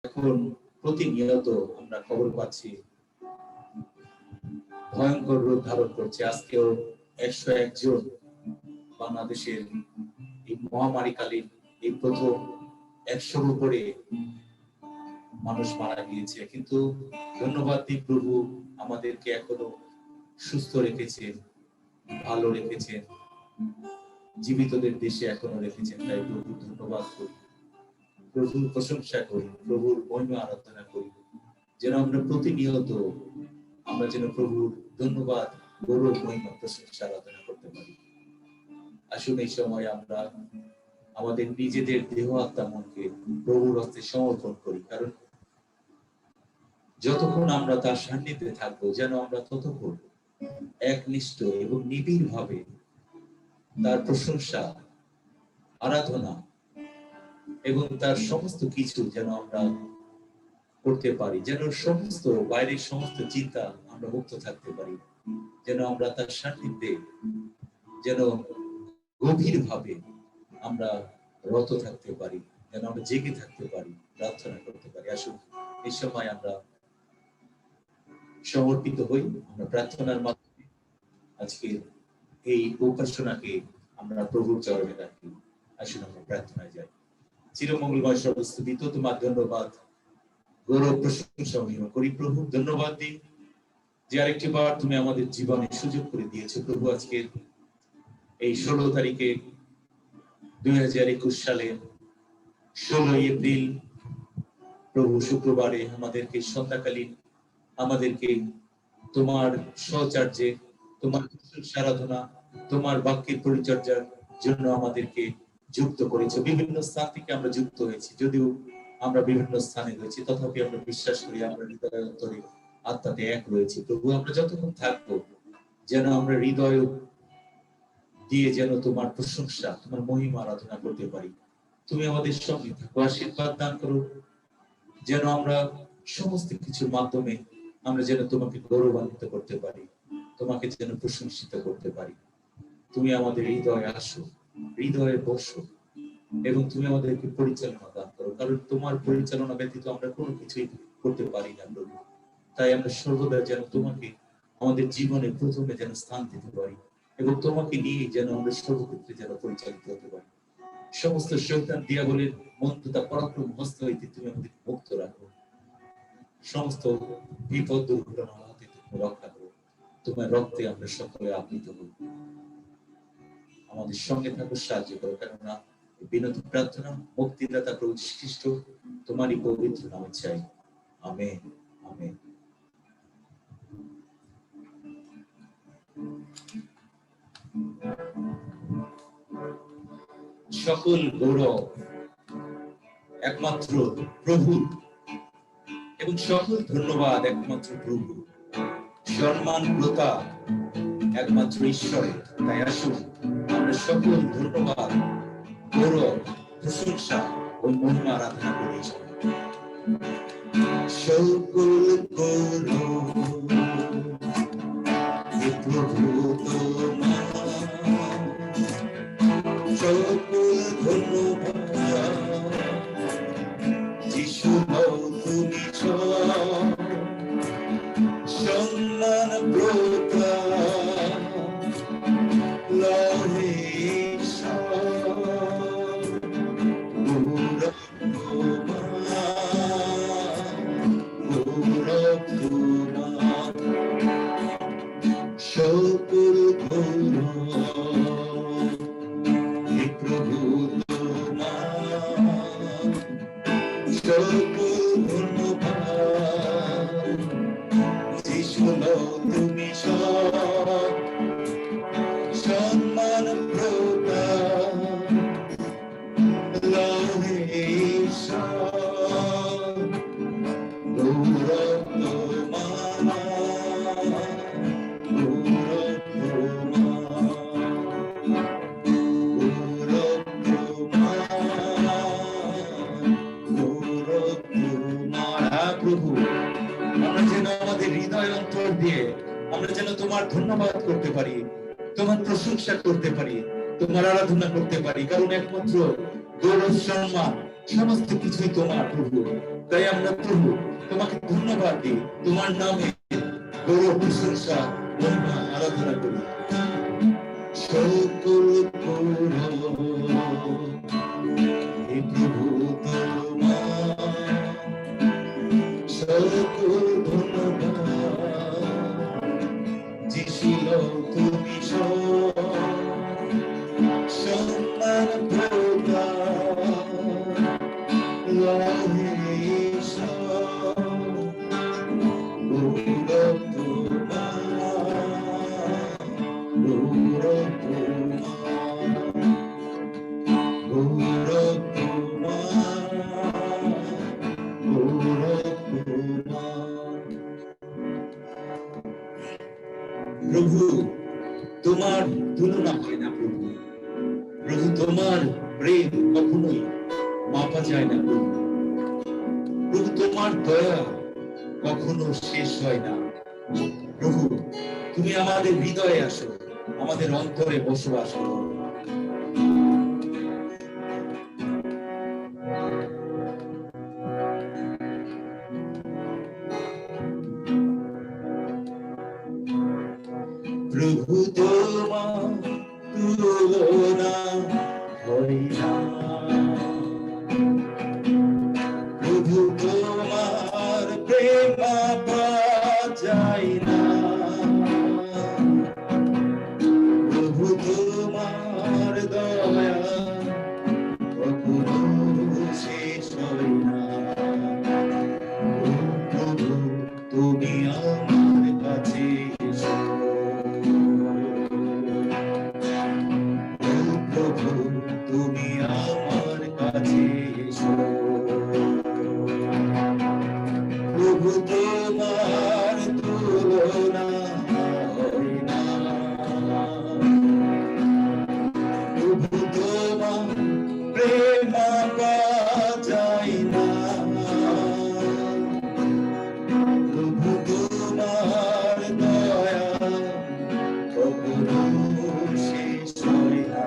এখন প্রতিনিয়ত আমরা খবর পাচ্ছি ভয়ঙ্কর রূপ ধারণ করছে। আজকেও 101 জন বাংলাদেশের এই মহামারীকালীন এই প্রথম 100-র উপরে মানুষ মারা গিয়েছে। কিন্তু ধন্যবাদ দিই প্রভু আমাদেরকে এখনো সুস্থ রেখেছেন, ভালো রেখেছেন, জীবিতদের দেশে এখনো রেখেছেন। তাই প্রভু ধন্যবাদ করি, প্রভুর প্রশংসা করি, প্রভুর মহিমা আরাধনা করি, যেন আমরা প্রতিনিয়ত আমরা যেন প্রভুর ধন্যবাদ, গৌরব, মহিমা, প্রশংসা আরাধনা করতে পারি। আসুন এই সময় আমরা আমাদের নিজেদের দেহ আত্মা মনকে প্রভুর হস্তে সমর্পণ করি, কারণ যতক্ষণ আমরা তার সান্নিধ্যে থাকবো যেন আমরা ততক্ষণ একনিষ্ঠ এবং নিবিড় ভাবে তার প্রশংসা, আরাধনা এবং তার সমস্ত কিছু যেন আমরা করতে পারি, যেন সমস্ত বাইরের সমস্ত চিন্তা আমরা মুক্ত থাকতে পারি, যেন আমরা তার সান্নিধ্যে যেন গভীর ভাবে আমরা রত থাকতে পারি, যেন আমরা জেগে থাকতে পারি, প্রার্থনা করতে পারি। আসুন এই সময় আমরা সমর্পিত হই, আমরা প্রার্থনার মাধ্যমে আজকে এই উপাসনাকে আমরা প্রভুর চরণে রাখি। আসুন আমরা প্রার্থনায় যাই। চিরমঙ্গলময় সর্বস্তুতি তোমার ধন্যবাদ, গৌরব, প্রশংসা মহিমা করি। প্রভু ধন্যবাদ দিই যে আরেকটি বার তুমি আমাদের জীবনে সুযোগ করে দিয়েছো প্রভু। আজকের এই 16 তারিখে 2021 সালের 16 এপ্রিল প্রভু শুক্রবারে আমাদেরকে সন্ধ্যাকালীন আমাদেরকে তোমার সহচার্যে, তোমার আরাধনা, তোমার বাক্যের পরিচর্যার জন্য আমাদেরকে যুক্ত করেছো। বিভিন্ন স্থান থেকে আমরা যুক্ত হয়েছি, যদিও আমরা বিভিন্ন স্থানে রয়েছি, তথাপি আমরা বিশ্বাস করি আমরা হৃদয় অন্তরে আত্মাতে এক রয়েছি। প্রভু আমরা যতক্ষণ থাকবো যেন আমরা হৃদয় দিয়ে যেন তোমার প্রশংসা, তোমার মহিমা আরাধনা করতে পারি। তুমি আমাদের সঙ্গে থাকো, আশীর্বাদ দান করো, যেন আমরা সমস্ত কিছুর মাধ্যমে আমরা যেন তোমাকে গৌরবান্বিত করতে পারি, তোমাকে যেন প্রশংসিত করতে পারি। তুমি আমাদের হৃদয়ে আসো, হৃদয়ে বসো এবং তুমি আমাদেরকে পরিচালনা দান করো, কারণ তোমার পরিচালনা ব্যতীত আমরা কোনো কিছুই করতে পারি না প্রভু। তাই আমরা সর্বদা যেন তোমাকে আমাদের জীবনে প্রথমে যেন স্থান দিতে পারি এবং তোমাকে নিয়ে যেন আমরা সর্বক্ষেত্রে যেন পরিচালিত হতে পারি। সমস্ত শয়তান দিয়াবলের মন্ত্রতা পরাক্রম হস্ত হইতে তুমি আমাদের মুক্ত রাখো, সমস্ত বিপদ দুর্ঘটনা হতে তুমি রক্ষা করো। তোমার রক্তে আমরা সকলে আপ্লিত হই, আমাদের সঙ্গে থাকো, সাহায্য করো। কেননা বিনতি প্রার্থনা মুক্তিদাতা প্রভু যীশু খ্রিস্ট তোমারই পবিত্র নামে চাই, আমেন, আমেন। সকল গৌরব একমাত্র প্রভু এবং সকল ধন্যবাদ একমাত্র প্রভু, সম্মান প্রতাপ একমাত্র ঈশ্বরের। তাই আসুন আমরা সকল ধন্যবাদ, গৌরব, প্রশংসা ও মহিমা আরাধনা করি। সকল গৌরব প্রভু তোমার, সকল ধন্যবাদ যিশু তুমি সম্মান প্রতাপ লহে গৌরব তোমার, সকল গৌরব প্রভু তোমার, সকল ধন্যবাদ যিশু তুমি সম্মান প্রতাপ লহে গৌরব তোমার, গৌরব তোমার, প্রভু আমরা যেন আমাদের হৃদয় অন্তর দিয়ে আমরা যেন তোমার ধন্যবাদ করতে পারি, তোমার প্রশংসা করতে পারি, তোমার আরাধনা করতে পারি, কারণ একমাত্র গৌরব, সম্মান, সমস্ত কিছুই তোমার প্রভু। তাই আমরা প্রভু তোমাকে ধন্যবাদ দিই, তোমার নামে গৌরব প্রশংসা মহিমা আরাধনা করি। সকল হে প্রভু তোমার, সকল ধন্যবাদ যিশু তুমি সম্মান প্রভু তোমার তুলনা হয় না প্রভু। প্রভু তোমার প্রেম কখনোই মাপা যায় না প্রভু। প্রভু তোমার দয়া কখনো শেষ হয় না প্রভু। তুমি আমাদের হৃদয়ে আসো, আমাদের অন্তরে বসবাস করো। প্রভু তোমার তুলনা হয় না, প্রভু তোমার প্রেম মাপা যায় না, প্রভু তোমার দয়া কখনো শেষ হয় না। প্রভু তুমি আমার কাছে এসো, প্রভু তুমি আমার কাছে এসো। প্রভু তোমার তুলনা হয় না, প্রভু তোমার প্রেম মাপা যায় না, প্রভু তোমার দয়া কখনো শেষ হয় না।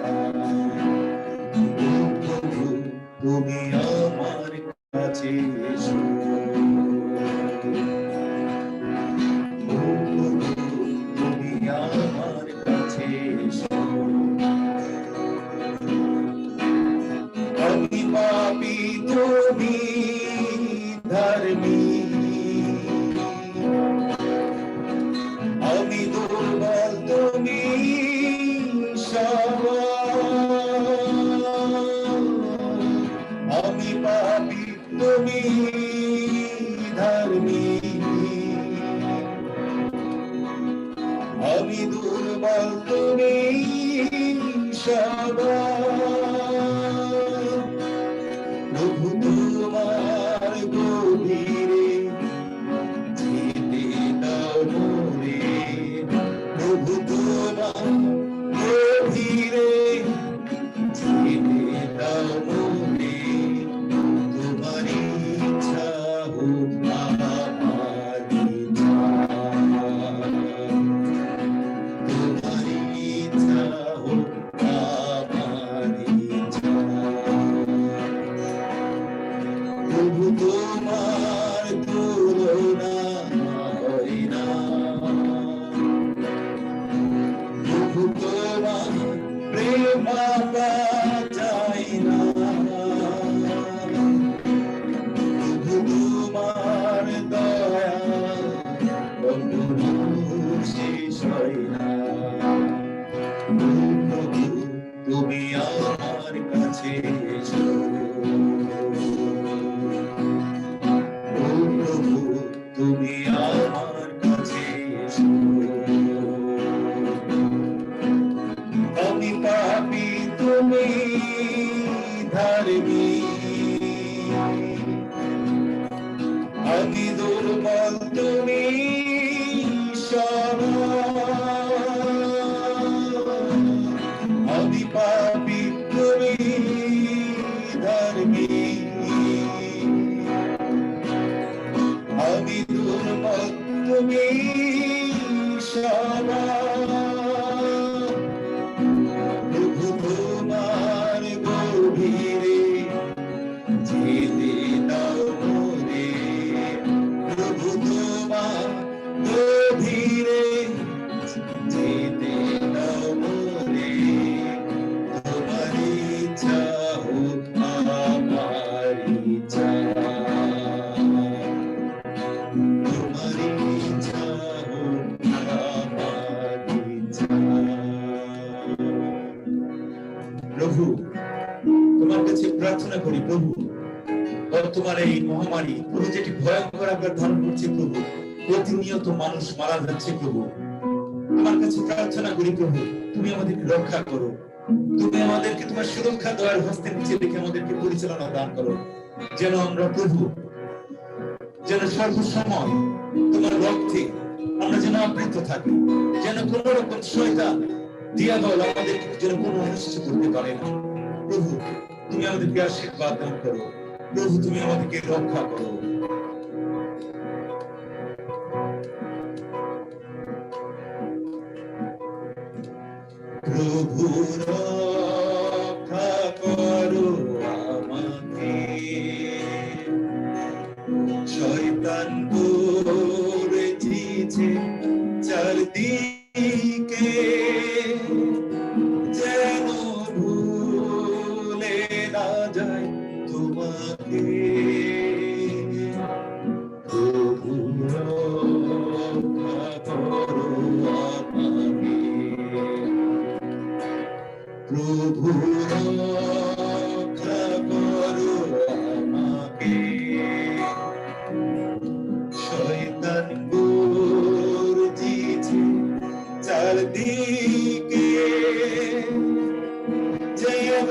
প্রভু তুমি আমার কাছে এসো, তুমি আমার কাছে এসো। আমি পাপী তুমি ধার্মিক, আমি দুর্বল তুমি সবল, আমি পাপী তুমি ধার্মিক, আমি দুর্বল তুমি সবল। প্রভু তোমার গভীরে যেতে দাও মোরে, প্রভু তোমার গভীরে যেতে দাও মোরে। তোমার ইচ্ছা হোক আমার ইচ্ছা, তোমার ইচ্ছা হোক আমার ইচ্ছা। প্রভু তোমার তুলনা হয় না, প্রভু তোমার প্রেম মাপা যায় না, প্রভু তোমার দয়া কখনো শেষ হয় না। প্রভু তুমি আমার কাছে এসো, প্রভু তুমি আমার কাছে এসো। আমি পাপী তুমি ধার্মিক, আমি দুর্বল তুমি সবল, আমি পাপী তুমি ধার্মিক, আমি দুর্বল তুমি সবল। প্রভু তোমার গভীরে বর্তমানে এই মহামারী প্রভু যেটি ভয়ঙ্কর আকার ধারণ করছে প্রভু, প্রতিনিয়ত মানুষ মারা যাচ্ছে প্রভু, তোমার কাছে প্রার্থনা করি প্রভু তুমি আমাদেরকে রক্ষা করো, তুমি আমাদেরকে তোমার সুরক্ষা দেওয়ার হস্তের নিচে রেখে আমাদেরকে পরিচালনা দান করো, যেন আমরা প্রভু যেন সর্বসময় তোমার রক্তে আমরা যেন আবৃত থাকি, যেন কোন রকম শয়তান দিয়াবল আমাদেরকে যেন কোনো অনিষ্ট করতে পারে না। প্রভু তুমি আমাদেরকে আশীর্বাদ দান করো, প্রভু তুমি আমাদেরকে রক্ষা করো। প্রভু রক্ষা করো আমাকে, শয়তান করেছে চারদিকে, যেন ভুলে না যায় তোমাকে। প্রভু রক্ষা করো আমাকে, প্রভু রক্ষা করো আমাকে, শয়তান গর্জিছে চারদিকে, যেন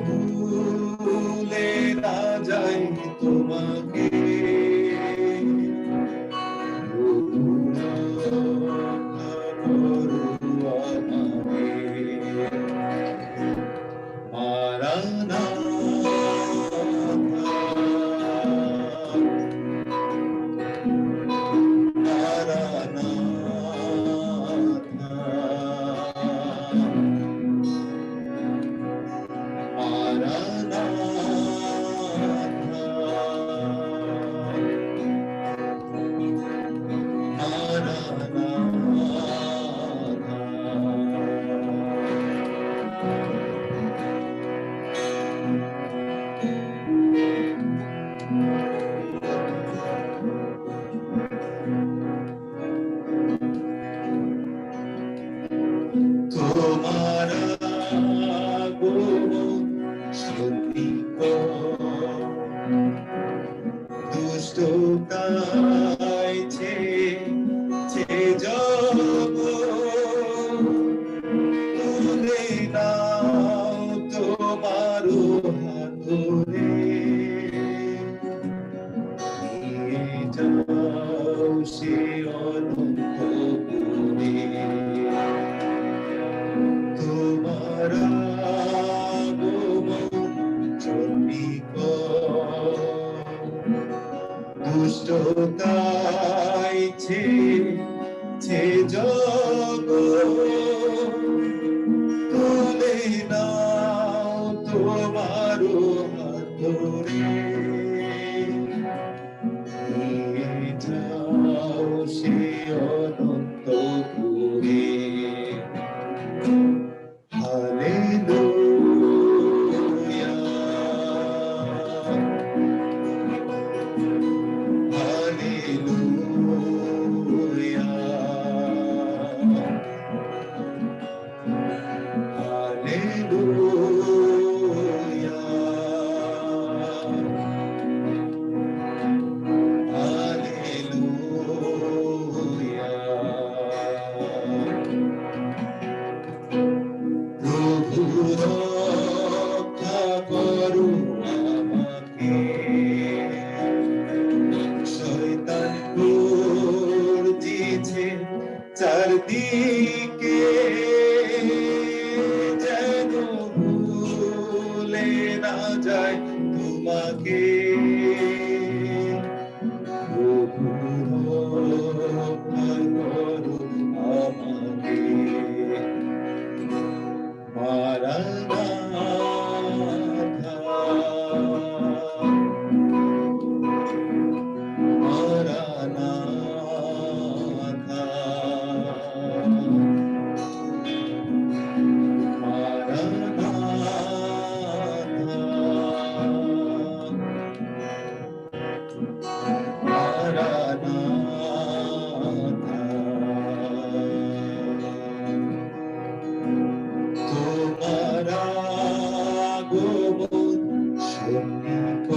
ভুলে না যায় তোমাকে। প্রভু রক্ষা করো আমাকে। তোমার আগমন সন্নিকট, দুষ্টতায় ছেয়ে যাব, তুলে নাও তোমার হাতরে, নিয়ে যাও সে অনন্তপুরে। তোমার আগমন সন্নিকট, দুষ্টতায় ছেয়ে যাব, তুলে নাও তোমার হাতরে, নিয়ে যাও সে অনন্তপুরে। Hallelujah, hallelujah, hallelujah, hallelujah. প্রভু রক্ষা করো আমাকে, শয়তান গর্জিছে চারদিকে, যেন ভুলে না যায় তোমাকে। প্রভু রক্ষা করো আমাকে। মারানাথা, মারানাথা, তোমার আগমন সন্নিকট,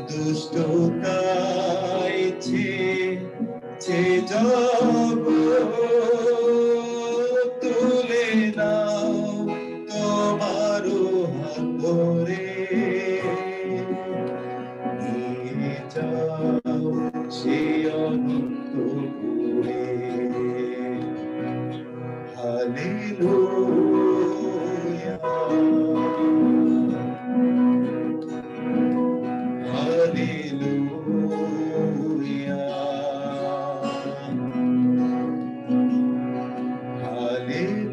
দুষ্টতায় যাব তুলে নাও তোমারও হাত ধরে নিয়ে যাও সে অনন্ত পুরে hallelujah hallelujah hallelujah hallelujah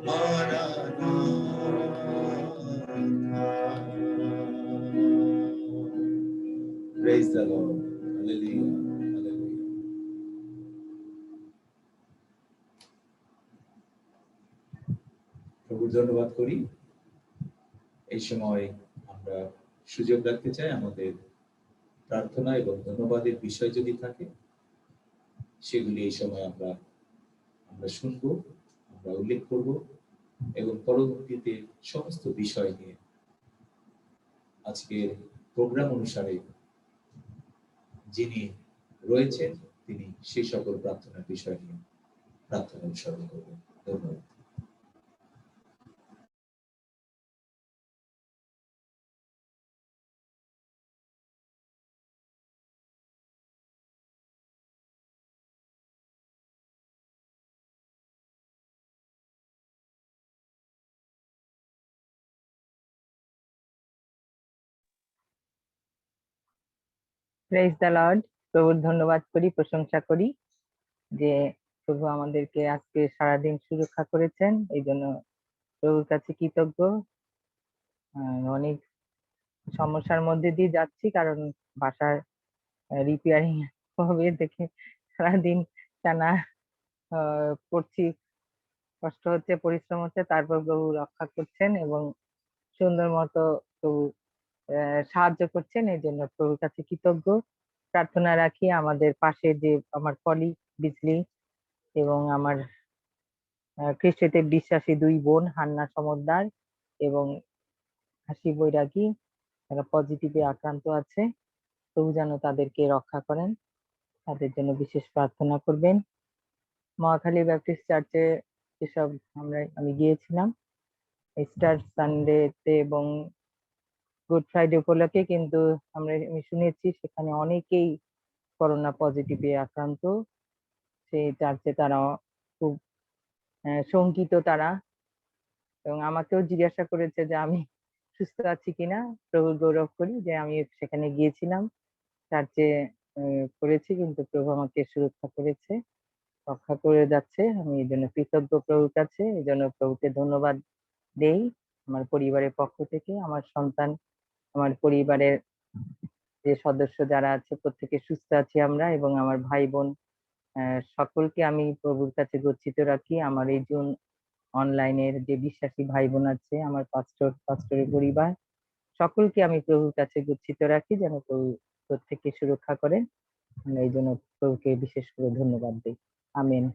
Maranatha, Praise the Lord. Hallelujah. Hallelujah. প্রভুর ধন্যবাদ করি। এই সময় আমরা সুযোগ রাখতে চাই আমাদের প্রার্থনা এবং ধন্যবাদের বিষয় যদি থাকে সেগুলি এই সময় আমরা শুনবো, আমরা উল্লেখ করব এবং পরবর্তীতে সমস্ত বিষয় নিয়ে আজকের প্রোগ্রাম অনুসারে যিনি রয়েছেন তিনি সেই সকল প্রার্থনার বিষয় নিয়ে প্রার্থনা উৎসর্গ করবেন। ধন্যবাদ। Praise the lord. প্রভুর ধন্যবাদ করি, প্রশংসা করি যে প্রভু আমাদেরকে আজকে সারাদিন সুরক্ষা করেছেন, এই জন্য প্রভুর কাছে কৃতজ্ঞ। অনেক সমস্যার মধ্যে দিয়ে যাচ্ছি কারণ বাসার রিপেয়ারিং হবে দেখে সারাদিন টানা করছি, কষ্ট হচ্ছে, পরিশ্রম হচ্ছে, তারপর প্রভু রক্ষা করছেন এবং সুন্দর মতো প্রভু সাহায্য করছেন, এই জন্য প্রভুর কাছে কৃতজ্ঞ। প্রার্থনা রাখি আমাদের পাশে যে আমার কলিগ বিজলি এবং আমার খ্রিস্টতে বিশ্বাসী দুই বোন হান্না সমদ্দার এবং হাসি বৈরাগী, তারা পজিটিভে আক্রান্ত আছে। প্রভু যেন তাদেরকে রক্ষা করেন, তাদের জন্য বিশেষ প্রার্থনা করবেন। মহাখালী ব্যাপটিস্ট চার্চে যেসব আমি গিয়েছিলাম ইস্টার সানডেতে এবং গুড ফ্রাইডে উপলক্ষে, কিন্তু আমি শুনেছি সেখানে অনেকেই করোনা পজিটিভে আক্রান্ত। সেই চার্চে তারা খুব শঙ্কিত তারা, এবং আমাকেও জিজ্ঞাসা করেছে যে আমি সুস্থ আছি কিনা। প্রভুর গৌরব করি যে আমি সেখানে গিয়েছিলাম, চার্চে করেছি, কিন্তু প্রভু আমাকে সুরক্ষা করেছে, রক্ষা করে যাচ্ছে। আমি এই জন্য কৃতজ্ঞ প্রভুর কাছে, এই জন্য প্রভুকে ধন্যবাদ দেই। আমার পরিবারের পক্ষ থেকে, আমার সন্তান, আমার পরিবারের যে সদস্য যারা আছে প্রত্যেকে সুস্থ আছি আমরা, এবং আমার ভাই বোন সকলকে আমি প্রভুর কাছে গচ্ছিত রাখি। আমার এই জুন অনলাইনের যে বিশ্বাসী ভাই বোন আছে, আমার পাস্টরের পরিবার, সকলকে আমি প্রভুর কাছে গচ্ছিত রাখি যেন প্রভু প্রত্যেককে সুরক্ষা করেন। এই জন্য প্রভুকে বিশেষ করে ধন্যবাদ দিই। আমেন।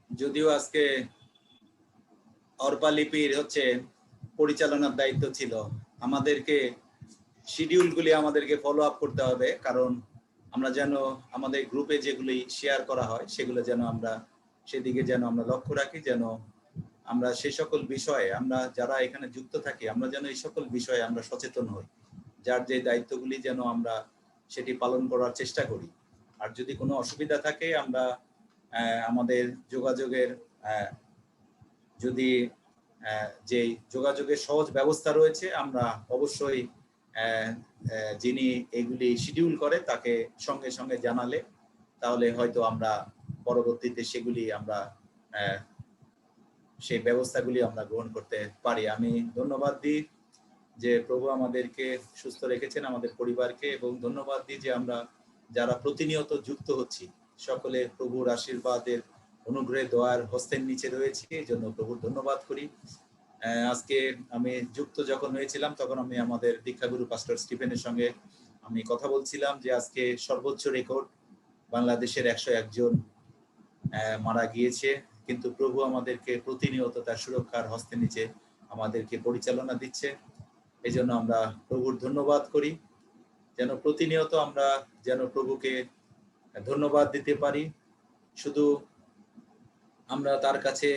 যদিও আজকে অর্পা লিপির পরিচালনার দায়িত্ব ছিল, আমাদেরকে শিডিউলগুলি আমাদেরকে ফলো আপ করতে হবে, কারণ আমরা যেন আমাদের গ্রুপে যেগুলি শেয়ার করা হয় সেগুলো যেন আমরা সেদিকে যেন আমরা লক্ষ্য রাখি, যেন আমরা সে সকল বিষয়ে আমরা যারা এখানে যুক্ত থাকি আমরা যেন এই সকল বিষয়ে আমরা সচেতন হই, যার যে দায়িত্বগুলি যেন আমরা সেটি পালন করার চেষ্টা করি। আর যদি কোনো অসুবিধা থাকে আমরা আমাদের যোগাযোগের যদি যে যোগাযোগের সহজ ব্যবস্থা রয়েছে আমরা অবশ্যই যিনি এগুলি শিডিউল করে তাকে সঙ্গে সঙ্গে জানালে তাহলে হয়তো আমরা পরবর্তীতে সেগুলি আমরা সেই ব্যবস্থাগুলি আমরা গ্রহণ করতে পারি। আমি ধন্যবাদ দিই যে প্রভু আমাদেরকে সুস্থ রেখেছেন, আমাদের পরিবারকে, এবং ধন্যবাদ দিই যে আমরা যারা প্রতিনিয়ত যুক্ত হচ্ছি সকলে প্রভুর আশীর্বাদের অনুগ্রহে দোয়ার হস্তের নিচে রয়েছে, এই জন্য প্রভুর ধন্যবাদ করি। আজকে আমি যুক্ত যখন হয়েছিলাম তখন আমি আমাদের দীক্ষাগুরু পাস্টর স্টিফেনের সঙ্গে আমি কথা বলছিলাম যে আজকে সর্বোচ্চ রেকর্ড বাংলাদেশের 101 জন মারা গিয়েছে, কিন্তু প্রভু আমাদেরকে প্রতিনিয়ত তার সুরক্ষার হস্তের নিচে আমাদেরকে পরিচালনা দিচ্ছে। এই জন্য আমরা প্রভুর ধন্যবাদ করি, যেন প্রতিনিয়ত আমরা যেন প্রভুকে ধন্যবাদ দিতে পারি। শুধু আমরা তার কাছে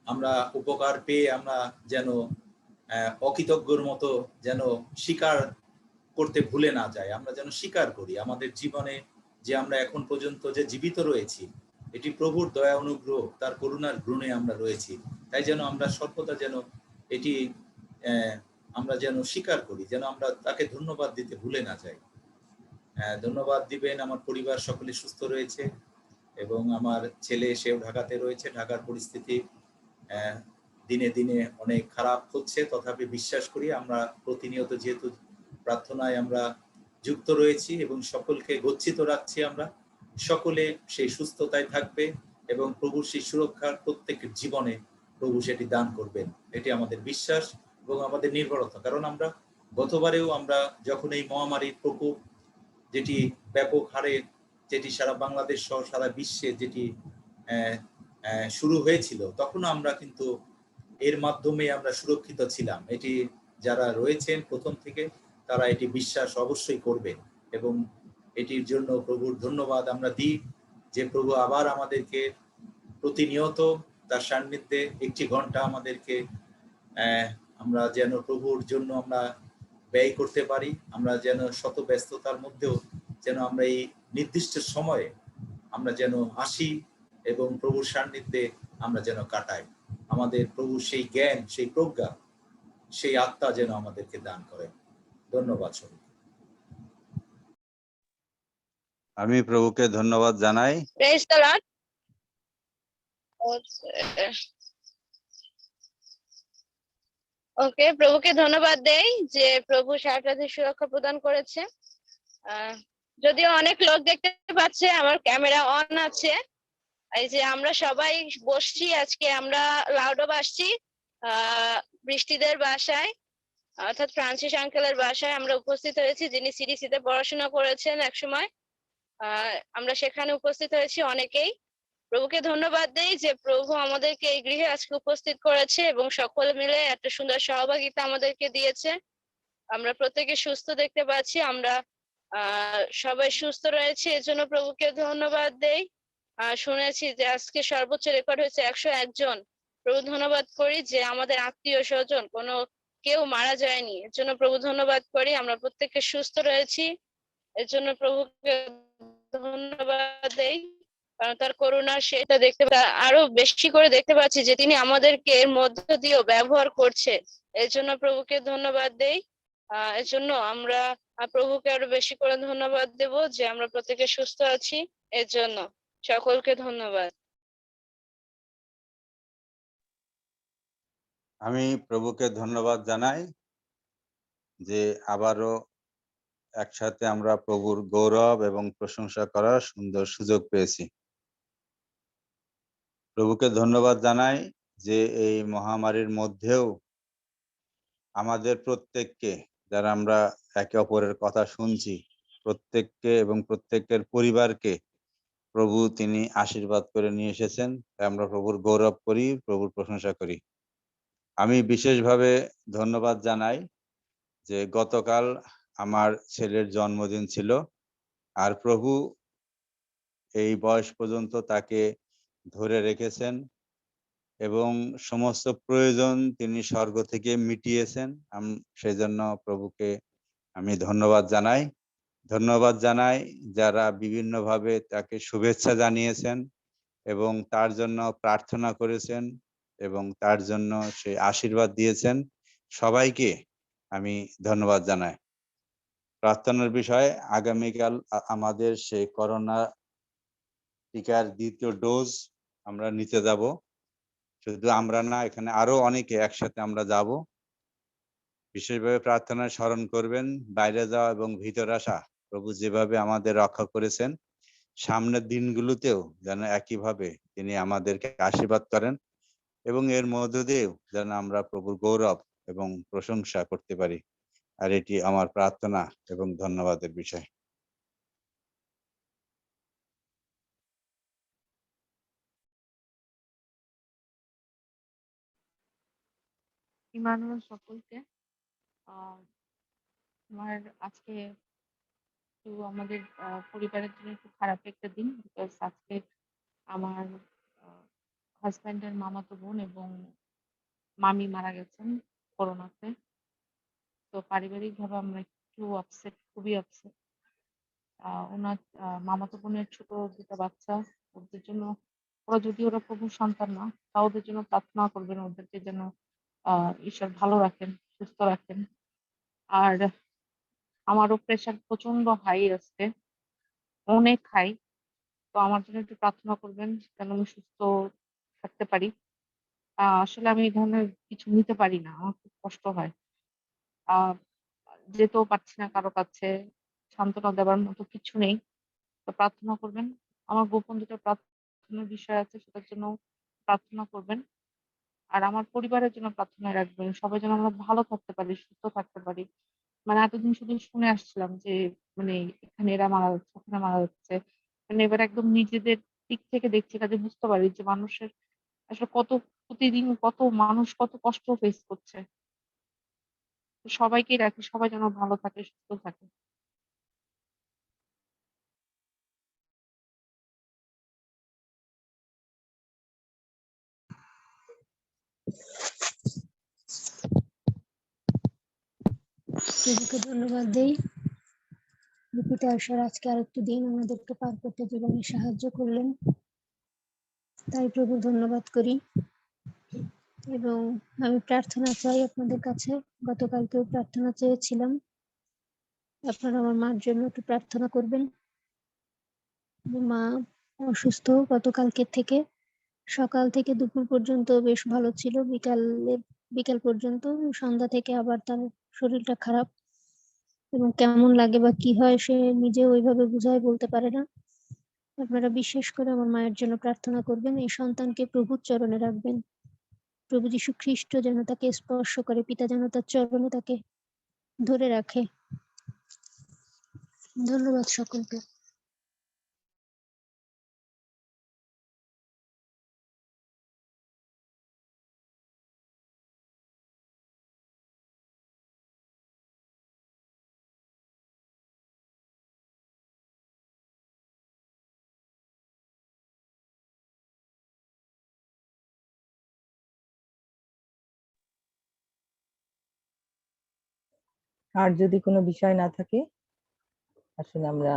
আমরা উপকার পেয়ে আমরা যেন অকৃতজ্ঞর মতো যেন স্বীকার করতে ভুলে না যাই, আমরা যেন স্বীকার করি আমাদের জীবনে যে আমরা এখন পর্যন্ত যে জীবিত রয়েছি এটি প্রভুর দয়া অনুগ্রহ তার করুণার গুণে আমরা রয়েছি। তাই যেন আমরা সর্বদা যেন এটি আমরা যেন স্বীকার করি, যেন আমরা তাকে ধন্যবাদ দিতে ভুলে না যাই। ধন্যবাদ দিবেন, আমার পরিবার সকলে সুস্থ রয়েছে এবং আমার ছেলে সেও ঢাকাতে রয়েছে। ঢাকার পরিস্থিতি দিনে দিনে অনেক খারাপ হচ্ছে, তথাপি বিশ্বাস করি আমরা প্রতিনিয়ত যেহেতু প্রার্থনায় আমরা যুক্ত রয়েছি এবং সকলকে গচ্ছিত রাখছি, আমরা সকলে সেই সুস্থতায় থাকবে এবং প্রভুর সেই সুরক্ষার প্রত্যেকের জীবনে প্রভু সেটি দান করবেন, এটি আমাদের বিশ্বাস এবং আমাদের নির্ভরতা। কারণ আমরা গতবারেও আমরা যখন এই মহামারীর প্রকোপ যেটি ব্যাপক হারে যেটি সারা বাংলাদেশ সহ সারা বিশ্বে যেটি শুরু হয়েছিল, তখন আমরা কিন্তু এর মাধ্যমে আমরা সুরক্ষিত ছিলাম। এটি যারা রয়েছেন প্রথম থেকে তারা এটি বিশ্বাস অবশ্যই করবেন এবং এটির জন্য প্রভুর ধন্যবাদ আমরা দিই যে প্রভু আবার আমাদেরকে প্রতিনিয়ত তার সান্নিধ্যে 1 ঘন্টা আমাদেরকে আমরা যেন প্রভুর জন্য আমরা ব্যয় করতে পারি, আমরা যেন শত ব্যস্ততার মধ্যেও যেন আমরা এই নির্দিষ্ট সময়ে আমরা যেন আসি এবং প্রভুর সান্নিধ্যে আমরা যেন কাটাই। আমাদের প্রভু সেই জ্ঞান, সেই প্রজ্ঞা, সেই আত্মা যেন আমাদেরকে দান করেন। ধন্যবাদ সবাই। আমি প্রভুকে ধন্যবাদ জানাই। Praise the Lord. ওকে, প্রভুকে ধন্যবাদ দেই যে প্রভু সারাটাতে সুরক্ষা প্রদান করেছে। যদিও অনেক লোক দেখতে পাচ্ছে, আমার ক্যামেরা অন আছে। এই যে আমরা সবাই বসছি আজকে, আমরা লাউডো বাসছি বৃষ্টিদের বাসায়, অর্থাৎ ফ্রান্সিস আঙ্কেলের বাসায় আমরা উপস্থিত হয়েছি, যিনি সিডিসিতে পড়াশোনা করেছেন একসময়। আমরা সেখানে উপস্থিত হয়েছি অনেকেই। প্রভুকে ধন্যবাদ দেই যে প্রভু আমাদেরকে এই গৃহে আজকে উপস্থিত করেছে এবং সকলে মিলে একটা সুন্দর সহভাগিতা আমাদেরকে দিয়েছে। আমরা প্রত্যেকে সুস্থ দেখতে পাচ্ছি, আমরা সবাই সুস্থ রয়েছে, এর জন্য প্রভুকে ধন্যবাদ দেই। শুনেছি যে আজকে সর্বোচ্চ রেকর্ড হয়েছে 101 জন। প্রভু ধন্যবাদ করি যে আমাদের আত্মীয় স্বজন কোনো কেউ মারা যায়নি, এর জন্য প্রভু ধন্যবাদ করি। আমরা প্রত্যেকে সুস্থ রয়েছি, এর জন্য প্রভুকে ধন্যবাদ দেই। কারণ তার করুণা সেটা দেখতে আরো বেশি করে দেখতে পাচ্ছি যে তিনি আমাদেরকে এর মধ্য দিয়েও ব্যবহার করছে, এর জন্য প্রভুকে ধন্যবাদ দেই। এর জন্য আমরা প্রভুকে আরো বেশি করে ধন্যবাদ দেব যে আমরা প্রত্যেকে সুস্থ আছি, এর জন্য সকলকে ধন্যবাদ। আমি প্রভুকে ধন্যবাদ জানাই যে আবারও একসাথে আমরা প্রভুর গৌরব এবং প্রশংসা করার সুন্দর সুযোগ পেয়েছি। প্রভুকে ধন্যবাদ জানাই যে এই মহামারীর মধ্যেও আমাদের প্রত্যেককে, যারা আমরা একে অপরের কথা শুনছি, প্রত্যেককে এবং প্রত্যেকের পরিবারকে প্রভু তিনি আশীর্বাদ করে নিয়ে এসেছেন। আমরা প্রভুর গৌরব করি, প্রভুর প্রশংসা করি। আমি বিশেষভাবে ধন্যবাদ জানাই যে গতকাল আমার ছেলের জন্মদিন ছিল, আর প্রভু এই বয়স পর্যন্ত তাকে ধরে রেখেছেন এবং সমস্ত প্রয়োজন তিনি স্বর্গ থেকে মিটিয়েছেন। সেজন্য প্রভুকে আমি ধন্যবাদ জানাই। ধন্যবাদ জানাই যারা বিভিন্নভাবে তাকে শুভেচ্ছা জানিয়েছেন এবং তার জন্য প্রার্থনা করেছেন এবং তার জন্য সে আশীর্বাদ দিয়েছেন। সবাইকে আমি ধন্যবাদ জানাই। প্রার্থনার বিষয়, আগামীকাল আমাদের সেই করোনা টিকার দ্বিতীয় ডোজ আমরা নিতে যাব। শুধু আমরা না, এখানে আরো অনেকে একসাথে আমরা যাব। বিশেষভাবে প্রার্থনায় স্মরণ করবেন বাইরে যাওয়া এবং ভিতরে আসা। প্রভু যেভাবে আমাদের রক্ষা করেছেন, সামনের দিনগুলোতেও যেন একইভাবে তিনি আমাদেরকে আশীর্বাদ করেন এবং এর মধ্য দিয়েও যেন আমরা প্রভুর গৌরব এবং প্রশংসা করতে পারি। আর এটি আমার প্রার্থনা এবং ধন্যবাদের বিষয়। ইমানুয়েল সকলকে আমার আজকে একটু আমাদের পরিবারের জন্য একটু খারাপ একটা দিন, বিকজ আজকে আমার হাজব্যান্ডের মামাতো বোন এবং মামি মারা গেছেন করোনাতে। তো পারিবারিক ভাবে আমরা একটু আপসেট, খুবই আপসেট। ওনার মামাতো বোনের ছোট দুটো বাচ্চা, ওদের জন্য, ওরা যদি ওরা প্রভুর সন্তান না, তা ওদের জন্য প্রার্থনা করবেন, ওদেরকে যেন ঈশ্বর ভালো রাখেন, সুস্থ রাখেন। আর আমারও প্রেশার প্রচন্ড হাই আছে, অনেক হাই। তো আমার জন্য একটু প্রার্থনা করবেন যেন আমি সুস্থ থাকতে পারি। আসলে আমি এই ধরনের কিছু নিতে পারি না, আমার খুব কষ্ট হয়। আহ যেতেও পারছি না কারো কাছে, সান্ত্বনা দেওয়ার মতো কিছু নেই। তো প্রার্থনা করবেন। আমার গোপন যেটা প্রার্থনার বিষয় আছে সেটার জন্য প্রার্থনা করবেন। আর আমার পরিবারের জন্য প্রার্থনায় রাখবেন, সবাই যেন আমরা ভালো থাকতে পারি, সুস্থ থাকতে পারি। মানে এতদিন শুধু শুনে আসছিলাম যে মানে এখানে এরা মারা যাচ্ছে, ওখানে মারা যাচ্ছে, মানে এবার একদম নিজেদের দিক থেকে দেখছি, কাজে বুঝতে পারি যে মানুষের আসলে কত, প্রতিদিন কত মানুষ কত কষ্ট ফেস করছে। তো সবাইকেই রাখি, সবাই যেন ভালো থাকে, সুস্থ থাকে। প্রভুকে ধন্যবাদ দেই। লিপিতে আসার আজকে আরেকটি দিন আমাদেরকে পার করতে জীবনে সাহায্য করলেন, তাই প্রভু ধন্যবাদ করি। এবং আমি প্রার্থনা চাই আপনাদের কাছে। গতকালকেও প্রার্থনা চেয়েছিলাম, আপনারা আমার মার জন্য একটু প্রার্থনা করবেন। মা অসুস্থ গতকালকের থেকে, সকাল থেকে দুপুর পর্যন্ত বেশ ভালো ছিল, বিকাল পর্যন্ত, সন্ধ্যা থেকে আবার তার শরীরটা খারাপ, এবং কেমন লাগে বা কি হয় সে নিজে ওইভাবে বুঝায় বলতে পারে না। আপনারা বিশেষ করে আমার মায়ের জন্য প্রার্থনা করবেন, এই সন্তানকে প্রভুর চরণে রাখবেন। প্রভু যীশু খ্রিস্ট যেন তাকে স্পর্শ করে, পিতা যেন তার চরণে তাকে ধরে রাখে। ধন্যবাদ সকলকে। আর যদি কোনো বিষয় না থাকে, আসলে আমরা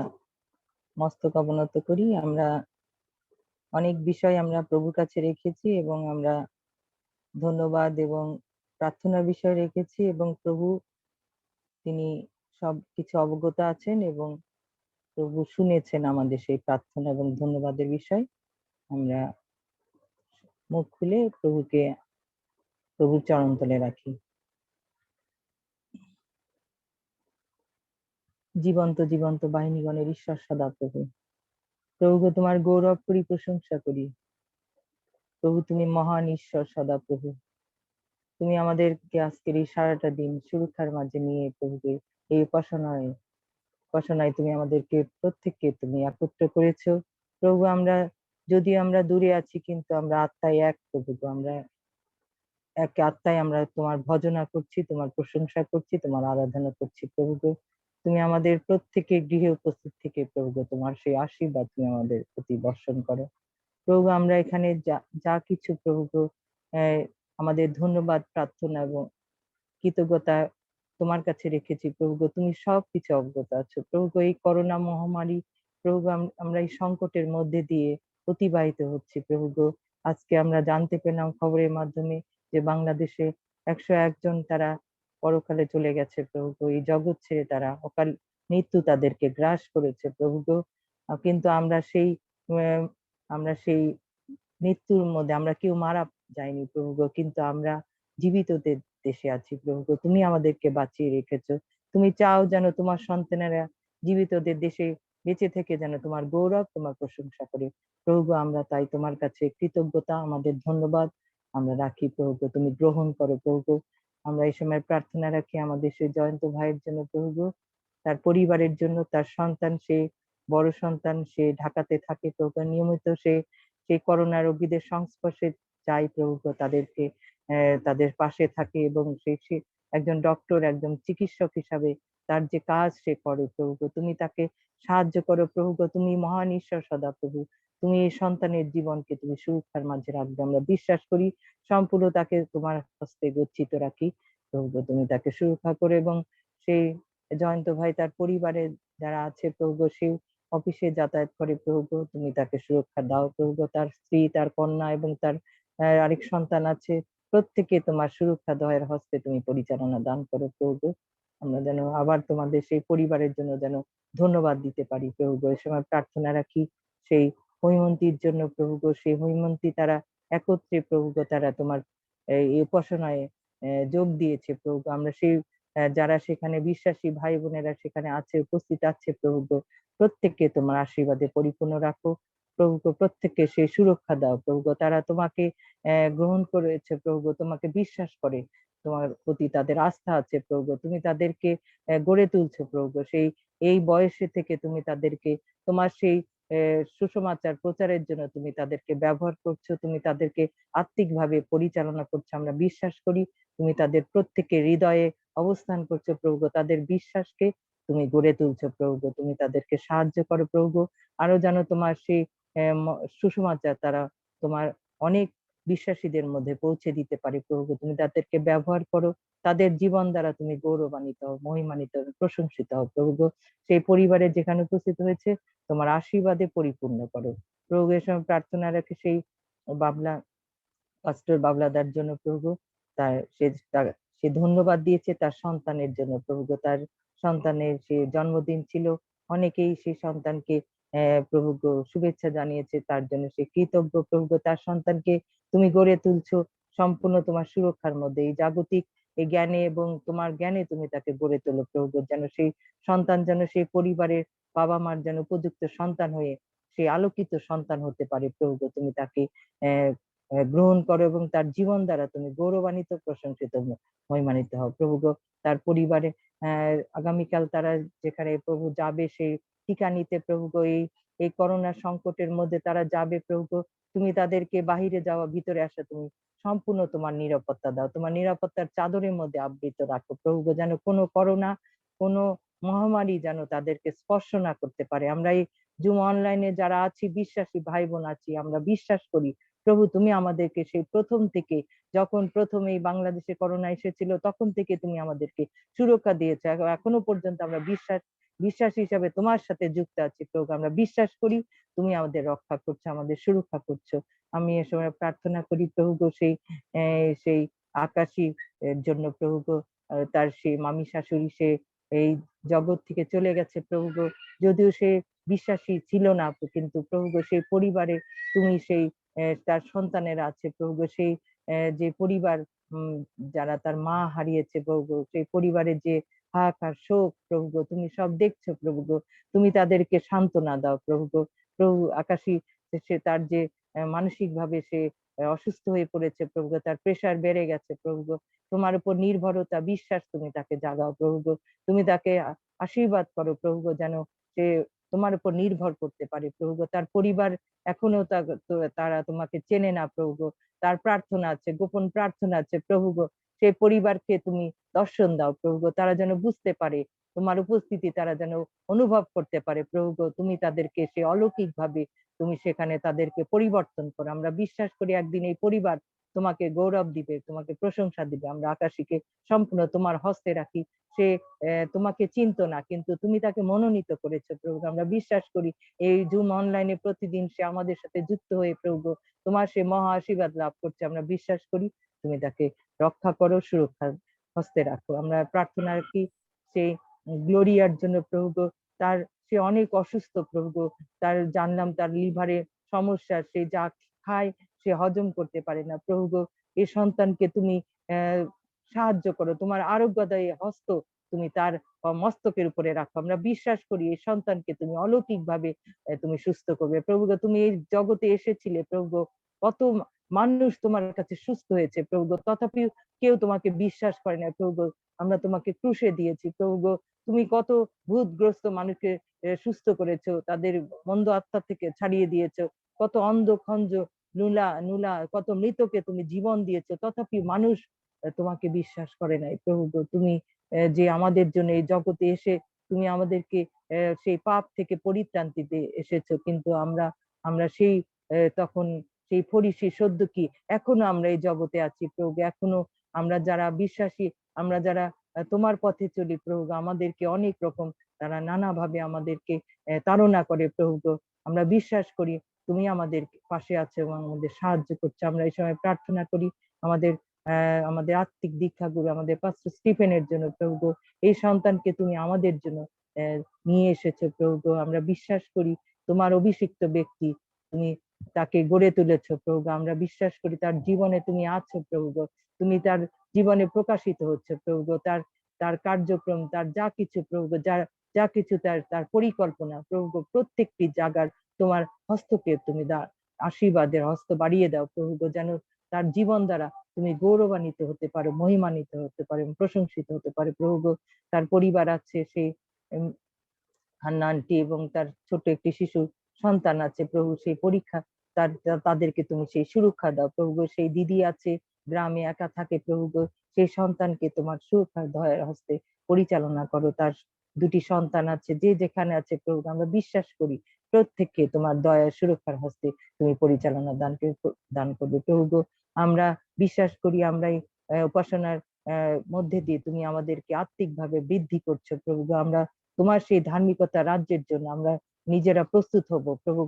মস্তক অবনত করি। আমরা অনেক বিষয় আমরা প্রভুর কাছে রেখেছি এবং আমরা ধন্যবাদ এবং প্রার্থনার বিষয় রেখেছি, এবং প্রভু তিনি সব কিছু অবগত আছেন এবং প্রভু শুনেছেন আমাদের সেই প্রার্থনা এবং ধন্যবাদের বিষয়। আমরা মুখ খুলে প্রভুর চরণতলে রাখি। জীবন্ত জীবন্ত বাহিনীগণের ঈশ্বর সদা প্রভু, প্রভু তোমার গৌরব করি, প্রশংসা করি। প্রভু তুমি মহান ঈশ্বর সদা প্রভু, তুমি আমাদেরকে আজকের এই সারাটা দিন সুরক্ষার মাঝে নিয়ে প্রভুকে এই উপাসনায় তুমি আমাদেরকে প্রত্যেককে তুমি একত্র করেছো। প্রভু আমরা দূরে আছি, কিন্তু আমরা আত্মায় এক প্রভু, আমরা এক আত্মায় আমরা তোমার ভজনা করছি, তোমার প্রশংসা করছি, তোমার আরাধনা করছি। প্রভু তুমি আমাদের প্রত্যেকে গৃহে উপস্থিত থেকে প্রভু তোমার সেই আশীর্বাদ তুমি আমাদের প্রতি বর্ষণ করো। প্রভু আমরা এখানে যা কিছু প্রভু আমাদের ধন্যবাদ, প্রার্থনা এবং কৃতজ্ঞতা তোমার কাছে রেখেছি প্রভু, তুমি সবকিছু অবগত আছো প্রভু। এই করোনা মহামারী প্রভু, আমরা এই সংকটের মধ্যে দিয়ে অতিবাহিত হচ্ছি প্রভু। আজকে আমরা জানতে পেলাম খবরের মাধ্যমে যে বাংলাদেশে 101 জন তারা পরকালে চলে গেছে প্রভু। এই জগৎ ছেড়ে তারা অকাল মৃত্যু তাদেরকে গ্রাস করেছে প্রভু। কিন্তু আমরা সেই আমরা সেই মৃত্যুর মধ্যে আমরা কেউ মারা যায়নি প্রভু গো, কিন্তু আমরা জীবিতদের দেশে আছি প্রভু গো। তুমি আমাদেরকে বাঁচিয়ে রেখেছো। তুমি চাও যেন তোমার সন্তানেরা জীবিতদের দেশে বেঁচে থেকে যেন তোমার গৌরব, তোমার প্রশংসা করে প্রভু গো। আমরা তাই তোমার কাছে কৃতজ্ঞতা, আমাদের ধন্যবাদ আমরা রাখি প্রভু গো। তুমি গ্রহণ করো প্রভু গো। আমরা এই সময় প্রার্থনা রাখি আমাদের সেই জয়ন্ত ভাইয়ের জন্য প্রভু গো, তার পরিবারের জন্য, তার সন্তান, সে বড় সন্তান, সে ঢাকাতে থাকে প্রভু গো। নিয়মিত সে সেই করোনা রোগীদের সংস্পর্শে যায় প্রভু গো, তাদেরকে তাদের পাশে থাকে এবং সে একজন ডক্টর, একজন চিকিৎসক হিসাবে তার যে কাজ সে করে প্রভু গো। তুমি তাকে সাহায্য করো প্রভু গো। তুমি মহান ঈশ্বর সদা প্রভু। তুমি এই সন্তানের জীবনকে তুমি সুরক্ষার মাঝে রাখবে আমরা বিশ্বাস করি। সম্পূর্ণ তাকে তোমার হস্তে গচ্ছিত রাখি প্রভু গো। তুমি তাকে সুরক্ষা করে এবং সেই জয়ন্ত ভাই তার পরিবারে যারা আছে প্রভু গো, সে অফিসে যাতায়াত করে প্রভু গো। তুমি তাকে সুরক্ষা দাও প্রভু গো। তার স্ত্রী, তার কন্যা এবং তার আরেক সন্তান আছে, প্রত্যেকে তোমার সুরক্ষা দয়ের হস্তে তুমি পরিচালনা দান করো প্রভু গো। আমরা যেন আবার তোমাদের সেই পরিবারের জন্য যেন ধন্যবাদ দিতে পারি প্রভু গো। এই সময় প্রার্থনা রাখি সেই হৈমন্তীর জন্য প্রভু গো। সেই হৈমন্তী তারা একত্রে প্রভু গো, তারা তোমার এই উপাসনায় যোগ দিয়েছে প্রভু গো। আমরা সেই যারা সেখানে বিশ্বাসী ভাই বোনেরা সেখানে আছে, উপস্থিত আছে প্রভু গো, প্রত্যেককে তোমার আশীর্বাদে পরিপূর্ণ রাখো প্রভু গো। প্রত্যেককে সেই সুরক্ষা দাও প্রভু গো। তারা তোমাকে গ্রহণ করেছে প্রভু গো, তোমাকে বিশ্বাস করে, তোমার প্রতি তাদের আস্থা আছে প্রভু গো। তুমি তাদেরকে গড়ে তুলছো প্রভু গো। সেই এই বয়সে থেকে তুমি তাদেরকে তোমার সেই সুসমাচার প্রচারের জন্য তুমি তাদেরকে ব্যবহার করছো, তুমি তাদেরকে আত্মিকভাবে পরিচালনা করছো। আমরা বিশ্বাস করি তুমি তাদের প্রত্যেকের হৃদয়ে অবস্থান করছো প্রভু গো। তাদের বিশ্বাসকে তুমি গড়ে তুলছো প্রভু গো। তুমি তাদেরকে সাহায্য করো প্রভু গো। আরো যেন তোমার সেই সুসমাচার তারা তোমার অনেক বিশ্বাসীদের মধ্যে পৌঁছে দিতে পারে প্রভু গো। তুমি তাদেরকে ব্যবহার করো, তাদের জীবন দ্বারা তুমি গৌরবান্বিত হও, মহিমান্বিত হও, প্রশংসিত হও প্রভু গো। সেই পরিবারের যেখানে উপস্থিত হয়েছে তোমার আশীর্বাদে পরিপূর্ণ করো প্রভু গো। এ সময় প্রার্থনা রাখে সেই বাবলা পাস্টর বাবলাদার জন্য প্রভু। তার সে ধন্যবাদ দিয়েছে তার সন্তানের জন্য প্রভু গো। তার সন্তানের সে জন্মদিন ছিল, অনেকেই সেই সন্তানকে প্রভু গো শুভেচ্ছা জানিয়েছে, তার জন্য সে কৃতজ্ঞ প্রভু গো। তার সন্তানকে তুমি গড়ে তুলছো সম্পূর্ণ তোমার সুরক্ষার মধ্যে, এই জাগতিক এই জ্ঞানে এবং তোমার জ্ঞানে তুমি তাকে গড়ে তোলো প্রভু গো। যেন সেই সন্তান যেন সেই পরিবারের বাবা মার যেন উপযুক্ত সন্তান হয়ে সেই আলোকিত সন্তান হতে পারে প্রভু গো। তুমি তাকে আহ গ্রহণ করো এবং তার জীবন দ্বারা তুমি গৌরবান্বিত, প্রশংসিত, মহিমান্বিত হও প্রভু গো। তার পরিবারে আগামীকাল তারা যেখানে প্রভু যাবে সেই টিকা নিতে প্রভু গো, এই করোনা সংকটের মধ্যে তারা যাবে প্রভু গো। তুমি তাদেরকে বাহিরে যাওয়া ভিতরে আসা তুমি সম্পূর্ণ তোমার নিরাপত্তা দাও, তোমার নিরাপত্তার চাদরের মধ্যে আবৃত রাখো প্রভু গো। যেন কোনো করোনা, কোনো মহামারী যেন তাদেরকে স্পর্শ না করতে পারে। আমরা এই জুম অনলাইনে যারা আছি বিশ্বাসী ভাই বোন আছি, আমরা বিশ্বাস করি প্রভু তুমি আমাদেরকে সেই প্রথম থেকে, যখন প্রথম এই বাংলাদেশে করোনা এসেছিল তখন থেকে তুমি আমাদেরকে সুরক্ষা দিয়েছো। এখনো পর্যন্ত আমরা বিশ্বাসী হিসাবে তোমার সাথে যুক্ত আছি প্রভু। আমরা বিশ্বাস করি তুমি আমাদের রক্ষা করছো, আমাদের সুরক্ষা করছো। আমি এ সময় প্রার্থনা করি প্রভু গো সেই আকাশী এর জন্য প্রভু গো। তার সেই মামি শাশুড়ি সে এই জগৎ থেকে চলে গেছে প্রভু গো। যদিও সে বিশ্বাসী ছিল না, কিন্তু প্রভু গো সেই পরিবারে তুমি সেই তার সন্তানেরা আছে প্রভু গো। সেই যে পরিবার যারা তার মা হারিয়েছে প্রভু গো, সেই পরিবারের যে হাহাকার শোক প্রভু গো, তুমি সব দেখছো প্রভু গো। তুমি তাদেরকে সান্ত্বনা দাও প্রভু গো। প্রভু আকাশী সে তার যে মানসিক ভাবে সে অসুস্থ হয়ে পড়েছে প্রভু গো, তার প্রেসার বেড়ে গেছে প্রভু গো। তোমার উপর নির্ভরতা, বিশ্বাস তুমি তাকে জাগাও প্রভু গো। তুমি তাকে আশীর্বাদ করো প্রভু গো, যেন সে তোমার উপর নির্ভর করতে পারে প্রভু গো। তার পরিবার এখনো তারা তোমাকে চেনে না প্রভু গো। তার প্রার্থনা আছে, গোপন প্রার্থনা আছে প্রভু গো। সেই পরিবারকে তুমি দর্শন দাও প্রভু গো। তারা যেন বুঝতে পারে তোমার উপস্থিতি, তারা যেন অনুভব করতে পারে প্রভু গো। তুমি তাদেরকে সে অলৌকিক ভাবে তুমি সেখানে তাদেরকে পরিবর্তন করো। আমরা বিশ্বাস করি একদিন এই পরিবার তোমাকে গৌরব দিবে, তোমাকে প্রশংসা দিবে। আমরা আকাশীকে সম্পূর্ণ তোমার হস্তে রাখি। সে তোমাকে চিনতো না, কিন্তু তুমি তাকে মনোনীত করেছো প্রভু। আমরা বিশ্বাস করি এই জুম অনলাইনে প্রতিদিন সে আমাদের সাথে যুক্ত হয়ে প্রভু তোমার সে মহা আশীর্বাদ লাভ করছে। আমরা বিশ্বাস করি তুমি তাকে রক্ষা করো, সুরক্ষার হস্তে রাখো। আমরা প্রার্থনা রাখি সেই গ্লোরিয়ার জন্য প্রভু। তার সে অনেক অসুস্থ প্রভু। তার জানলাম তার লিভারে সমস্যা, সে যা খায় সে হজম করতে পারে না। প্রভু গো, এই সন্তানকে তুমি সাহায্য করো, তোমার আরোগ্যদায়ী হস্ত তুমি তার মস্তকের উপরে রাখো। আমরা বিশ্বাস করি এই সন্তানকে তুমি অলৌকিক ভাবে তুমি সুস্থ করবে। প্রভু গো, তুমি এই জগতে এসেছিলে প্রভু গো, কত মানুষ তোমার কাছে সুস্থ হয়েছে প্রভু গো, তথাপি কেউ তোমাকে বিশ্বাস করে না প্রভু গো। আমরা তোমাকে ক্রুশে দিয়েছি প্রভু গো, তুমি কত ভূতগ্রস্ত মানুষকে সুস্থ করেছো, তাদের মন্দ আত্মা থেকে ছাড়িয়ে দিয়েছো, কত অন্ধ খঞ্জ নুলা কত মৃতকে তুমি জীবন দিয়েছো, তথাপি মানুষ তোমাকে বিশ্বাস করে নাই প্রভু গো। তুমি যে আমাদের জন্য এই জগতে এসে তুমি আমাদেরকে সেই পাপ থেকে পরিত্রাণ দিতে এসেছো, কিন্তু আমরা সেই তখন সেই ফরিসি সদ্যকি এখনো আমরা এই জগতে আছি প্রভু। এখনো আমরা যারা বিশ্বাসী, আমরা যারা তোমার পথে চলি প্রভু, আমাদেরকে অনেক রকম তারা নানাভাবে আমাদেরকে তাড়না করে প্রভু। আমরা বিশ্বাস করি তুমি আমাদের পাশে আছো এবং আমাদের সাহায্য করছো। আমরা এই সময় প্রার্থনা করি আমাদের আত্মিক দীক্ষা গুরু, আমাদের পাস্টর স্টিফেনের জন্য প্রভু। এই সন্তানকে তুমি আমাদের জন্য নিয়ে এসেছো প্রভু। আমরা বিশ্বাস করি তোমার অভিষিক্ত ব্যক্তি, তুমি তাকে গড়ে তুলেছো প্রভু। আমরা বিশ্বাস করি তার জীবনে তুমি আছো প্রভু, তুমি তার জীবনে প্রকাশিত হচ্ছে প্রভু। তার কার্যক্রম, তার যা কিছু প্রভু, যা কিছু তার পরিকল্পনা প্রভু, প্রত্যেকটি জায়গার তোমার হস্তক্ষেপ তুমি আশীর্বাদের হস্ত বাড়িয়ে দাও প্রভু, যেন তার জীবন দ্বারা তুমি গৌরবান্বিত হতে পারো, মহিমান্বিত হতে পারে, প্রশংসিত হতে পারে প্রভু। তার পরিবার আছে, সেই হান্না আন্টি এবং তার ছোট একটি শিশু সন্তান আছে প্রভু, সেই পরীক্ষা তাদেরকে তুমি সেই সুরক্ষা দাও প্রভু। সেই দিদি আছে গ্রামে একা থাকে প্রভু, সেই সন্তানকে তোমার সুরক্ষার দয়ার হস্তে পরিচালনা করো। তার দুটি সন্তান আছে, যে যেখানে আছে প্রভু, আমরা বিশ্বাস করি প্রত্যেককে তোমার দয়ার সুরক্ষার হস্তে তুমি পরিচালনা দান করবে প্রভু। আমরা বিশ্বাস করি আমরা এই উপাসনার মধ্যে দিয়ে তুমি আমাদেরকে আত্মিক ভাবে বৃদ্ধি করছো প্রভু। আমরা তোমার সেই ধার্মিকতা রাজ্যের জন্য আমরা নিজেরা প্রস্তুত হব প্রভু।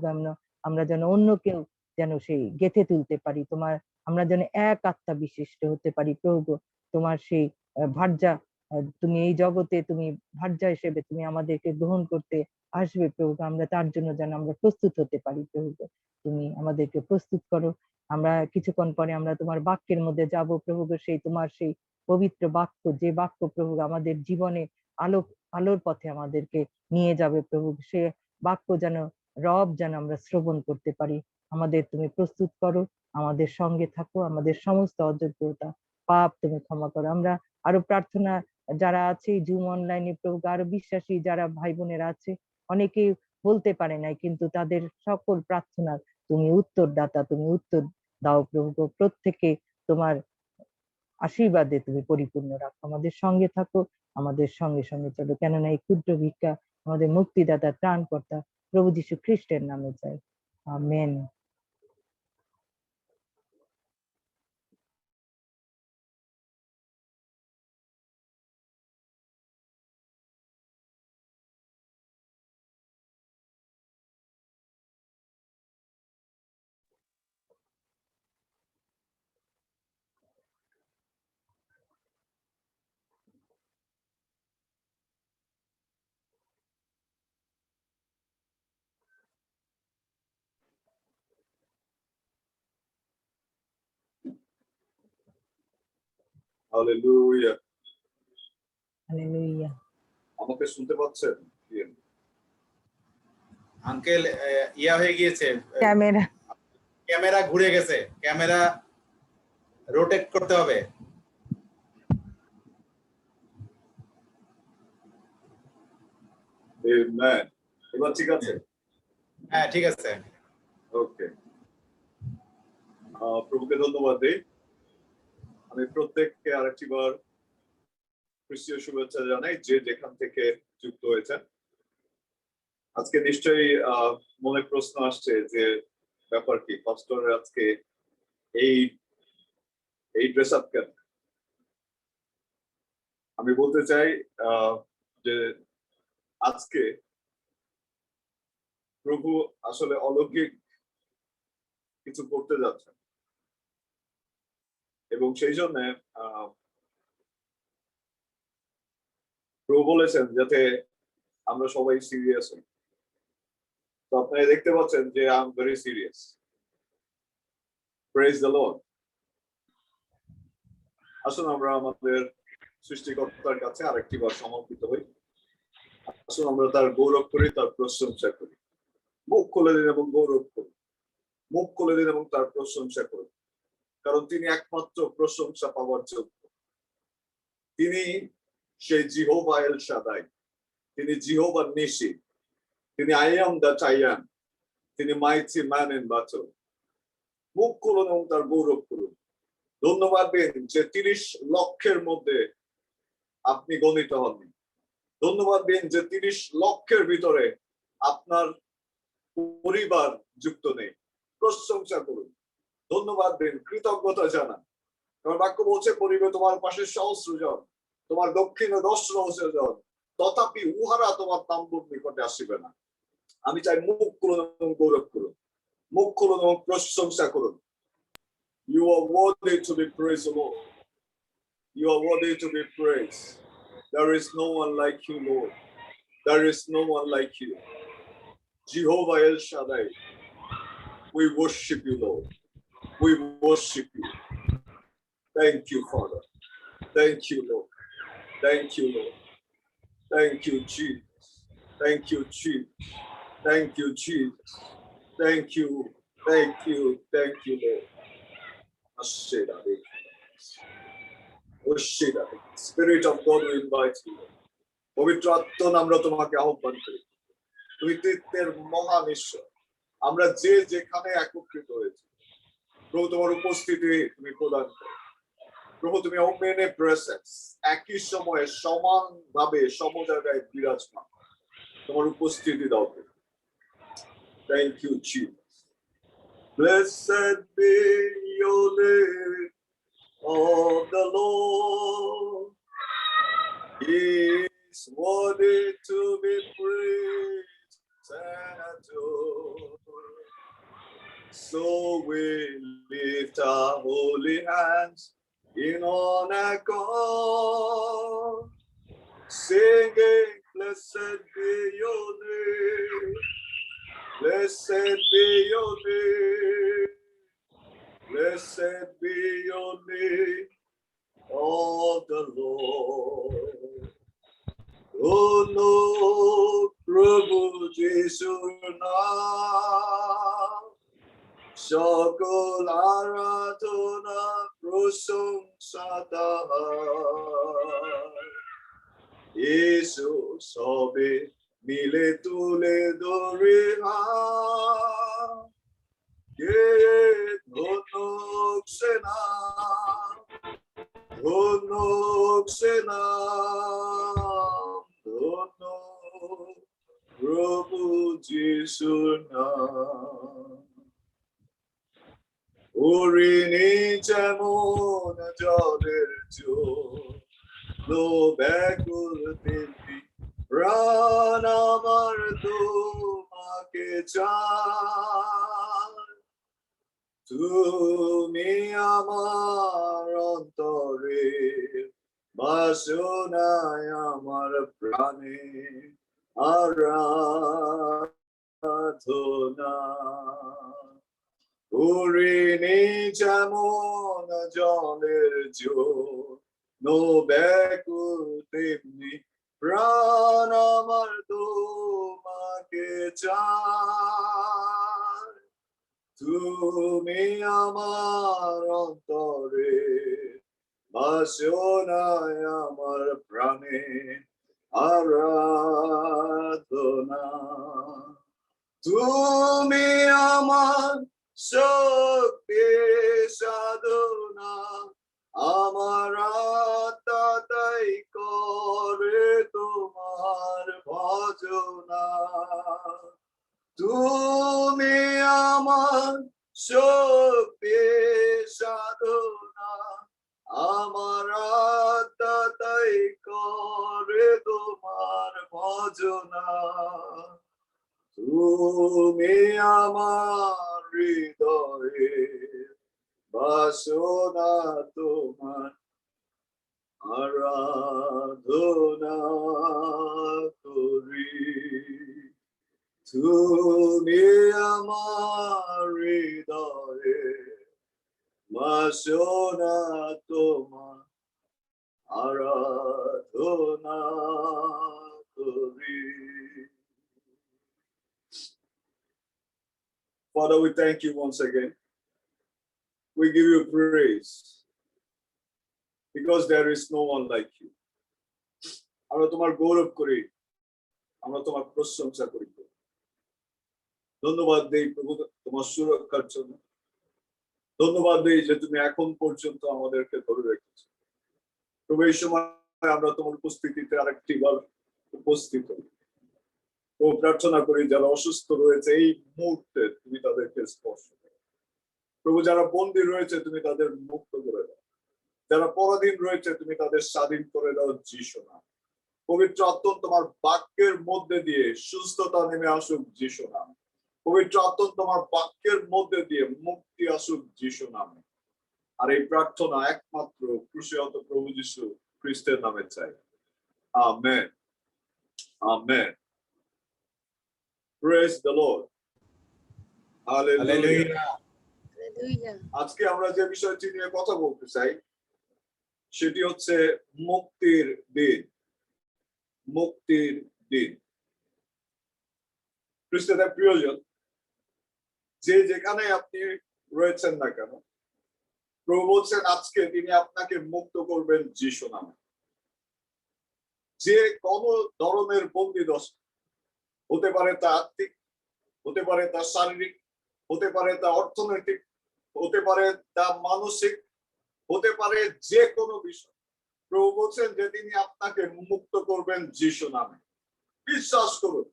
আমরা যেন অন্য কেউ যেন সেই গেঁথে তুলতে পারি তোমার, আমরা যেন এক আত্মা বিশিষ্ট হতে পারি প্রভু। তোমার সেই ভার্যা, তুমি এই জগতে তুমি ভার্যা হিসেবে তুমি আমাদেরকে গ্রহণ করতে আসবে প্রভু। আমরা তার জন্য যেন আমরা প্রস্তুত হতে পারি প্রভু। তুমি আমাদেরকে প্রস্তুত করো। আমরা কিছুক্ষণ পরে আমরা তোমার বাক্যের মধ্যে যাব প্রভু। সেই তোমার সেই পবিত্র বাক্য, যে বাক্য প্রভু আমাদের জীবনে আলোর পথে আমাদেরকে নিয়ে যাবে প্রভু। সে বাক্য যেন রব যেন আমরা শ্রবণ করতে পারি। আমাদের তুমি প্রস্তুত করো, আমাদের সঙ্গে থাকো, আমাদের সমস্ত অযোগ্যতা পাপ তুমি ক্ষমা করো। আমরা আরো প্রার্থনা যারা আছে জুম অনলাইনে প্রভু, আরো বিশ্বাসী যারা ভাই বোনেরা আছে, অনেকেই বলতে পারে নাই, কিন্তু তাদের সকল প্রার্থনার তুমি উত্তরদাতা, তুমি উত্তর দাও প্রভু। প্রত্যেকে তোমার আশীর্বাদে তুমি পরিপূর্ণ রাখো, আমাদের সঙ্গে থাকো, আমাদের সঙ্গে সঙ্গে চলো, কেননা এই ক্ষুদ্র ভিক্ষা আমাদের মুক্তিদাতা ত্রাণকর্তা প্রভু যীশু খ্রিস্টের নামে চাই, আমেন। হালেলুয়া। হালেলুয়া। আমাকে শুনতে পাচ্ছেন? আঙ্কেল ইয়া হয়ে গিয়েছে, ক্যামেরা ঘুরে গেছে, ক্যামেরা রোটেট করতে হবে। এবার ঠিক আছে? হ্যাঁ ঠিক আছে। ওকে, প্রভুকে ধন্যবাদ দেই। আমি প্রত্যেককে আরেকটি বার খ্রিস্টীয় শুভেচ্ছা জানাই, যে যেখান থেকে যুক্ত হয়েছেন। আজকে নিশ্চয়ই মনে প্রশ্ন আসছে যে ব্যাপার কি, পাস্টর আজকে এই ড্রেস আপ কেন? আমি বলতে চাই যে আজকে প্রভু আসলে অলৌকিক কিছু করতে যাচ্ছেন, এবং সেই জন্য প্রভু বলেছেন যাতে আমরা সবাই সিরিয়াস হই। তো আপনারা দেখতে পাচ্ছেন যে I am very serious. Praise the lord. আসুন আমরা আমাদের সৃষ্টিকর্তার কাছে আরেকটি বার সমর্পিত হই। আসুন আমরা তার গৌরব করি, তার প্রশংসা করি। মুখ খুলে দিন এবং গৌরব করি, মুখ খুলে দিন এবং তার প্রশংসা করি, কারণ তিনি একমাত্র প্রশংসা পাওয়ার যোগ্য। তিনি সেই জিহোভা এল শাদাই, তিনি জিহোভা নিশি, তিনি I am that I am, তিনি মাইটি ম্যান ইন ব্যাটল। মুখ খুলুন এবং তার গৌরব করুন। ধন্যবাদ দিন যে 30 লক্ষের মধ্যে আপনি গণিত হননি। ধন্যবাদ দিন যে 30 লক্ষের ভিতরে আপনার পরিবার যুক্ত নেই। প্রশংসা করুন, ধন্যবাদ দিন, কৃতজ্ঞতা জানান। কারণ বাক্য বলছে পরিবে তোমার পাশে সহস্র জন, তোমার দক্ষিণে 10 সহস্র জন, তথাপি উহারা তোমার তাম্বুর নিকটে আসিবে না। আমি চাই মুখ খুলুন এবং গৌরব করুন, মুখ খুলুন এবং প্রশংসা করুন। You are worthy to be praised, Lord. You are worthy to be praised. There is no one like you, Lord. There is no one like you. Jehovah El Shaddai, we worship you, Lord. We worship you. Thank you, Father. Thank you, Lord. Thank you, Lord. Thank you, Jesus. Thank you, Jesus. Thank you, Jesus. Thank you. Thank you. Thank you, Lord. Spirit of God, we invite you. পবিত্র আত্মা, আমরা তোমাকে আহ্বান করি। তুমি তৃতীয়ের মহান ঈশ্বর। আমরা যে যেখানে একত্রিত হয়েছি, প্রভু তোমার উপস্থিতি তুমি প্রদান করো। প্রভু তুমি ওমেনে প্রেসেন্স, একই সময়ে সমানভাবে সম জায়গায় বিরাজমান, তোমার উপস্থিতি দাও। Thank you, Jesus. Blessed be your name of the Lord. He is worthy to be praised and adored. So we lift our holy hands in on accord, singing, blessed be your name, blessed be your name, blessed be your name of the Lord. Oh no, Prabhu Jesu naam, সকল আরাধনা প্রশংসা তাহার। ইয়েশু সবে মিলে তুলে ধরে হাত, কে ধন্য সেনা, ধন্য সেনা, ধন্য প্রভু যিশুর নাম। হরিণী যেমন জলের জন্য ব্যাকুল তেমনি প্রাণ আমার তোমাকে চায়। তুমি আমার অন্তরে বাসনায় আমার প্রাণে আরাধনা। হরিণী যেমন জলের জন্য ব্যাকুল তেমনি প্রাণ আমার তোমাকে চায়। তুমি আমার অন্তরে বাসনায় আমার প্রাণে আরাধনা। তুমি আমার শক্তি সাধনা, আমার আত্মা তাই করে তোমার ভজনা। তুমি আমার শক্তি সাধনা, আমার আত্মা তাই করে তোমার ভজনা। তুমি আমার হৃদয়ে বাসনা, তোমার আরাধনা করি। তুমি আমার হৃদয়ে বাসনা তোমার আরাধনা করি। Father, we thank you once again. We give you praise because there is no one like you. আমরা তোমার গৌরব করি, আমরা তোমার প্রশংসা করি। ধন্যবাদ দেই প্রভু তোমার সুরক্ষার জন্য। ধন্যবাদ দেই যে তুমি এখন পর্যন্ত আমাদেরকে ধরে রেখেছো। প্রভু এই সময় আমরা তোমার উপস্থিতিতে আরেকটি বার উপস্থিত হই। প্রভু প্রার্থনা করি যারা অসুস্থ রয়েছে এই মুহূর্তে তুমি তাদেরকে স্পর্শ করো। প্রভু যারা বন্দী রয়েছে তুমি তাদের মুক্ত করে দাও। যারা পরাধীন রয়েছে তুমি তাদের স্বাধীন করে দাও যিশু নামে। পবিত্র আত্মা তোমার বাক্যের মধ্যে দিয়ে সুস্থতা নেমে আসুক যিশু নামে। পবিত্র আত্মা তোমার বাক্যের মধ্যে দিয়ে মুক্তি আসুক যিশু নামে। আর এই প্রার্থনা একমাত্র ক্রুশিত প্রভু যিশু খ্রিস্টের নামে চাই। Amen, amen. Praise the Lord. Hallelujah. আজকে আমরা যে বিষয়টি নিয়ে কথা বলতে চাই সেটি হচ্ছে মুক্তির দিন। মুক্তির দিন। খ্রিস্টের প্রিয়জন, যে যেখানে আপনি রয়েছেন না কেন, প্রভু বলছেন আজকে তিনি আপনাকে মুক্ত করবেন যিশু নামে। যে কোন ধরনের বন্দিদশা হতে পারে, তা আত্মিক, হতে পারে তা শারীরিক, হতে পারে তা অর্থনৈতিক, হতে পারে তা মানসিক, হতে পারে যে কোনো বিষয়, প্রভু বলছেন যে তিনি আপনাকে মুক্ত করবেন যিশু নামে। বিশ্বাস করুন,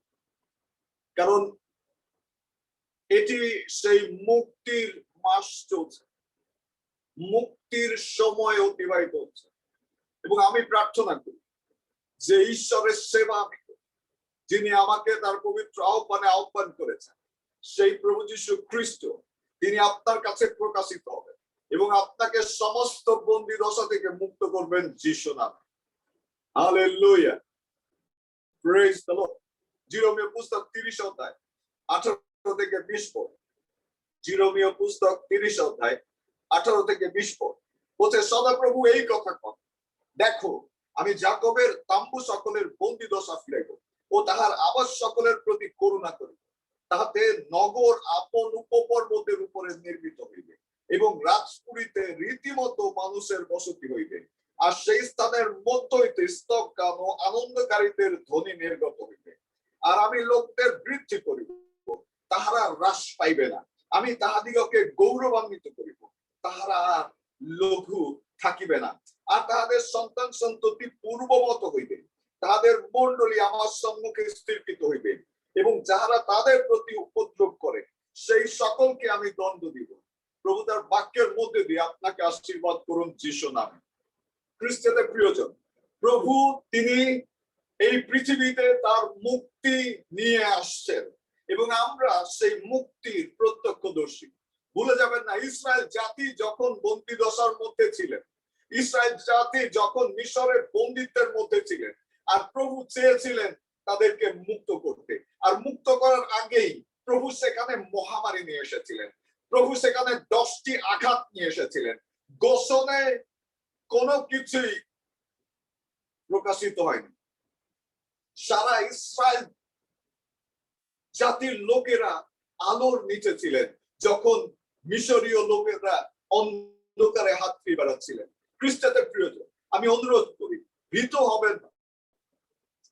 কারণ এটি সেই মুক্তির মাস চলছে, মুক্তির সময় অতিবাহিত হচ্ছে। এবং আমি প্রার্থনা করি যে ঈশ্বরের সেবা আমি করি, যিনি আমাকে তার পবিত্র আহ্বানে আহ্বান করেছেন, সেই প্রভু যীশু খ্রিস্ট তিনি আপনার কাছে প্রকাশিত হবেন এবং আপনাকে সমস্ত বন্দী দশা থেকে মুক্ত করবেন যিশু নামে। Hallelujah, praise the lord. জিরোমীয় পুস্তক 30 অধ্যায় 18 থেকে 20 পদ। জিরোমীয় পুস্তক 30 অধ্যায় 18 থেকে 20 পদ বলছে, সদাপ্রভু এই কথা কন, দেখো আমি যাকবের তাম্বু সকলের বন্দী দশা ফিরাইব ও তাহার আবাস সকলের প্রতি করুণা করিব, তাহাতে নগর আপন উপপর্বতের উপরে নির্মিত হইবে এবং রাজপুরীতে রীতিমতো মানুষের বসতি হইবে। আর সেই স্থানের মধ্য হইতে স্তব গান ও আনন্দকারীদের ধ্বনি নির্গত হইবে। আর আমি লোকদের বৃদ্ধি করিব, তাহারা হ্রাস পাইবে না। আমি তাহাদিগকে গৌরবান্বিত করিব, তাহারা আর লঘু থাকিবে না। আর তাহাদের সন্তান সন্ততি পূর্ববত হইবে, তাহাদের মণ্ডলী আমার সম্মুখে স্থিরকৃত হইবে এবং যাহারা তাদের প্রতি উপদ্রব করে সেই সকলকে আমি দণ্ড দিব। প্রভু তার বাক্যের মধ্যে দিয়ে আপনাকে আশীর্বাদ করুন যিশু নামে। খ্রিস্টের প্রিয়জন, প্রভু তিনি এই পৃথিবীতে তার মুক্তি নিয়ে আসছেন এবং আমরা সেই মুক্তির প্রত্যক্ষদর্শী। ভুলে যাবেন না, ইসরায়েল জাতি যখন বন্দী দশার মধ্যে ছিলেন, ইসরায়েল জাতি যখন মিশরের বন্দিত্বের মধ্যে ছিলেন, আর প্রভু চেয়েছিলেন তাদেরকে মুক্ত করতে। আর মুক্ত করার আগেই প্রভু সেখানে মহামারী নিয়ে এসেছিলেন, প্রভু সেখানে 10টি আঘাত নিয়ে এসেছিলেন। গোসনে কোনো কিছুই প্রকাশিত হয়নি। সারা ইসরায়েল জাতির লোকেরা আলোর নিচে ছিলেন যখন মিশরীয় লোকেরা অন্ধকারে হাতড়ি বেড়াচ্ছিলেন। খ্রিস্টের প্রিয়জন, আমি অনুরোধ করি, ভীত হবেন না,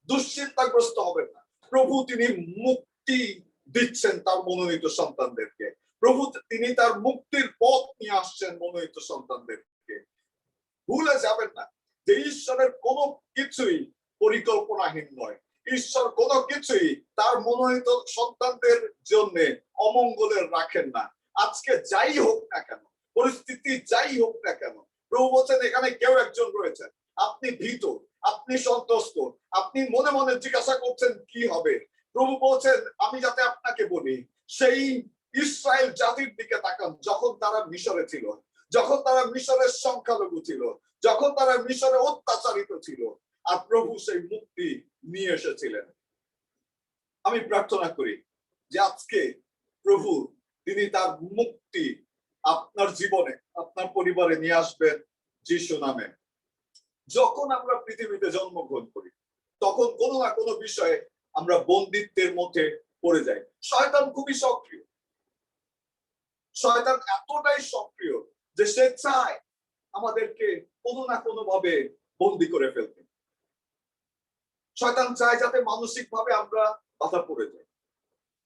দুশ্চিন্তাগ্রস্ত হবেন না। প্রভু তিনি মুক্তি দিচ্ছেন তার মনোনীত সন্তানদেরকে। প্রভু তিনি তার মুক্তির পথ নিয়ে আসছেন মনোনীত সন্তানদেরকে। ভুলে যাবেন না যে ঈশ্বরের কোনো কিছুই পরিকল্পনাহীন নয়। ঈশ্বর কোনো কিছুই তার মনোনীত সন্তানদের জন্য অমঙ্গলের রাখেন না। আজকে যাই হোক না কেন, পরিস্থিতি যাই হোক না কেন, প্রভু বলছেন এখানে কেউ একজন রয়েছেন, আপনি ভীত, আপনি সন্তুষ্ট, আপনি মনে মনে জিজ্ঞাসা করছেন কি হবে। প্রভু বলছেন আমি যাতে আপনাকে বলি, সেই ইসরায়েল জাতির দিকে তাকান যখন তারা মিশরে ছিল, যখন তারা মিশরের সংখ্যালঘু ছিল, যখন তারা মিশরে অত্যাচারিত ছিল, আর প্রভু সেই মুক্তি নিয়ে এসেছিলেন। আমি প্রার্থনা করি যে আজকে প্রভু তিনি তার মুক্তি আপনার জীবনে আপনার পরিবারে নিয়ে আসবেন যিশু নামে। যখন আমরা পৃথিবীতে জন্মগ্রহণ করি তখন কোনো না কোনো বিষয়ে আমরা বন্দিত্বের মধ্যে পড়ে যাই। শয়তান খুবই সক্রিয়, শয়তান এতটাই সক্রিয় যে সে চায় আমাদেরকে কোনো না কোনো ভাবে বন্দি করে ফেলতে। শয়তান চায় যাতে মানসিক ভাবে আমরা বাধা পড়ে যাই,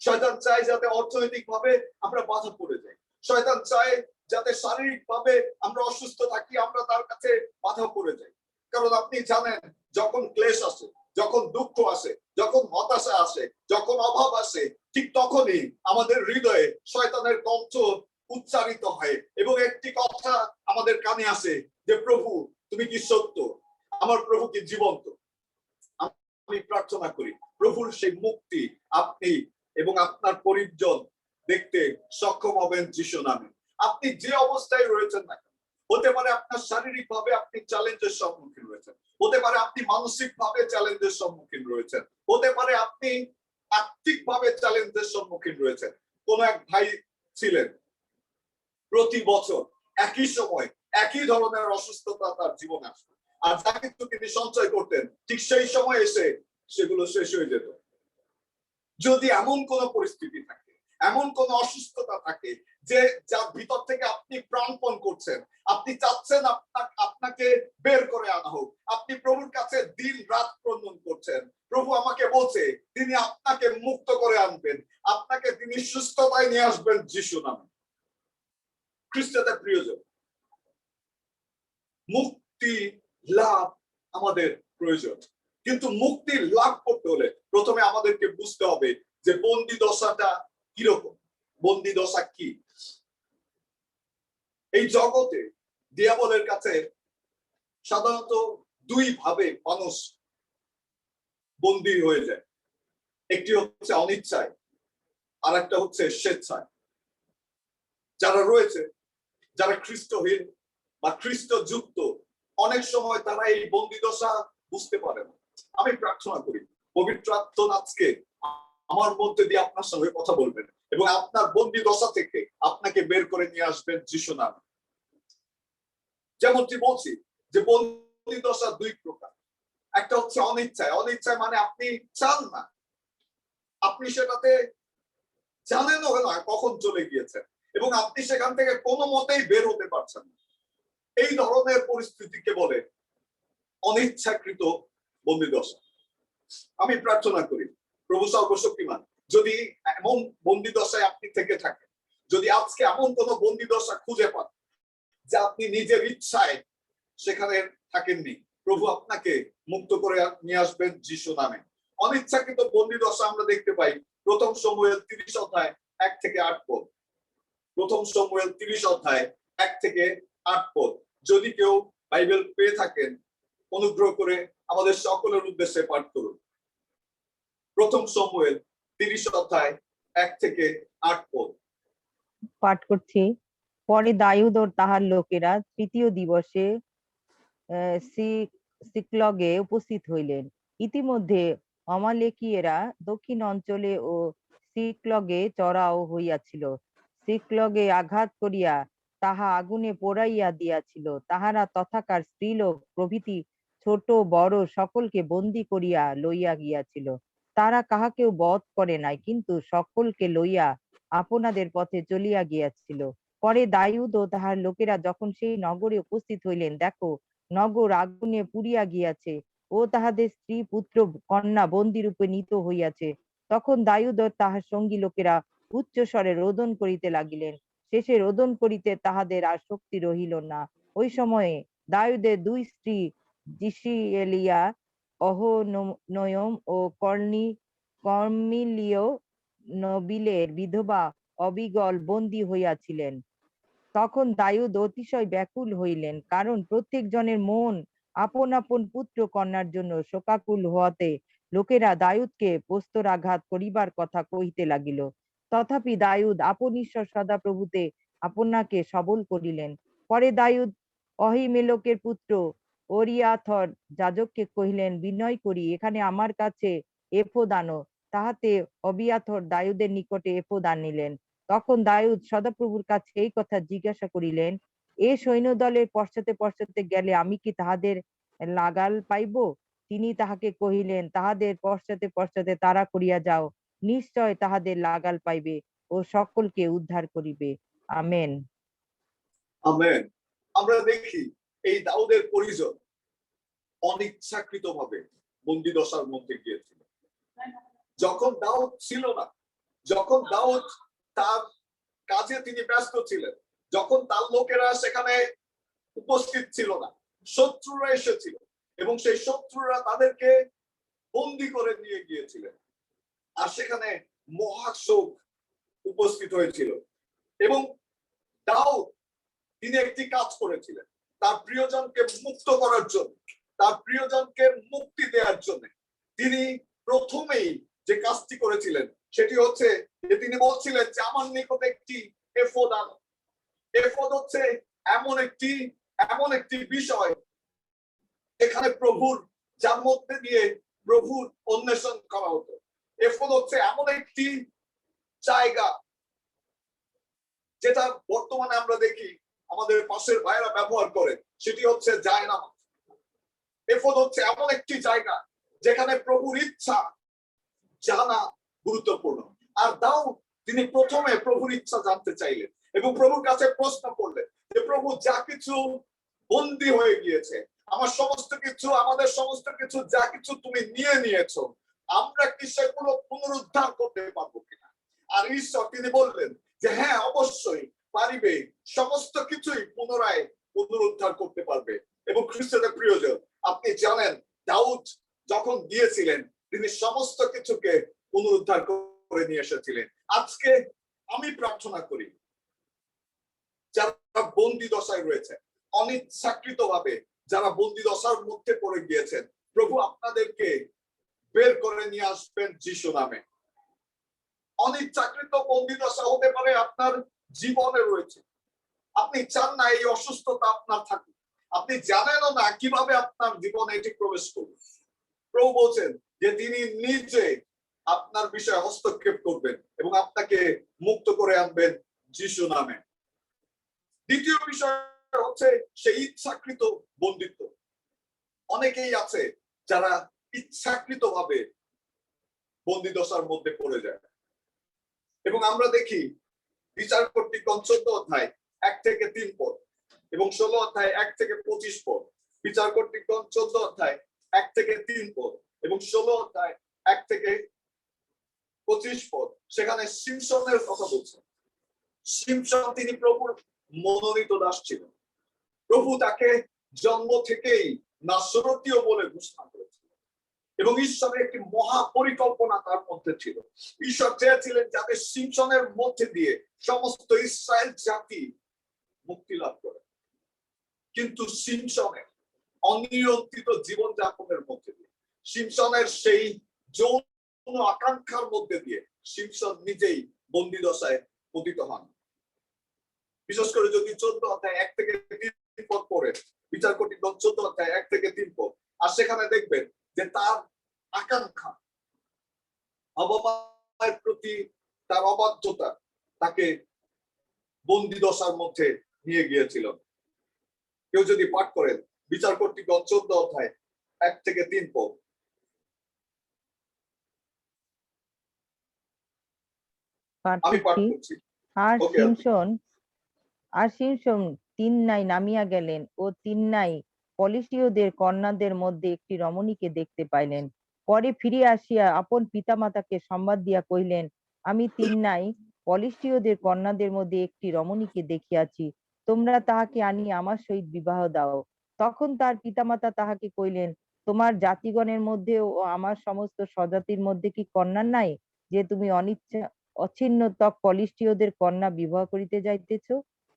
শয়তান চায় যাতে অর্থনৈতিক ভাবে আমরা বাধা পড়ে যাই, শয়তান চায় যাতে শারীরিক ভাবে আমরা অসুস্থ থাকি, আমরা তার কাছে বাধা পড়ে যাই। কারণ আপনি জানেন যখন ক্লেশ আসে, যখন দুঃখ আসে, যখন হতাশা আসে, যখন অভাব আসে, ঠিক তখনই আমাদের হৃদয়ে শয়তানের কণ্ঠ উচ্চারিত হয় এবং একটি কথা আমাদের কানে আসে যে প্রভু তুমি কি সত্য, আমার প্রভু কি জীবন্ত। আমি প্রার্থনা করি প্রভুর সেই মুক্তি আপনি এবং আপনার পরিজন দেখতে সক্ষম হবেন যিশু নামে। আপনি যে অবস্থায় রয়েছেন না, হতে পারে আপনার শারীরিক ভাবে আপনি চ্যালেঞ্জের সম্মুখীন রয়েছেন, হতে পারে আপনি মানসিক ভাবে চ্যালেঞ্জের সম্মুখীন রয়েছেন, হতে পারে আপনি আর্থিক ভাবে চ্যালেঞ্জের সম্মুখীন রয়েছেন। কোন এক ভাই ছিলেন প্রতি বছর একই সময় একই ধরনের অসুস্থতা তার জীবনে আসতো, আর যা কিছু তিনি সঞ্চয় করতেন ঠিক সেই সময় এসে সেগুলো শেষ হয়ে যেত। যদি এমন কোন পরিস্থিতি থাকে, এমন কোন অসুস্থতা থাকে যে যার ভিতর থেকে আপনি প্রাণপণ করছেন, আপনি চাচ্ছেন আপনাকে বের করে আনা হোক, আপনি প্রভুর কাছে দিন রাত ক্রন্দন করছেন, প্রভু আমাকে বলছে তিনি আপনাকে মুক্ত করে আনবেন, আপনাকে তিনি সুস্থতায় নিয়ে আসবেন যিশু নামে। খ্রিস্টদের প্রিয়জন, মুক্তি লাভ আমাদের প্রয়োজন, কিন্তু মুক্তি লাভ করতে হলে প্রথমে আমাদেরকে বুঝতে হবে যে বন্দি দশাটা কিরকম, বন্দি দশা কি। এই জগতে দিয়াবলের কাছে সাধারণত দুই ভাবে মানুষ বন্দী হয়ে যায়, একটি হচ্ছে অনিচ্ছায়, আর একটা হচ্ছে স্বেচ্ছায়। যারা রয়েছে, যারা খ্রিস্টহীন বা খ্রিস্ট যুক্ত, অনেক সময় তারা এই বন্দি দশা বুঝতে পারে না। আমি প্রার্থনা করি পবিত্র আত্মা আজকে আমার মধ্যে দিয়ে আপনার সঙ্গে কথা বলবেন এবং আপনার বন্দি দশা থেকে আপনাকে বের করে নিয়ে আসবেন যিশু নামে। যেমনটি বলছি যে বন্দি দশা দুই প্রকার, একটা হচ্ছে অনিচ্ছায়। অনিচ্ছায় মানে আপনি চান না, আপনি সেটাতে জানেনও না কখন চলে গিয়েছেন এবং আপনি সেখান থেকে কোনো মতেই বের হতে পারছেন না। এই ধরনের পরিস্থিতিকে বলে অনিচ্ছাকৃত বন্দি দশা। আমি প্রার্থনা করি প্রভু সর্বশক্তিমান, যদি এমন বন্দি দশায় আপনি থেকে থাকেন, যদি আজকে এমন কোন বন্দি দশা খুঁজে পান যে আপনি নিজের ইচ্ছায় সেখানে থাকেননি, প্রভু আপনাকে মুক্ত করে নিয়ে আসবেন যিশু নামে। অনিচ্ছাকৃত বন্দি দশা আমরা দেখতে পাই প্রথম শমূয়েল 30 অধ্যায় 1 থেকে 8 পদ। প্রথম শমূয়েল 30 অধ্যায় 1 থেকে 8 পদ। যদি কেউ বাইবেল পেয়ে থাকেন অনুগ্রহ করে আমাদের সকলের উদ্দেশ্যে পাঠ করুন। প্রথম শমূয়েল 30 অধ্যায় 1 থেকে 8 পদ। পাঠ করছি। পরে দাউদ ও তাহার লোকেরা তৃতীয় দিবসে সিকলগে উপস্থিত হইলেন। ইতিমধ্যে অমালেকীয়েরা দক্ষিণ অঞ্চলে ও সিকলগে চড়াও হইয়াছিল। সিকলগে আঘাত করিয়া তাহা আগুনে পোড়াইয়া দিয়াছিল। তাহারা তথাকার স্ত্রীলোক প্রভৃতি ছোট বড় সকলকে বন্দী করিয়া লইয়া গিয়াছিল। তারা কাহাকেও বধ করে নাই, কিন্তু সকলকে লইয়া আপনাদের পথে চলিয়া গিয়াছিল। পরে দাউদ ও তাহার লোকেরা যখন সেই নগরে উপস্থিত হইলেন, দেখো নগর আগুনে পুড়িয়া গিয়াছে ও তাহাদের স্ত্রী পুত্র কন্যা বন্দিরূপে নীত হইয়াছে। তখন দাউদ ও তাহার সঙ্গী লোকেরা উচ্চ স্বরে রোদন করিতে লাগিলেন। শেষে রোদন করিতে তাহাদের আর শক্তি রহিল না। ওই সময়ে দাউদের দুই স্ত্রী জিসিয়েলিয়া অহনয়ম ও কর্মিলীয় নবিলের বিধবা অবিগল বন্দী হইয়াছিলেন। তখন দাউদ অতিশয় ব্যাকুল হইলেন, কারণ প্রত্যেক জনের মন আপন আপন পুত্র কন্যার জন্য শোকাকুল হওয়াতে লোকেরা দাউদকে প্রস্তরাঘাত করিবার কথা কহিতে লাগিল। তথাপি দাউদ আপন ঈশ্বর সদাপ্রভুতে আপনাকে সবল করিলেন। পরে দাউদ অহিমেলেকের পুত্র ওরিয়াথর যাজককে কহিলেন, বিনয় করি এখানে আমার কাছে এফোদ আনো। তাহাতে অবিয়াথর দায়ুদের নিকটে এফোদ আনিলেন। তখন দায়ুদ সদাপ্রভুর কাছে এই কথা জিজ্ঞাসা করিলেন, এ সৈন্য দলের পশ্চাতে পশ্চাতে গেলে আমি কি তাহাদের লাগাল পাইব? তিনি তাহাকে কহিলেন, তাহাদের পশ্চাতে পশ্চাতে তাড়া করিয়া যাও, নিশ্চয় তাহাদের লাগাল পাইবে ও সকলকে উদ্ধার করিবে। আমেন। আমেন। আমরা দেখি এই দাউদের পরিজন অনিচ্ছাকৃতভাবে বন্দী দশার মধ্যে গিয়েছিল। যখন দাউদ ছিল না, যখন দাউদ তার কাজে তিনি ব্যস্ত ছিলেন, যখন তার লোকেরা সেখানে উপস্থিত ছিল না, শত্রুরা এসেছিল এবং সেই শত্রুরা তাদেরকে বন্দী করে নিয়ে গিয়েছিলেন। আর সেখানে মহাশোক উপস্থিত হয়েছিল এবং দাউদ তিনি একটি কাজ করেছিলেন, তার প্রিয়জনকে মুক্ত করার জন্য, তার প্রিয়জনকে মুক্তি দেওয়ার জন্য তিনি প্রথমেই যে কাজটি করেছিলেন সেটি হচ্ছে যে তিনি বলছিলেন যে আমার নিকট একটি এফোদ আনো। এফোদ হচ্ছে এমন একটি বিষয় এখানে প্রভুর, যার মধ্যে দিয়ে প্রভুর অন্বেষণ করা হতো। এফোদ হচ্ছে এমন একটি জায়গা যেটা বর্তমানে আমরা দেখি আমাদের পাশের ভাইরা ব্যবহার করে, সেটি হচ্ছে জায়নামাজ। এফোদ হচ্ছে এমন একটি জায়গা যেখানে প্রভুর ইচ্ছা জানা গুরুত্বপূর্ণ। আর দাউদ তিনি প্রথমে প্রভুর ইচ্ছা জানতে চাইলেন এবং প্রভুর কাছে প্রশ্ন করলেন যে প্রভু, যা কিছু বন্দী হয়ে গিয়েছে, আমার সমস্ত কিছু, আমাদের সমস্ত কিছু, যা কিছু তুমি নিয়ে নিয়েছো, আমরা কি সেগুলো পুনরুদ্ধার করতে পারবো কিনা? আর ঈশ্বর তিনি বললেন যে হ্যাঁ, অবশ্যই পারিবে, সমস্ত কিছুই পুনরায় পুনরুদ্ধার করতে পারবে। এবং খ্রিস্টদের প্রিয়জন, আপনি জানেন দাউদ যখন গিয়েছিলেন তিনি সমস্ত কিছুকে পুনরুদ্ধার করে নিয়ে এসেছিলেন। আজকে আমি প্রার্থনা করি যারা বন্দী দশায় রয়েছে, অনিচ্ছাকৃতভাবে যারা বন্দী দশার মধ্যে পড়ে গিয়েছেন, প্রভু আপনাদেরকে বের করে নিয়ে আসবেন যিশু নামে। অনিচ্ছাকৃত বন্দী দশা হতে পারে আপনার জীবনে রয়েছে, আপনি চান না এই অসুস্থতা আপনার থাকুক, আপনি জানেনও না কিভাবে আপনার জীবনে এটি প্রবেশ করবে। প্রভু বলছেন যে তিনি নিজে আপনার বিষয়ে হস্তক্ষেপ করবেন এবং আপনাকে মুক্ত করে আনবেন যিশু নামে। দ্বিতীয় বিষয় হচ্ছে সেই ইচ্ছাকৃত বন্দিত্ব। অনেকেই আছে যারা ইচ্ছাকৃতভাবে বন্দী দশার মধ্যে পড়ে যায় এবং আমরা দেখি বিচার কর্তৃগণ 14 অধ্যায় 1 থেকে 3 পদ এবং 16 অধ্যায় 1 থেকে 25 পদ, বিচার কর্তৃগণ 14 অধ্যায় 1 থেকে 3 পদ এবং 16 অধ্যায় 1 থেকে 25 পদ, সেখানে শিমশনের কথা বলছেন। শিমশন তিনি প্রভুর মনোনীত দাস ছিলেন। প্রভু তাকে জন্ম থেকেই নাসরতীয় বলে ঘোষণা করেছিলেন এবং ঈশ্বরের একটি মহা পরিকল্পনা তার মধ্যে ছিল। ঈশ্বর চেয়েছিলেন যাতে শিমশনের মধ্যে দিয়ে সমস্ত ইসরায়েল জাতি মুক্তি লাভ করে, কিন্তু শিমশনের অনিয়ন্ত্রিত জীবনযাপনের মধ্যে দিয়ে, শিমশনের সেই যৌন আকাঙ্ক্ষার মধ্যে দিয়ে শিমশন নিজেই বন্দী দশায় পতিত হন। বিশেষ করে যদি 14 অধ্যায় 1 থেকে 3 পদ পড়ে, বিচার কর্তৃগণ 14 অধ্যায় 1 থেকে 3 পদ, আর সেখানে দেখবেন যে তার আকাঙ্ক্ষা, বাবা-মায়ের প্রতি তার অবাধ্যতা তাকে বন্দী দশার মধ্যে নিয়ে গিয়েছিল। কেউ যদি পাঠ করেন বিচার কর্তৃগণ 14 অধ্যায় 1 থেকে 3 পদ। আমি পাঠ করছি। আর শিমশন তিমনায় নামিয়া গেলেন ও তিমনায় পলিষ্টীয়দের কন্যাদের মধ্যে একটি রমণীকে দেখতে পাইলেন। পরে ফিরে আসিয়া আপন পিতামাতাকে সংবাদ দিয়া কহিলেন, আমি তিমনায় পলিষ্টীয়দের কন্যাদের মধ্যে একটি রমণীকে দেখিয়াছি, তোমরা তাহাকে আনিয়া আমার সহিত বিবাহ দাও। তখন তার পিতামাতা তাহাকে কহিলেন, তোমার জাতিগণের মধ্যে ও আমার সমস্ত স্বজাতির মধ্যে কি কন্যা নাই, যে তুমি অচ্ছিন্নতক পলিষ্টীয়দের কন্যা বিবাহ করিতে যাইতেছ?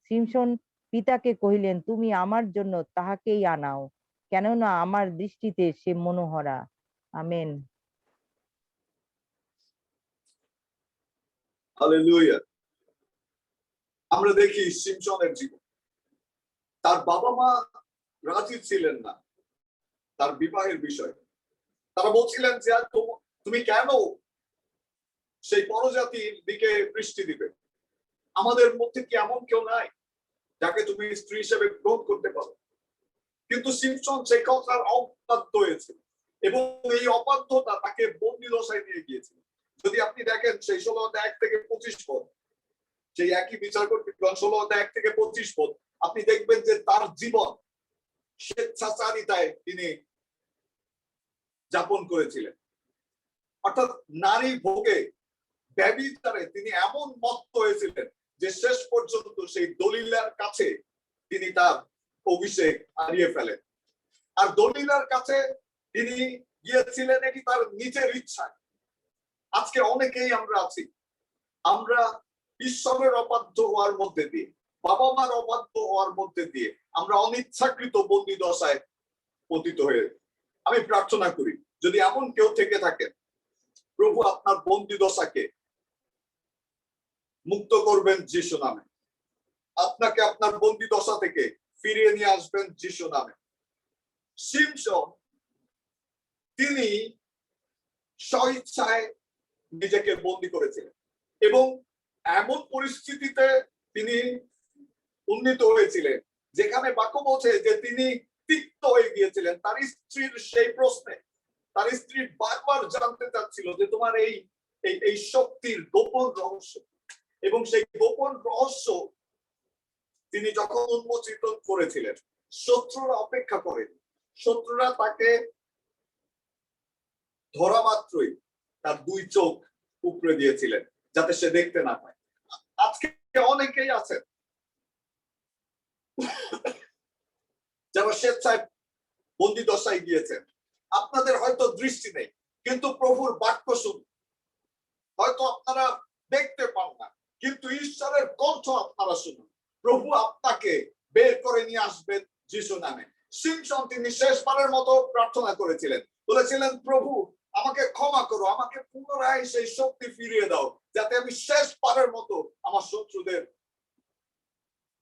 শিমশন পিতাকে কহিলেন, তুমি আমার জন্য তাহাকেই আনাও, কেননা আমার দৃষ্টিতে সে মনোহরা। আমেন। হালেলুয়া। আমরা দেখি শিমশনের জীবন, তার বাবা মা রাজি ছিলেন না তার বিবাহের বিষয়ে। তারা বলছিলেন যে তুমি কেন সেই পরজাতির দিকে দৃষ্টি দিবে। আমাদের মধ্যে কি এমন কেউ নাই যাকে তুমি স্ত্রী হিসেবে গ্রহণ করতে পারো? কিন্তু সিমসন সেই কথার অবাধ্য হয়েছে এবং এই অবাধ্যতা তাকে বন্দি দশায় নিয়ে গিয়েছিল। যদি আপনি দেখেন সেই 16 থেকে 25 পদ, সেই একই বিচার করতে 16 থেকে 25 পদ, আপনি দেখবেন যে তার জীবন স্বেচ্ছাচারিতায় তিনি যাপন করেছিলেন। অর্থাৎ নারী ভোগে ব্যভিচারে তিনি এমন মত্ত হয়েছিলেন যে শেষ পর্যন্ত সেই দলিলার কাছে তিনি তার অভিষেক হারিয়ে ফেলেন। আর দলিলার কাছে তিনি গিয়েছিলেন এটি তার নিজের ইচ্ছায়। আজকে অনেকেই আমরা আছি, আমরা ঈশ্বরের অবাধ্য হওয়ার মধ্যে দিয়ে, বাবা মার অবাধ্য হওয়ার মধ্যে দিয়ে আমরা অনিচ্ছাকৃত বন্দি দশায় পতিত হয়ে। আমি প্রার্থনা করি যদি এমন কেউ থেকে থাকেন, প্রভু আপনার বন্দি দশাকে মুক্ত করবেন যিশু নামে। আপনাকে আপনার বন্দি দশা থেকে ফিরিয়ে নিয়ে আসবেন যিশু নামে। সিমসন তিনি স্বইচ্ছায় নিজেকে বন্দি করেছিলেন এবং এমন পরিস্থিতিতে তিনি উন্নীত হয়েছিলেন যেখানে বাক্য বলছে যে তিনি তিক্ত হয়ে গিয়েছিলেন তার স্ত্রীর সেই প্রশ্নে। তার স্ত্রী বারবার জানতে চাচ্ছিল যে তোমার এই শক্তির গোপন রহস্য, এবং সেই গোপন রহস্য তিনি যখন উন্মোচিত করেছিলেন, শত্রুরা অপেক্ষা করেন। শত্রুরা তাকে ধরা মাত্রই তার 2 চোখ উপড়ে দিয়েছিলেন যাতে সে দেখতে না পায়। আজকে অনেকেই আছেন যারা স্বেচ্ছায় বন্দি দশায় গিয়েছেন। আপনাদের হয়তো দৃষ্টি নেই, কিন্তু প্রভুর বাক্য শুনুন। হয়তো আপনারা দেখতে পান না, কিন্তু ঈশ্বরের কণ্ঠ আপনারা শুনুন। প্রভু আপনাকে বের করে নিয়ে আসবেন যিশু নামে। সিমসন তিনি শেষবারের মতো প্রার্থনা করেছিলেন, বলেছিলেন প্রভু আমাকে ক্ষমা করো, আমাকে পুনরায় সেই শক্তি ফিরিয়ে দাও যাতে আমি শেষবারের মতো আমার শত্রুদের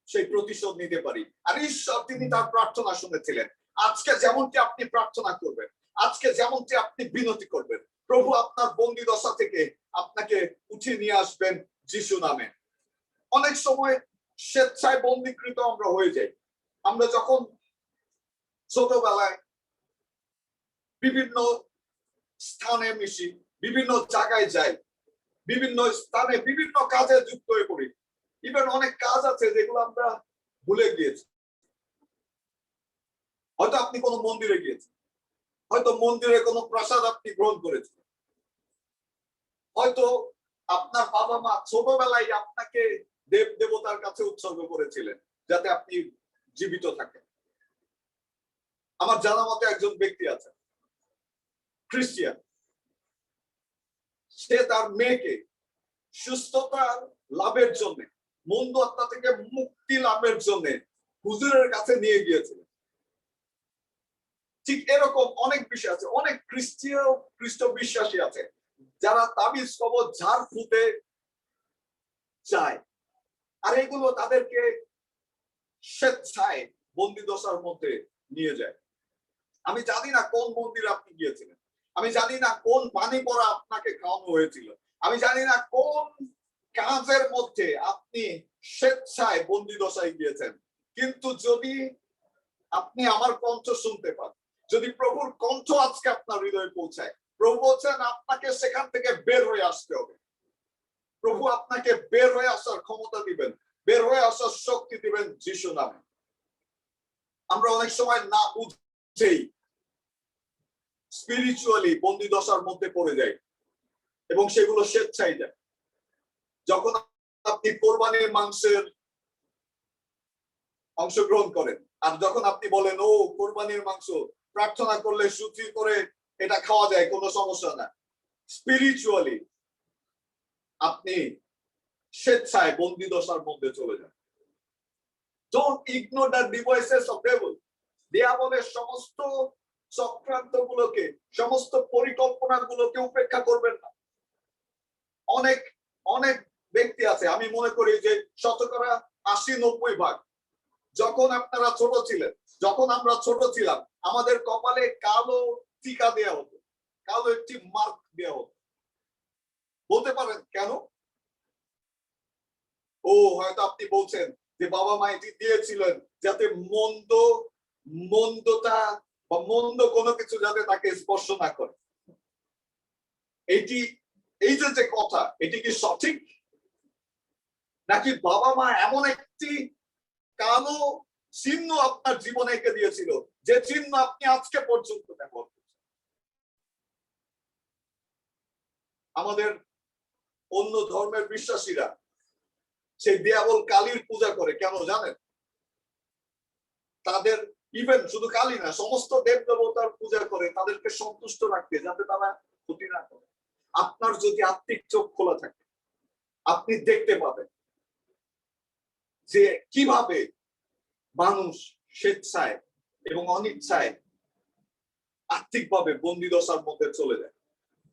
সেই প্রতিশোধ নিতে পারি। আর ঈশ্বর তিনি তার প্রার্থনা শুনেছিলেন। আজকে যেমনটি আপনি প্রার্থনা করবেন, আজকে যেমনটি আপনি বিনতি করবেন, প্রভু আপনার বন্দি দশা থেকে আপনাকে উঠিয়ে নিয়ে আসবেন যিশু নামে। অনেক সময় স্বেচ্ছায় বন্দীকৃত আমরা হয়ে যাই। আমরা যখন ছোটবেলায় বিভিন্ন স্থানে মিশি, বিভিন্ন জায়গায় যাই, বিভিন্ন স্থানে বিভিন্ন কাজে যুক্ত হয়ে পড়ি। ইভেন অনেক কাজ আছে যেগুলো আমরা ভুলে গিয়েছি। হয়তো আপনি কোনো মন্দিরে গিয়েছেন, হয়তো মন্দিরে কোনো প্রসাদ আপনি গ্রহণ করেছেন, হয়তো আপনার বাবা মা ছোটবেলায় আপনাকে দেব দেবতার কাছে উৎসর্গ করেছিলেন যাতে আপনি জীবিত থাকেন। আমার জানা মতে একজন ব্যক্তি আছে খ্রিস্টিয়ান, সে তার মেয়েকে সুস্থতা লাভের জন্য, মন্দ আত্মা থেকে মুক্তি লাভের জন্য হুজুরের কাছে নিয়ে গিয়েছিলেন। ঠিক এরকম অনেক বিষয় আছে। অনেক খ্রিস্ট বিশ্বাসী আছে যারা তাবিজ কবজ ঝাড় ফুঁতে চায়, আর এগুলো তাদেরকে স্বেচ্ছায় বন্দি দশার মধ্যে নিয়ে যায়। আমি জানি না কোন মন্দিরে আপনি গিয়েছিলেন, আমি জানি না কোন পানি পড়া আপনাকে খাওয়ানো হয়েছিল, আমি জানি না কোন কাজের মধ্যে আপনি স্বেচ্ছায় বন্দি দশায় গিয়েছেন, কিন্তু যদি আপনি আমার কণ্ঠ শুনতে পান, যদি প্রভুর কণ্ঠ আজকে আপনার হৃদয়ে পৌঁছায়, প্রভু বলছেন আপনাকে সেখান থেকে বের হয়ে আসতে হবে। প্রভু আপনাকে বের হয়ে আসার ক্ষমতা দিবেন, বের হয়ে আসার শক্তি দিবেন যিশু নামে। আমরা অনেক সময় না বুঝেই স্পিরিচুয়ালি বন্দি দশার মধ্যে পড়ে যাই এবং সেগুলো স্বেচ্ছায় যায়। যখন আপনি কোরবানির মাংসের অংশগ্রহণ করেন, আর যখন আপনি বলেন ও কোরবানির মাংস প্রার্থনা করলে শুচি করে এটা খাওয়া যায়, কোনো সমস্যা না, স্পিরিচুয়ালি আপনি স্বেচ্ছায় বন্দি দশার মধ্যে চলে যান। Don't ignore the devices of devil. দেয়াবলের সমস্ত চক্রান্ত গুলোকে, সমস্ত পরিকল্পনা গুলোকে উপেক্ষা করবেন না। অনেক অনেক ব্যক্তি আছে, আমি মনে করি যে 80-90 ভাগ, যখন আপনারা ছোট ছিলেন, যখন আমরা ছোট ছিলাম, আমাদের কপালে কালো টিকা দেওয়া হতো, কালো একটি মার্ক দেওয়া হতো। বলতে পারেন কেন? ও হয়তো আপনি বলছেন যে বাবা মা এটি দিয়েছিলেন যাতে মন্দতা বা মন্দ কোনো কিছু যাতে তাকে স্পর্শ না করে। এই যে কথা, এটি কি সঠিক? নাকি বাবা মা এমন একটি কালো চিহ্ন আপনার জীবনে এঁকে দিয়েছিল যে চিহ্ন আপনি আজকে পর্যন্ত ব্যবহার করছেন? আমাদের অন্য ধর্মের বিশ্বাসীরা সেই দেয়াবল কালীর পূজা করে, কেন জানেন? তাদের ইভেন শুধু কালী না, সমস্ত দেব দেবতার পূজা করে তাদেরকে সন্তুষ্ট রাখতে, যাতে তারা ক্ষতি না করে। আপনার যদি আত্মিক চোখ খোলা থাকে, আপনি দেখতে পাবেন যে কিভাবে মানুষ স্বেচ্ছায় এবং অনিচ্ছায় আর্থিকভাবে বন্দিদশার মধ্যে চলে যায়।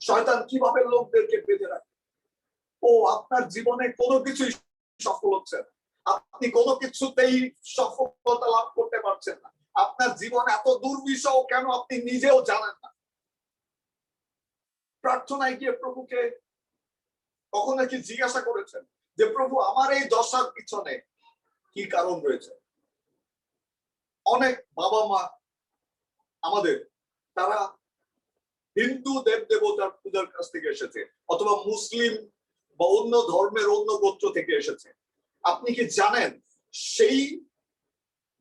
শয়তান কিভাবে লোকদেরকে বেঁধে রাখে। ও আপনার জীবনে কোনো কিছুই সফল হচ্ছে না, আপনি কোনো কিছুতেই সফলতা লাভ করতে পারছেন না, আপনার জীবন এত দুর্বিষহ কেন আপনি নিজেও জানেন না। প্রার্থনায় গিয়ে প্রভুকে কখনো কি জিজ্ঞাসা করেছেন যে প্রভু আমার এই দশার পিছনে কি কারণ রয়েছে? অনেক বাবা মা আমাদের, তারা হিন্দু দেব দেবতার পূজার কাছ থেকে এসেছে, অথবা মুসলিম বা অন্য ধর্মের অন্য গোত্র থেকে এসেছে। আপনি কি জানেন সেই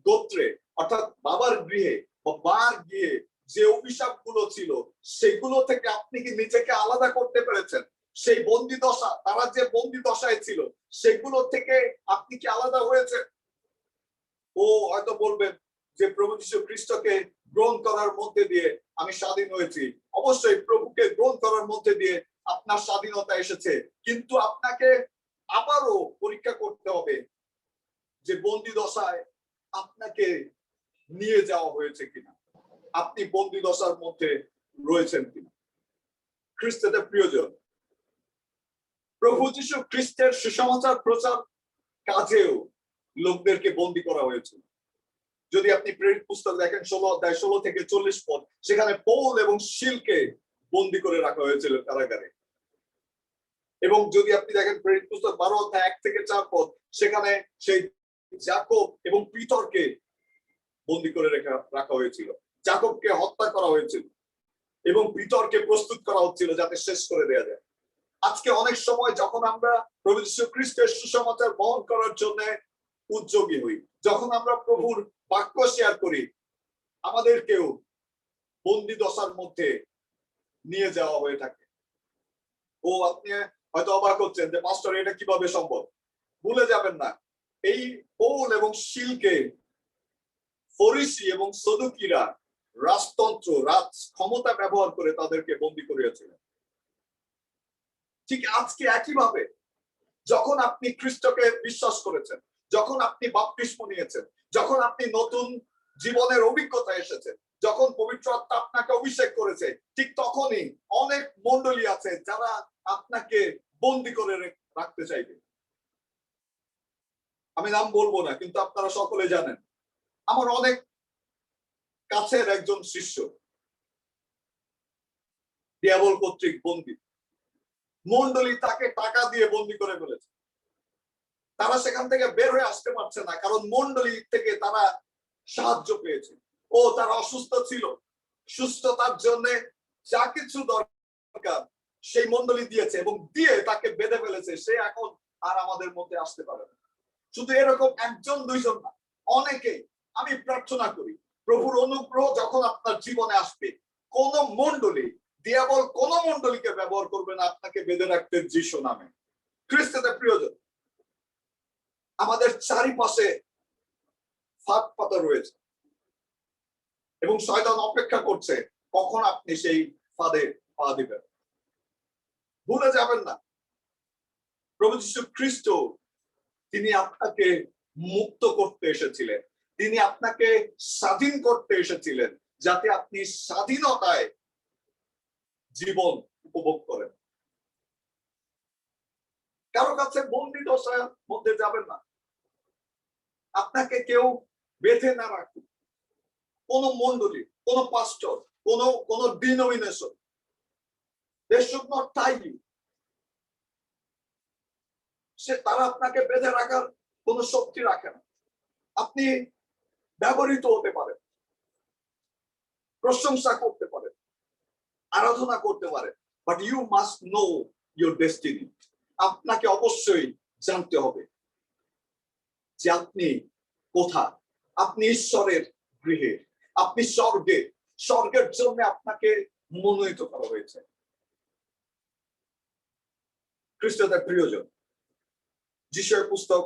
গোত্রে অর্থাৎ বাবার গৃহে বা মার গৃহে যে অভিশাপ গুলো ছিল, সেগুলো থেকে আপনি কি নিজেকে আলাদা করতে পেরেছেন? সেই বন্দি দশা, তারা যে বন্দি দশায় ছিল, সেগুলো থেকে আপনি কি আলাদা হয়েছে? ও হয়তো বলবেন যে প্রভু যীশু খ্রিস্টকে গ্রহণ করার মধ্যে দিয়ে আমি স্বাধীন হয়েছি। অবশ্যই প্রভুকে গ্রহণ করার মধ্যে দিয়ে আপনার স্বাধীনতা এসেছে, কিন্তু আপনাকে আবারও পরীক্ষা করতে হবে যে বন্দি দশায় আপনাকে নিয়ে যাওয়া হয়েছে কিনা, আপনি বন্দি দশার মধ্যে রয়েছেন কিনা। খ্রিস্টতে প্রিয়জন, প্রভু যীশু খ্রিস্টের সুসমাচার প্রচার কাজেও লোকদেরকে বন্দি করা হয়েছিল। যদি আপনি প্রেরিত পুস্তক দেখেন 16 অধ্যায় 16 থেকে 40 পদ, সেখানে পৌল এবং শিলকে বন্দি করে রাখা হয়েছিল কারাগারে। এবং যদি আপনি দেখেন প্রেরিত পুস্তক 12 অধ্যায় 1 থেকে 4 পদ, সেখানে সেই যাকব এবং পিতরকে বন্দি করে রাখা হয়েছিল। যাকবকে হত্যা করা হয়েছিল এবং পিতরকে প্রস্তুত করা হচ্ছিল যাতে শেষ করে দেওয়া যায়। আজকে অনেক সময় যখন আমরা প্রভু যীশু খ্রিস্টের সুসমাচার বহন করার জন্য উদ্যোগী হই, যখন আমরা প্রভুর বাক্য শেয়ার করি, আমাদেরকেও বন্দি দশার মধ্যে নিয়ে যাওয়া হয়ে থাকে। ও আপনি হয়তো অবাক হচ্ছেন যে পাস্টর এটা কিভাবে সম্ভব। ভুলে যাবেন না, এই পৌল এবং শিলকে ফরিসি এবং সদুকিরা রাজতন্ত্র, রাজ ক্ষমতা ব্যবহার করে তাদেরকে বন্দি করিয়েছিলেন। ঠিক আজকে একইভাবে যখন আপনি খ্রিস্টকে বিশ্বাস করেছেন, যখন আপনি বাপ্তিস্ম নিয়েছেন, যখন আপনি নতুন জীবনের অভিজ্ঞতা এসেছে, যখন পবিত্র আত্মা আপনাকে অভিষেক করেছে, ঠিক তখনই অনেক মণ্ডলী আছে যারা আপনাকে বন্দি করে রাখতে চাইবে। আমি নাম বলবো না, কিন্তু আপনারা সকলে জানেন আমার অনেক কাছের একজন শিষ্য দেয়াবল কর্তৃক বন্দি। মণ্ডলী তাকে টাকা দিয়ে বন্দি করে ফেলেছে। তারা সেখান থেকে বের হয়ে আসতে পারছে না, কারণ মণ্ডলী থেকে তারা সাহায্য পেয়েছে। ও তারা অসুস্থ ছিল, সুস্থতার জন্য যা কিছু দরকার সেই মণ্ডলী দিয়েছে এবং দিয়ে তাকে বেঁধে ফেলেছে। সে এখন আর আমাদের মধ্যে আসতে পারে না। শুধু এরকম একজন দুইজন না, অনেকেই। আমি প্রার্থনা করি প্রভুর অনুগ্রহ যখন আপনার জীবনে আসবে, কোন মণ্ডলী, দিয়াবল কোন মণ্ডলীকে ব্যবহার করবে না আপনাকে বেঁধে রাখতে যিশু নামে। খ্রিস্টতে প্রিয়জন, আমাদের চারিপাশে ফাঁদ পাতা রয়েছে এবং শয়তান অপেক্ষা করছে কখন আপনি সেই ফাঁদে পা দিবেন। ভুলে যাবেন না, প্রভু যীশু খ্রিস্ট তিনি আপনাকে মুক্ত করতে এসেছিলেন, তিনি আপনাকে স্বাধীন করতে এসেছিলেন, যাতে আপনি স্বাধীনতায় জীবন উপভোগ করেন। কারো কাছে বন্দি দশার মধ্যে যাবেন না। আপনাকে কেউ বেঁধে না রাখুক, কোন মণ্ডলী, কোন পাস্টর, কোন denomination, they should not tie you. তারা আপনাকে বেঁধে রাখার কোন শক্তি রাখে না। আপনি ব্যবহৃত হতে পারেন, প্রশংসা করতে পারেন, আরাধনা করতে পারেন, but you must know your destiny. আপনাকে অবশ্যই জানতে হবে যে আপনি কোথায়। আপনি ঈশ্বরের গৃহে, আপনি স্বর্গে, স্বর্গের জন্য আপনাকে মনোনীত করা হয়েছে। খ্রিস্টদের প্রিয়জন, যিশার পুস্তক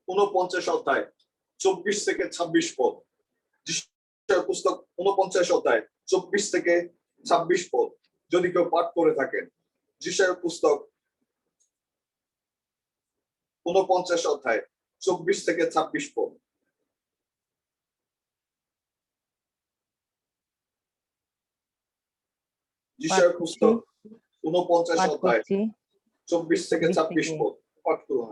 49 অধ্যায় 24 থেকে 26 পদ, যিশার পুস্তক 49 অধ্যায় 24 থেকে 26 পদ যদি কেউ পাঠ করে থাকেন। যিশার পুস্তক 49 অধ্যায় 24 থেকে 26 পদ। যিশার পুস্তক 49 অধ্যায় 24 থেকে 26 পদ পাঠ করুন।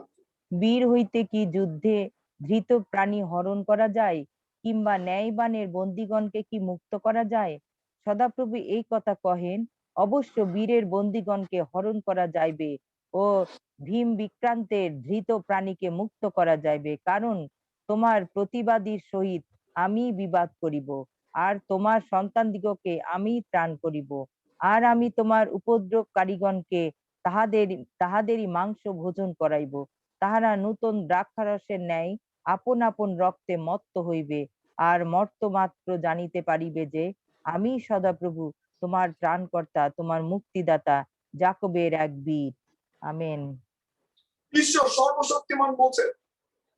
বীর হইতে কি যুদ্ধে ধৃত প্রাণী হরণ করা যায়, কিংবা ন্যায়বানের বন্দীগণকে কি মুক্ত করা যায়? সদাপ্রভু এই কথা কহেন, অবশ্য বীরের বন্দীগণকে হরণ করা যাইবে ও ভীম বিক্রান্তের ধৃত প্রাণীকে মুক্ত করা যাইবে, কারণ তোমার প্রতিবাদীর সহিত আমি বিবাদ করিব, আর তোমার সন্তানদিগকে আমি ত্রাণ করিব, আর আমি তোমার উপদ্রবকারীগণকে তাহাদেরই মাংস ভোজন করাইব। তাহারা নূতন দ্রাক্ষারসের ন্যায় আপন আপন রক্তে মত্ত হইবে, আর মর্ত মাত্র জানিতে পারিবে যে আমি সদাপ্রভু তোমার ত্রাণকর্তা, তোমার মুক্তিদাতা, যাকবের এক বীর। আমেন। ঈশ্বর সর্বশক্তিমান বলছেন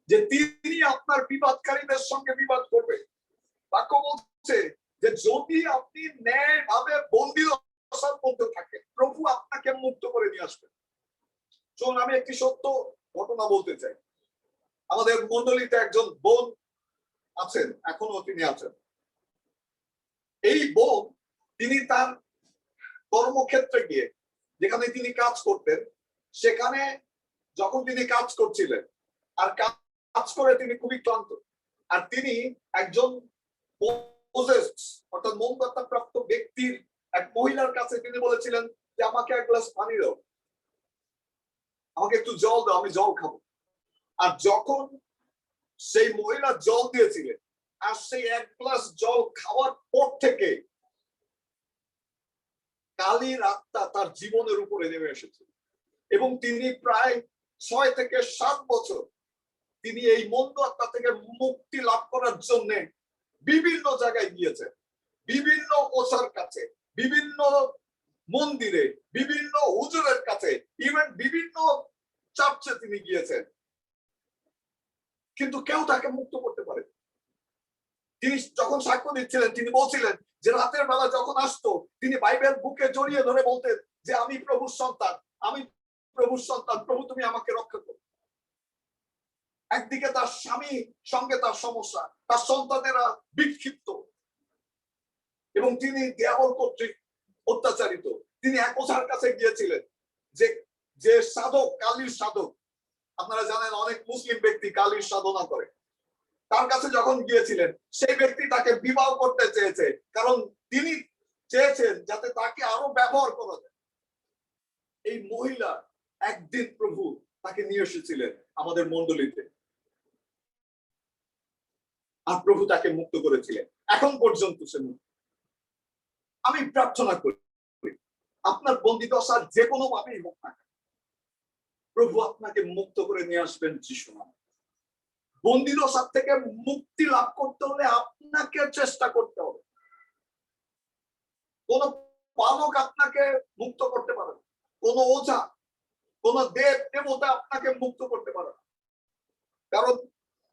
যে তিনি আপনার বিবাদকারীদের সঙ্গে বিবাদ করবে। বাক্য বলছে যে যদি আপনি ন্যায়ভাবে বন্দী দশার মধ্যে থাকেন, প্রভু আপনাকে মুক্ত করে নিয়ে আসবেন। চলুন আমি একটি সত্য ঘটনা বলতে চাই। আমাদের মন্ডলীতে একজন বোন আছেন, এখনো তিনি আছেন। এই বোন, তিনি তার কর্মক্ষেত্রে গিয়ে যেখানে তিনি কাজ করতেন, সেখানে যখন তিনি কাজ করছিলেন আর কাজ করে তিনি খুবই ক্লান্ত, আর তিনি একজন অর্থাৎ মোমবাতি প্রাপ্ত ব্যক্তির এক মহিলার কাছে তিনি বলেছিলেন যে আমাকে এক গ্লাস পানি দাও, আমাকে একটু জল দাও, আমি জল খাবো। আর যখন সেই মহিলা জল দিয়েছিলেন, আর সেই এক গ্লাস জল খাওয়ার পর থেকে কালীর আত্মা তার জীবনের উপরে নেমে এসেছে, এবং তিনি প্রায় 6 থেকে 7 বছর তিনি এই মন্দ আত্মা থেকে মুক্তি লাভ করার জন্য বিভিন্ন জায়গায় গিয়েছেন, বিভিন্ন ওঝার কাছে, বিভিন্ন মন্দিরে, বিভিন্ন হুজুরের কাছে, ইভেন বিভিন্ন চার্চে তিনি গিয়েছেন, কিন্তু কেউ তাকে মুক্ত করতে পারে। তিনি যখন সাক্ষ্য দিচ্ছিলেন, তিনি বলছিলেন যে রাতের বেলা যখন আসতো, তিনি বাইবেল বুকে জড়িয়ে ধরে বলতেন যে আমি প্রভুর সন্তান, আমি প্রভুর সন্তান, প্রভু তুমি আমাকে রক্ষা করো। একদিকে তার স্বামী সঙ্গে তার সমস্যা, তার সন্তানেরা বিক্ষিপ্ত, এবং তিনি দেয়াবল কর্তৃক অত্যাচারিত। তিনি এক ওঝার কাছে গিয়েছিলেন, যে সাধক, কালীর সাধক। আপনারা জানেন অনেক মুসলিম ব্যক্তি কালীর সাধনা করে। তার কাছে যখন গিয়েছিলেন, সেই ব্যক্তি তাকে বিবাহ করতে চেয়েছে, কারণ তিনি চেয়েছেন যাতে তাকে আরো ব্যবহার করা যায়। এই মহিলা একদিন প্রভু তাকে নিয়ে এসেছিলেন আমাদের মণ্ডলীতে, আর প্রভু তাকে মুক্ত করেছিলেন। এখন পর্যন্ত সে মুক্ত। আমি প্রার্থনা করি আপনার বন্দিদশা যে কোনো ভাবেই হোক না, প্রভু আপনাকে মুক্ত করে নিয়ে আসবেন যিশু নামে। বন্দিদশার থেকে মুক্তি লাভ করতে হলে আপনাকে চেষ্টা করতে হবে। কোন পালক আপনাকে মুক্ত করতে পারে না, কোন ওঝা, কোন দেব দেবতা আপনাকে মুক্ত করতে পারে না। কারণ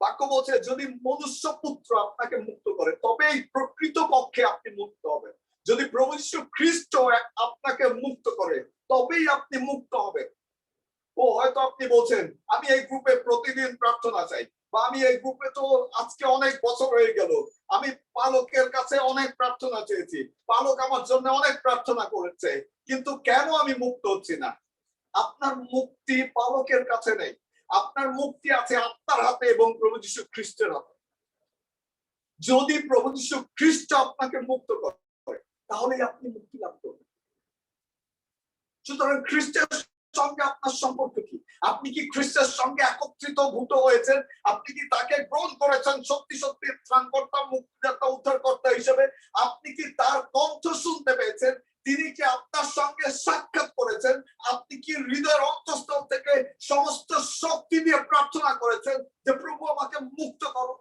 বাক্য বলছে যদি মনুষ্য পুত্র আপনাকে মুক্ত করে, তবেই প্রকৃত পক্ষে আপনি মুক্ত হবেন। যদি প্রভু যীশু খ্রিস্ট আপনাকে মুক্ত করে, তবেই আপনি মুক্ত হবেন। ও হয়তো আপনি বলছেন আমি এই গ্রুপে প্রতিদিন প্রার্থনা চাই, বা আমি এই গ্রুপে তো আজকে অনেক বছর হয়ে গেল, আমি পালকের কাছে অনেক প্রার্থনা চেয়েছি, পালক আমার জন্য অনেক প্রার্থনা করেছে, কিন্তু কেন আমি মুক্ত হচ্ছি না? আপনার মুক্তি পালকের কাছে নেই, আপনার মুক্তি আছে আপনার হাতে এবং প্রভু যীশু খ্রিস্টের হাতে। যদি প্রভু যীশু খ্রিস্ট আপনাকে মুক্ত করে, তাহলে আপনি মুক্তি লাভ করবেন। সুতরাং খ্রিস্টের সঙ্গে আপনার সম্পর্ক কি? আপনি কি খ্রিস্টের সঙ্গে একত্রিত ভূত হয়েছেন? আপনি কি তাকে গ্রহণ করেছেন সত্যি সত্যি ত্রাণকর্তা, মুক্তিদাতা, উদ্ধারকর্তা হিসেবে? আপনি কি তার কণ্ঠ শুনতে পেয়েছেন? তিনি কি আপনার সঙ্গে সাক্ষাৎ করেছেন? আপনি কি হৃদয়ের অন্তঃস্থল থেকে সমস্ত শক্তি দিয়ে প্রার্থনা করেছেন যে প্রভু আমাকে মুক্ত করো?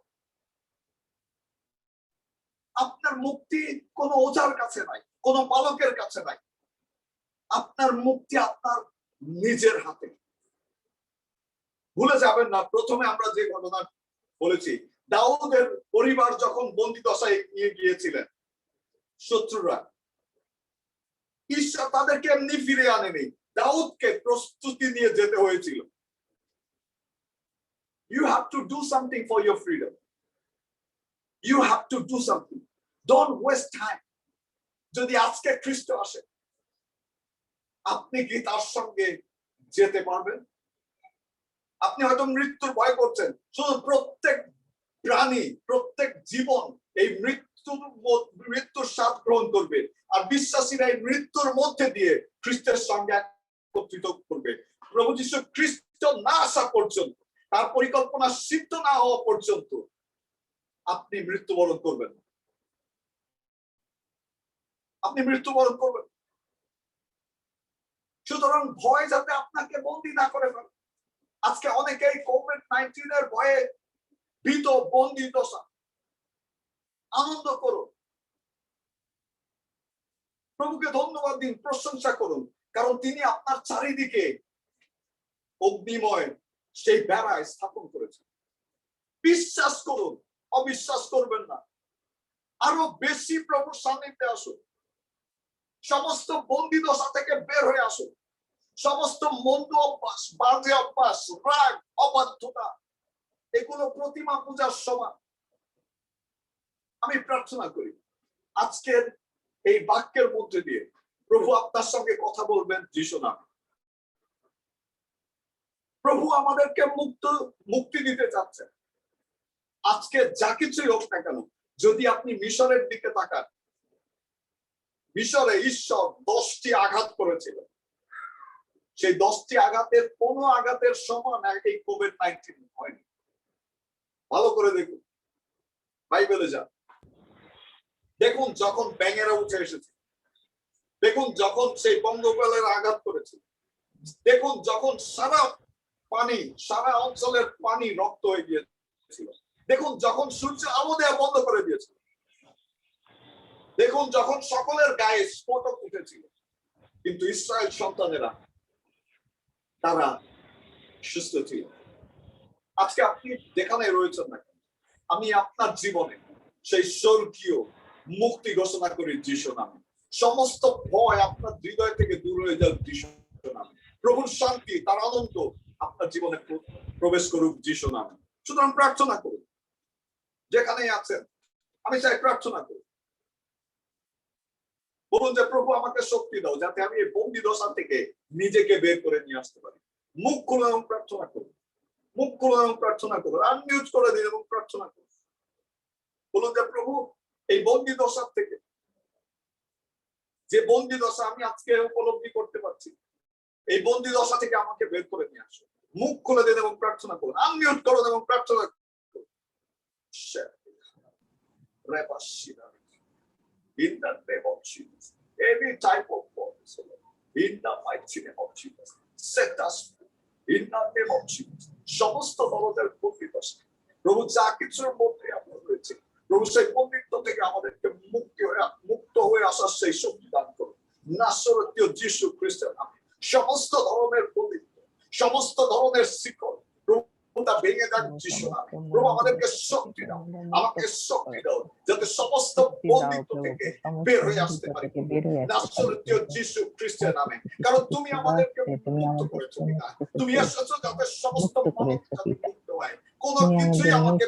আপনার মুক্তি কোনো ওঝার কাছে নাই, কোনো বালকের কাছে নাই। আপনার মুক্তি আপনার নিজের হাতে। ভুলে যাবেন না, প্রথমে আমরা যে ঘটনা বলেছি, দাউদের পরিবার যখন বন্দী দশায় নিয়ে গিয়েছিলেন শত্রুরা, ঈশ্বর তাদেরকে এমনি ফিরে আনেনি, দাউদকে প্রস্তুতি নিয়ে যেতে হয়েছিল। You have to do something for your freedom. You have to do something. Don't waste time. যদি আজকে খ্রিস্ট আসে, আপনি কি তার সঙ্গে যেতে পারবেন? আপনি হয়তো মৃত্যুর ভয় করছেন। শুধু প্রত্যেক প্রাণী, প্রত্যেক জীবন এই মৃত্যুর স্বাদ গ্রহণ করবে, আর বিশ্বাসীরা এই মৃত্যুর মধ্যে দিয়ে খ্রিস্টের সঙ্গে একত্রিত করবে। প্রভু যীশু খ্রিস্ট না আসা পর্যন্ত, তার পরিকল্পনা সিদ্ধ না হওয়া পর্যন্ত আপনি মৃত্যুবরণ করবেন। আপনি মৃত্যুবরণ করবেন। সুতরাং ভয় যাতে আপনাকে বন্দী না করে ফেলে। আজকে অনেকেই কোভিড-19 এর ভয়ে ভীত, বন্দী দশা। আনন্দ করুন, প্রভুকে ধন্যবাদ দিন, প্রশংসা করুন, কারণ তিনি আপনার চারিদিকে অগ্নিময় সেই বেড়া স্থাপন করেছেন। বিশ্বাস করুন, অবিশ্বাস করবেন না। আরো বেশি প্রভুর সান্নিধ্যে আসুন। সমস্ত বন্দী দশা থেকে বের হয়ে আসুন। সমস্ত মন্দ অভ্যাস, বাজে অভ্যাস, রাগ, অবাধ্যতা, এগুলো প্রতিমা পূজার সমান। আমি প্রার্থনা করি আজকের এই বাক্যের মধ্যে দিয়ে প্রভু আপনার সঙ্গে কথা বলবেন যিশু নামে। প্রভু আমাদেরকে মুক্তি দিতে চাচ্ছেন। আজকে যা কিছুই হোক না কেন, যদি আপনি মিশরের দিকে তাকান, মিশরে ঈশ্বর 10টি আঘাত করেছিলেন। সেই 10টি আঘাতের কোনো আঘাতের সমান এই কোভিড-19 হয়নি। ভালো করে দেখুন, বাইবেলে যান, দেখুন যখন ব্যাঙেরা উঠে এসেছে, দেখুন যখন সেই পঙ্গপালের আঘাত করেছে, দেখুন যখন সারা অঞ্চলের পানি রক্ত হয়ে গিয়েছিল, দেখুন যখন সূর্য আলো দেওয়া বন্ধ করে দিয়েছিল, দেখুন যখন সকলের গায়ে স্ফোটক উঠেছিল, কিন্তু ইসরায়েল সন্তানেরা তারা সুস্থ ছিল। আজকে আপনি যেখানে রয়েছেন না, আমি আপনার জীবনে সেই স্বর্গীয় মুক্তি ঘোষণা করি যিশু নামে। সমস্ত ভয় আপনার হৃদয় থেকে দূর হয়ে যাক যিশু নামে। প্রভুর শান্তি, তার আনন্দ আপনার জীবনে প্রবেশ করুক যিশু নামে। সুতরাং প্রার্থনা করুন, যেখানে আছেন আমি চাই প্রার্থনা করুন। বলুন যে প্রভু আমাকে শক্তি দাও, যাতে আমি এই বন্দী দশা থেকে নিজেকে বের করে নিয়ে আসতে পারি। মুখ খুলে এবং প্রার্থনা করুন, মুখ খুলে এবং প্রার্থনা করুন, আনমিউট করে দিন এবং প্রার্থনা করুন। বলুন যে প্রভু এই বন্দী দশা থেকে, যে বন্দী দশা আমি আজকে উপলব্ধি করতে পারছি, এই বন্দী দশা থেকে আমাকে বের করে নিয়ে আসো। মুখ খুলে দিন এবং প্রার্থনা করুন, আনমিউট করুন এবং প্রার্থনা করুন। In the name of Jesus, every type of voice, in the mighty name of Jesus, set us free. In the name of Jesus, সমস্ত ধরনের বন্দিদশা প্রভু যা কিছুর মধ্যে আমরা রয়েছে, প্রভু সেই বন্দিত্ব থেকে আমাদেরকে মুক্ত হয়ে আসার সেই শক্তি দান করুন নাসরতীয় যিশু খ্রিস্টের নামে। সমস্ত ধরনের বন্দিত্ব, সমস্ত ধরনের শিকল তা ভেঙে যাক যিশু নামে। প্রভু আমাদেরকে শক্তি দাও, আমাকে শক্তি দাও, যাতে সমস্ত বন্দিত্ব থেকে বের হয়ে আসতে পারি নাসরতীয় যিশু খ্রিস্টের নামে। কারণ তুমি আমাদেরকে মুক্ত করেছো পিতা, তুমি এসেছো যাতে সমস্ত মানুষ মুক্ত হয়। কোনো কিছুই আমাকে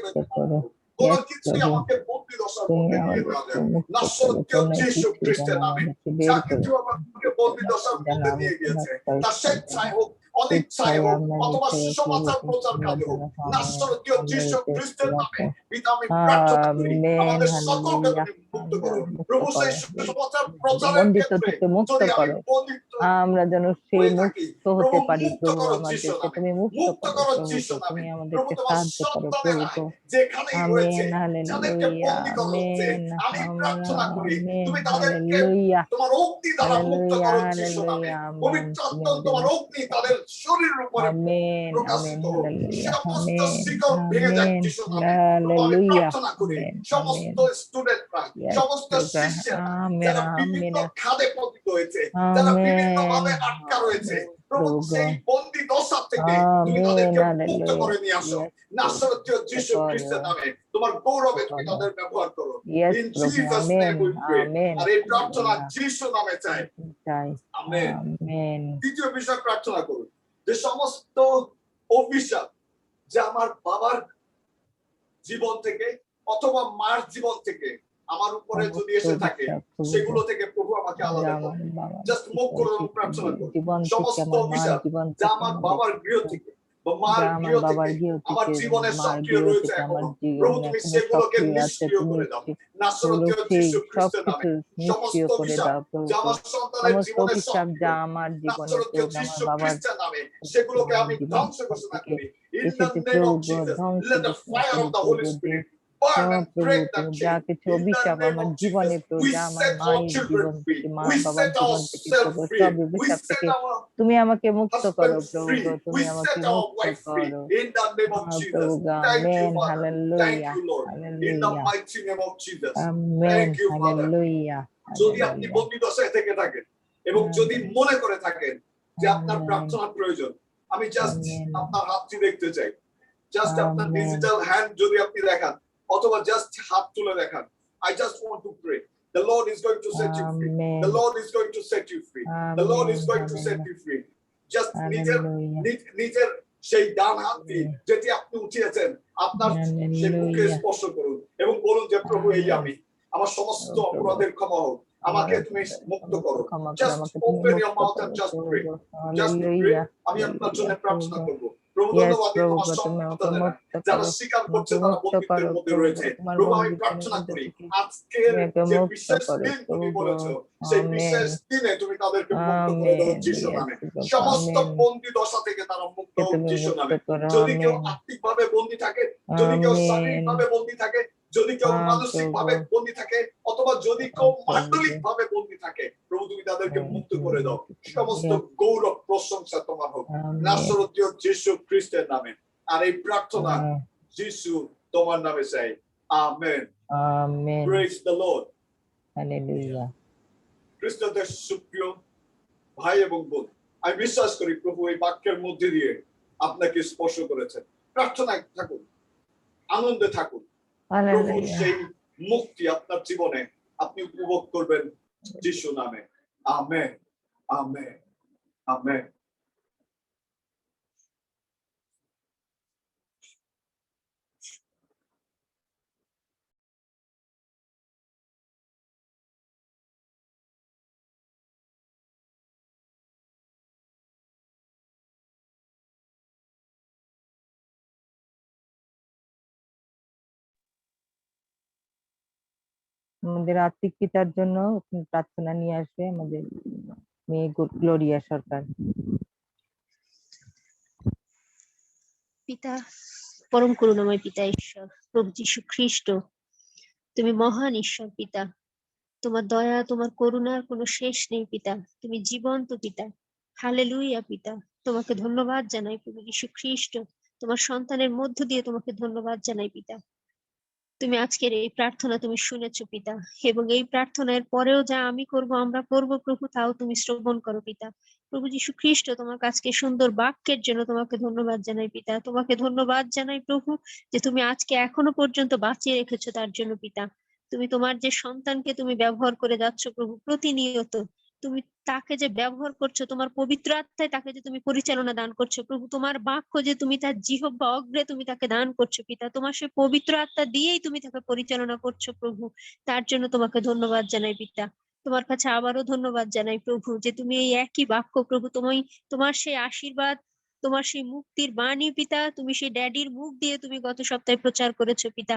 কোনো কিছুই আমাকে বন্দী দশার মধ্যে নিয়ে দেওয়া যায় নাসরতীয় যিশু খ্রিস্টের নামে। যা কিছু আমাকে বন্দী দশার মধ্যে নিয়ে গিয়েছে তা স্বেচ্ছায় হোক, অনিচ্ছায় হোক আপনার অথবা ইচ্ছায় সুসমাচার প্রভু প্রচার কাজে হোক, নাসরতীয় যীশু আমরা খ্রিস্টের নামে রাখো। পিতা আমি প্রার্থনা করি আমেন, আমাদের সকলকে হালেলুয়া। তুমি মুক্ত আমরা করো মুক্ত প্রভু। সেই করো। সুসমাচার প্রচারের বন্দিত্ব ক্ষেত্রে থেকে মুক্ত যদি আমি করো। বন্দিত আমরা যেন সেই হয়ে থাকি, মুক্ত হতে প্রভু পারি। মুক্ত প্রভু করো আমাদেরকে যীশু নামে, তুমি মুক্ত মুক্ত করো। করো প্রভু যীশু তো নামে। তুমি প্রভু আমাদেরকে তোমার সাহায্য করো। প্রভু সন্তানেরা তো যেখানেই রয়েছে, আমেন, যাদেরকে হালেলুয়া। বন্দী করা হচ্ছে, আমেন, আমি প্রার্থনা করি আমেন, তুমি তাদেরকে হালেলুয়া। তোমার অগ্নি দ্বারা মুক্ত হালেলুয়া, করো যীশু নামে। হালেলুয়া। আমেন। পবিত্র তুমি আত্মা আমাদের তোমার মুক্ত অগ্নি করো। তাদের শরীরের উপরে আমেন, আমেন, প্রকাশিত হোক। হালেলুয়া। সমস্ত আমেন, শিকল ভেঙে যাক আমেন, যীশু নামে। প্রভু আমি হালেলুয়া। প্রার্থনা করি আমেন, সমস্ত আমেন। স্টুডেন্টরা, Yes, সমস্ত প্রভু। শিষ্যরা আমেন, যারা বিভিন্ন আমেন, খাদে পতিত হয়েছে, যারা বিভিন্ন আমেন, ভাবে আটকা রয়েছে, প্রভু প্রভু। সেই বন্দি দশা থেকে তুমি আমেন, তাদেরকে মুক্ত হালেলুয়া। করে নিয়ে আসো Yes, নাসরতীয় প্রভু। যীশু খ্রিস্টের নামে। তোমার গৌরবে তুমি তাদের ব্যবহার করো। Yes, ইন প্রভু। Jesus amen, name we pray. Amen, আর এই প্রার্থনা হালেলুয়া। যীশু নামে চাই, চাই। আমেন। আমেন। দ্বিতীয় বিষয় প্রার্থনা করুন যে সমস্ত অভিশাপ যা আমার বাবার জীবন থেকে অথবা মার জীবন থেকে আমার উপরে যদি এসে থাকে, সেগুলো থেকে প্রভু আমাকে আলাদা করুন। জাস্ট মুখ করে প্রার্থনা করুন। সমস্ত অভিশাপ যা আমার বাবার গৃহ থেকে বা মার গৃহ থেকে আমার জীবনে সক্রিয় রয়েছে এখনো, প্রভু তুমি সেগুলোকে নিষ্ক্রিয় করে দাও নাসরতীয় যীশু খ্রিস্টের নামে। সমস্ত অভিশাপ যা আমার সন্তানের জীবনে সক্রিয় নাসরতীয় যীশু খ্রিস্টের নামে, সেগুলোকে আমি ধ্বংস ঘোষণা করি। In the name of Jesus, let the fire of the Holy Spirit burn and break that যা chain. কিছু In the অভিশাপ name আমার of জীবনে Jesus, we যা আমার set our মায়ের children জীবন free. থেকে মা We বাবার set জীবন থেকে ourselves প্রভু free. সব We অভিশাপ set থেকে our তুমি আমাকে মুক্ত করো husband প্রভু free. গো, We তুমি আমাকে set our মুক্ত wife free. করো। In the name of প্রভু Jesus. Go, Thank you, amen, Father. Thank hallelujah, you, Lord. In the hallelujah, mighty name of Jesus. Amen, Thank you, Father. Hallelujah, যদি আপনি hallelujah. বন্দী দশায় থেকে থাকেন এবং যদি মনে করে থাকেন যে আপনার আমেন, প্রার্থনার প্রয়োজন, আমি জাস্ট আমেন, আপনার হাতটি দেখতে চাই। জাস্ট আপনার আমেন। ডিজিটাল হ্যান্ড যদি আপনি দেখান অথবা জাস্ট হাত তুলে দেখান, I just want to pray. The Lord is going to set you free. Amen, The Lord is going to set you free. The Lord is going to set amen, you free. Just hallelujah, নিজের সেই ডান হাতটি যেটি আপনি উঠিয়েছেন আপনার সেই বুকে hallelujah. স্পর্শ করুন এবং বলুন যে প্রভু এই আমি, আমার সমস্ত অপরাধের ক্ষমা হোক, আমাকে তুমি মুক্ত করো। Just open your mouth and just pray. Just pray. আমি আপনার জন্য প্রার্থনা করব। প্রভু ধন্যবাদ দিই তোমার সন্তানেরা যারা স্বীকার করছে তারা বন্ধুত্বের মধ্যে রয়েছে। প্রভু আমি প্রার্থনা করি আজকের যে বিশেষ দিন তুমি বলেছো, সেই বিশেষ দিনে তুমি তাদেরকে মুক্ত করে দাও যীশু নামে। সমস্ত বন্দী দশা থেকে তারা মুক্ত হোক যীশু নামে। যদি কেউ আত্মিকভাবে বন্দী থাকে, যদি কেউ শারীরিকভাবে বন্দী থাকে, যদি কেউ মানসিক ভাবে বন্দী থাকে, অথবা যদি কেউ মান্ডলিক ভাবে বন্দী থাকে, প্রভু তুমি তাদেরকে মুক্ত করে দাও। সমস্ত গৌরব প্রশংসা তোমার হোক নাসরতীয় যীশু খ্রিস্টের নামে। আর এই প্রার্থনা যীশু তোমার নামে চাই, amen. Amen, praise the lord. Hallelujah. খ্রিস্টদের সুপ্রিয় ভাই এবং বোন, আমি বিশ্বাস করি প্রভু এই বাক্যের মধ্যে দিয়ে আপনাকে স্পর্শ করেছেন। প্রার্থনায় থাকুন, আনন্দে থাকুন। প্রভুর সেই মুক্তি আপনার জীবনে আপনি উপভোগ করবেন যীশু নামে, আমেন, আমেন, আমেন। আমাদের আত্মিক পিতার জন্য প্রার্থনা নিয়ে আসবে আমাদের মেয়ে গ্লোরিয়া সরকার। পিতা, পরম করুণাময় পিতা ঈশ্বর, প্রভু যীশু খ্রিস্ট, তুমি মহান ঈশ্বর পিতা। তোমার দয়া, তোমার করুণার কোনো শেষ নেই পিতা। তুমি জীবন্ত পিতা। হালেলুয়া পিতা, তোমাকে ধন্যবাদ জানাই প্রভু যীশু খ্রিস্ট। তোমার সন্তানের মধ্য দিয়ে তোমাকে ধন্যবাদ জানাই পিতা। তুমি আজকের এই প্রার্থনা তুমি শুনেছো পিতা, এবং এই প্রার্থনার পরেও যা আমি করব, আমরা করব প্রভু, তাও তুমি শ্রবণ করো পিতা। প্রভু যীশু খ্রিস্ট, তোমার কাছকে সুন্দর বাক্যের জন্য তোমাকে ধন্যবাদ জানাই পিতা। তোমাকে ধন্যবাদ জানাই প্রভু যে তুমি আজকে এখনো পর্যন্ত বাঁচিয়ে রেখেছো তার জন্য পিতা। তুমি তোমার যে সন্তানকে তুমি ব্যবহার করে যাচ্ছ প্রভু প্রতিনিয়ত, তুমি তাকে যে ব্যবহার করছো, তোমার পবিত্র আত্মায় তাকে যে তুমি পরিচালনা দান করছো প্রভু, তোমার বাক্য যে তুমি তার জিহ্বা অগ্রে তুমি তাকে দান করছো পিতা, তোমার সেই পবিত্র আত্মা দিয়েই তুমি তাকে পরিচালনা করছো প্রভু, তার জন্য তোমাকে ধন্যবাদ জানাই পিতা। তোমার কাছে আবারও ধন্যবাদ জানাই প্রভু, যে তুমি এই একই বাক্য প্রভু, তোমার সেই আশীর্বাদ, তোমার সেই মুক্তির বাণী পিতা, তুমি সেই ড্যাডির মুখ দিয়ে তুমি গত সপ্তাহে প্রচার করেছো পিতা।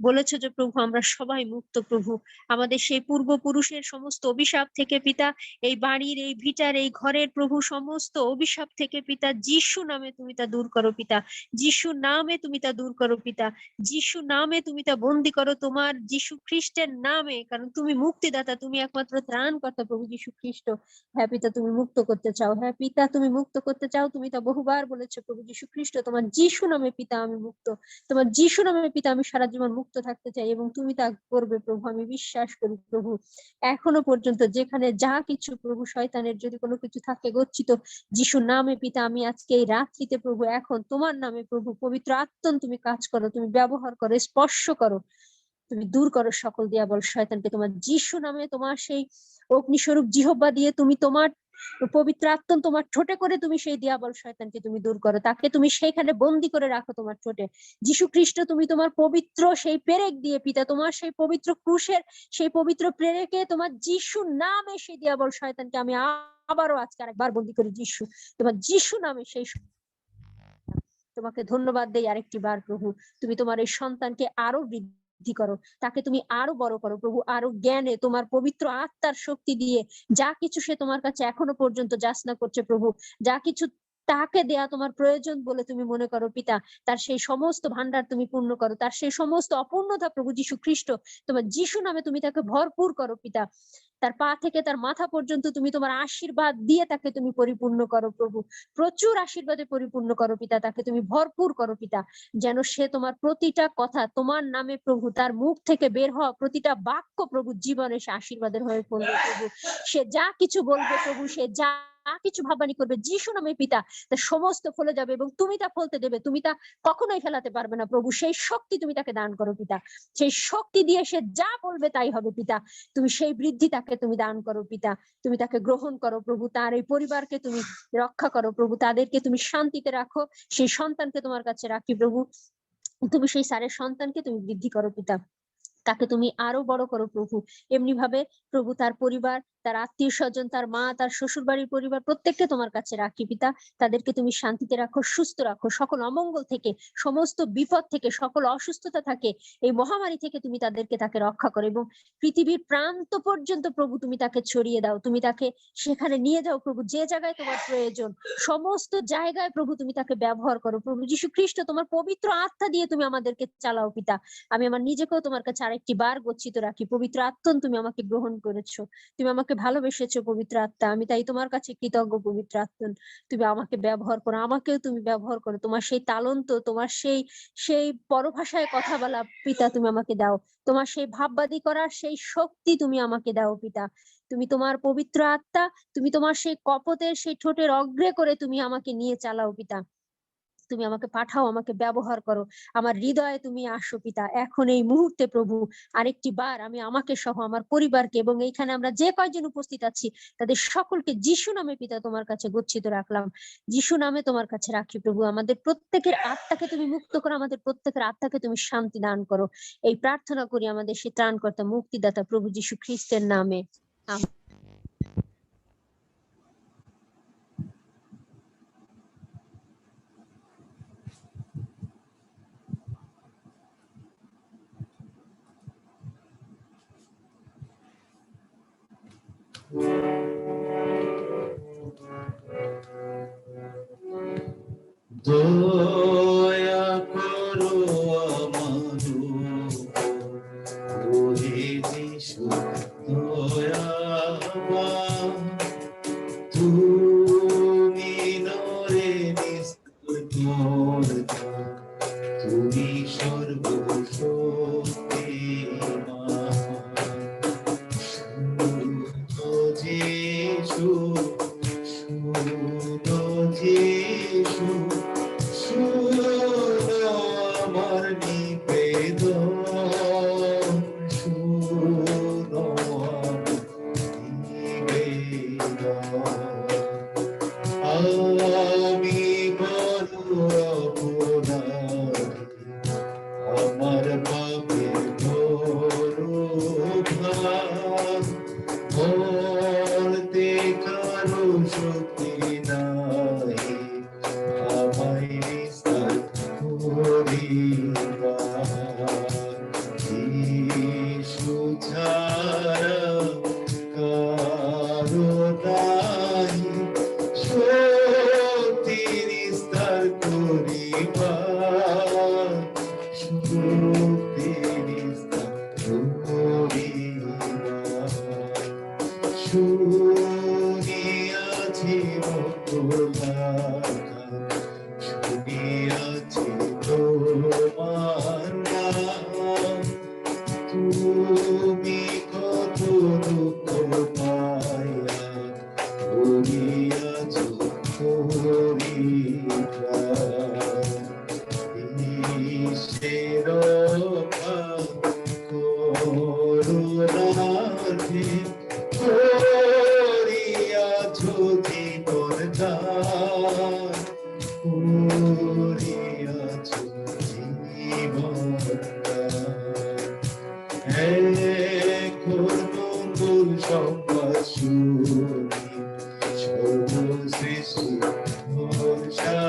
বলেছো যে প্রভু আমরা সবাই মুক্ত প্রভু, আমাদের সেই পূর্বপুরুষের সমস্ত অভিশাপ থেকে পিতা, এই বাড়ির, এই ভিটার, এই ঘরের প্রভু সমস্ত অভিশাপ থেকে পিতা যিশু নামে তুমি তা দূর করো পিতা, যিশু নামে তুমি তা দূর করো পিতা, যিশু নামে তুমি তা বন্দি করো তোমার যিশু খ্রিস্টের নামে, কারণ তুমি মুক্তিদাতা, তুমি একমাত্র ত্রাণকর্তা প্রভু যিশু খ্রিস্ট। হ্যাঁ পিতা তুমি মুক্ত করতে চাও, হ্যাঁ পিতা তুমি মুক্ত করতে চাও, তুমি তা বহুবার বলেছো প্রভু যিশু খ্রিস্ট, তোমার যিশু নামে পিতা আমি মুক্ত, তোমার যিশু নামে পিতা আমি সারা জীবন মুক্ত থাকতে চাই, এবং তুমি তা করবে প্রভু, আমি বিশ্বাস করি প্রভু। এখনো পর্যন্ত যেখানে যা কিছু প্রভু শয়তানের যদি কোনো কিছু থাকে গচ্ছিত, যিশুর নামে পিতা আমি আজকে এই রাত্রিতে প্রভু এখন তোমার নামে প্রভু পবিত্র আত্মন তুমি কাজ করো, তুমি ব্যবহার করো, স্পর্শ করো, তুমি দূর করো সকল দিয়াবল শয়তানকে, তোমার যিশু নামে, তোমার সেই অগ্নিস্বরূপ জিহ্বা দিয়ে তুমি তোমার পবিত্র আত্মন তোমার ঠোঁটে করে তুমি সেই দিয়াবল শয়তানকে তুমি দূর করো, তাকে তুমি সেইখানে বন্দি করে রাখো তোমার ঠোঁটে। যিশু খ্রিস্ট তুমি তোমার পবিত্র সেই পেরেক দিয়ে পিতা, তোমার সেই পবিত্র ক্রুশের সেই পবিত্র পেরেকে তোমার যিশু নামে সেই দিয়াবল শয়তানকে আমি আবারও আজকে আরেকবার বন্দি করি যিশু, তোমার যিশু নামে সেই। তোমাকে ধন্যবাদ দেই আরেকটি বার প্রভু, তুমি তোমার এই সন্তানকে আরো বৃদ্ধি করো, তাকে তুমি আরো বড় করো প্রভু, আরো জ্ঞানে তোমার পবিত্র আত্মার শক্তি দিয়ে যা কিছু সে তোমার কাছে এখনো পর্যন্ত যাচনা করছে প্রভু, যা কিছু তাকে দেয়া তোমার প্রয়োজন বলে তুমি মনে করো পিতা, তার সেই সমস্ত ভান্ডার তুমি পূর্ণ করো, তার সেই সমস্ত অপূর্ণতা প্রভু যিশু খ্রিস্ট তোমার যিশু নামে তুমি তাকে ভরপুর করো পিতা, তার পা থেকে তার মাথা পর্যন্ত তুমি তোমার আশীর্বাদ দিয়ে তাকে তুমি পরিপূর্ণ করো প্রভু, প্রচুর আশীর্বাদে পরিপূর্ণ করো পিতা, তাকে তুমি ভরপুর করো পিতা, যেন সে তোমার প্রতিটা কথা তোমার নামে প্রভু, তার মুখ থেকে বের হওয়া প্রতিটা বাক্য প্রভু জীবনে সে আশীর্বাদের হয়ে পড়বে প্রভু, সে যা কিছু বলবে প্রভু, সে যা কিছু ভাবানি করবে যিশু নামে পিতা, তা সমস্ত ফলে যাবে এবং তুমি তা ফলতে দেবে, তুমি তা কখনোই ফেলাতে পারবে না প্রভু, সেই শক্তি তুমি তাকে দান করো পিতা, সেই শক্তি দিয়ে সে যা বলবে তাই হবে পিতা, তুমি সেই বৃদ্ধি তাকে তুমি দান করো পিতা, তুমি তাকে গ্রহণ করো প্রভু, তার এই পরিবারকে তুমি রক্ষা করো প্রভু, তাদেরকে তুমি শান্তিতে রাখো, সেই সন্তানকে তোমার কাছে রাখি প্রভু, তুমি সেই সারের সন্তানকে তুমি বৃদ্ধি করো পিতা, তাকে তুমি আরো বড় করো প্রভু, এমনি ভাবে প্রভু তার পরিবার, তার আত্মীয় স্বজন, তার মা, তার শ্বশুর বাড়ির পরিবার প্রত্যেককে তোমার কাছে রাখি পিতা, তাদেরকে তুমি শান্তিতে রাখো, সুস্থ রাখো, সকল অমঙ্গল থেকে, সমস্ত বিপদ থেকে, সকল অসুস্থতা থাকে, এই মহামারী থেকে তুমি তাকে রক্ষা করো, এবং পৃথিবীর প্রান্ত পর্যন্ত প্রভু তুমি তাকে ছড়িয়ে দাও, তুমি তাকে সেখানে নিয়ে যাও প্রভু, যে জায়গায় তোমার প্রয়োজন সমস্ত জায়গায় প্রভু তুমি তাকে ব্যবহার করো প্রভু যীশু খ্রিস্ট, তোমার পবিত্র আত্মা দিয়ে তুমি আমাদেরকে চালাও পিতা, আমি আমার নিজেকেও তোমার কাছে আরেকটি বার গচ্ছিত রাখি, পবিত্র আত্মন তুমি আমাকে গ্রহণ করেছো, তুমি আমাকে ভালোবেসেছো পবিত্র আত্মা, আমি তাই তোমার কাছে কৃতজ্ঞ পবিত্র আত্মন, তুমি আমাকে ব্যবহার করো, আমাকেও তুমি ব্যবহার করো, তোমার সেই তালন্ত, তোমার সেই পরভাষায় কথা বলা পিতা তুমি আমাকে দাও, তোমার সেই ভাববাদী করার সেই শক্তি তুমি আমাকে দাও পিতা, তুমি তোমার পবিত্র আত্মা, তুমি তোমার সেই কপটের সেই ঠোঁটের অগ্রে করে তুমি আমাকে নিয়ে চালাও পিতা, তুমি আমাকে পাঠাও, আমাকে ব্যবহার করো, আমার হৃদয়ে তুমি আসো পিতা, এখন এই মুহূর্তে প্রভু আরেকটি বার আমি আমাকে সহ আমার পরিবারকে এবং এইখানে আমরা যে কয়জন উপস্থিত আছি তাদের সকলকে যিশু নামে পিতা তোমার কাছে গচ্ছিত রাখলাম, যিশু নামে তোমার কাছে রাখি প্রভু, আমাদের প্রত্যেকের আত্মাকে তুমি মুক্ত করো, আমাদের প্রত্যেকের আত্মাকে তুমি শান্তি দান করো, এই প্রার্থনা করি আমাদের সেই ত্রাণকর্তা মুক্তিদাতা প্রভু যীশু খ্রিস্টের নামে, আমেন। দয়া করো আমার ওহে যিশু, দয়াবান তুমি নরে নিস্তুর, তুমি সর্বশক্তিমান, শুনো যিশু, শুনো যিশু, করুণাতে করিয়াছ জীবন দান, করিয়াছ জীবন দান। এখন মঙ্গল সংবাদ শুনি, সর্বসৃষ্টি ভরসা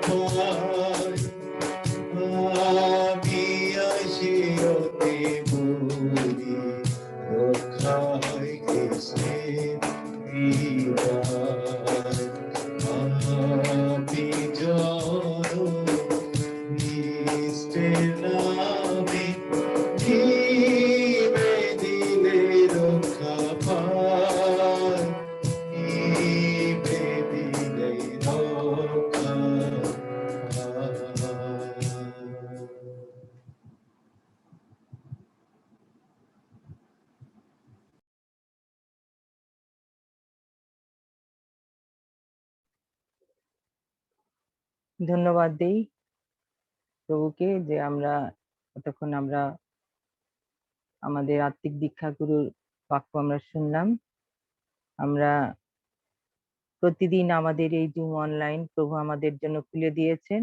পায়। আমি আসিরতে বলি, রক্ষায় কৃষ্ণের কৃপায়। আমি জন খ্রিস্টের নামে জীবে দিলে রক্ষা পায়, জীবে দিলে রক্ষা পায়। ধন্যবাদ দেই প্রভুকে যে আমরা এতক্ষণ আমরা আমাদের আত্মিক দীক্ষা গুরুর বাক্য আমরা শুনলাম। আমরা প্রতিদিন আমাদের এই জুম অনলাইন প্রভু আমাদের জন্য খুলে দিয়েছেন।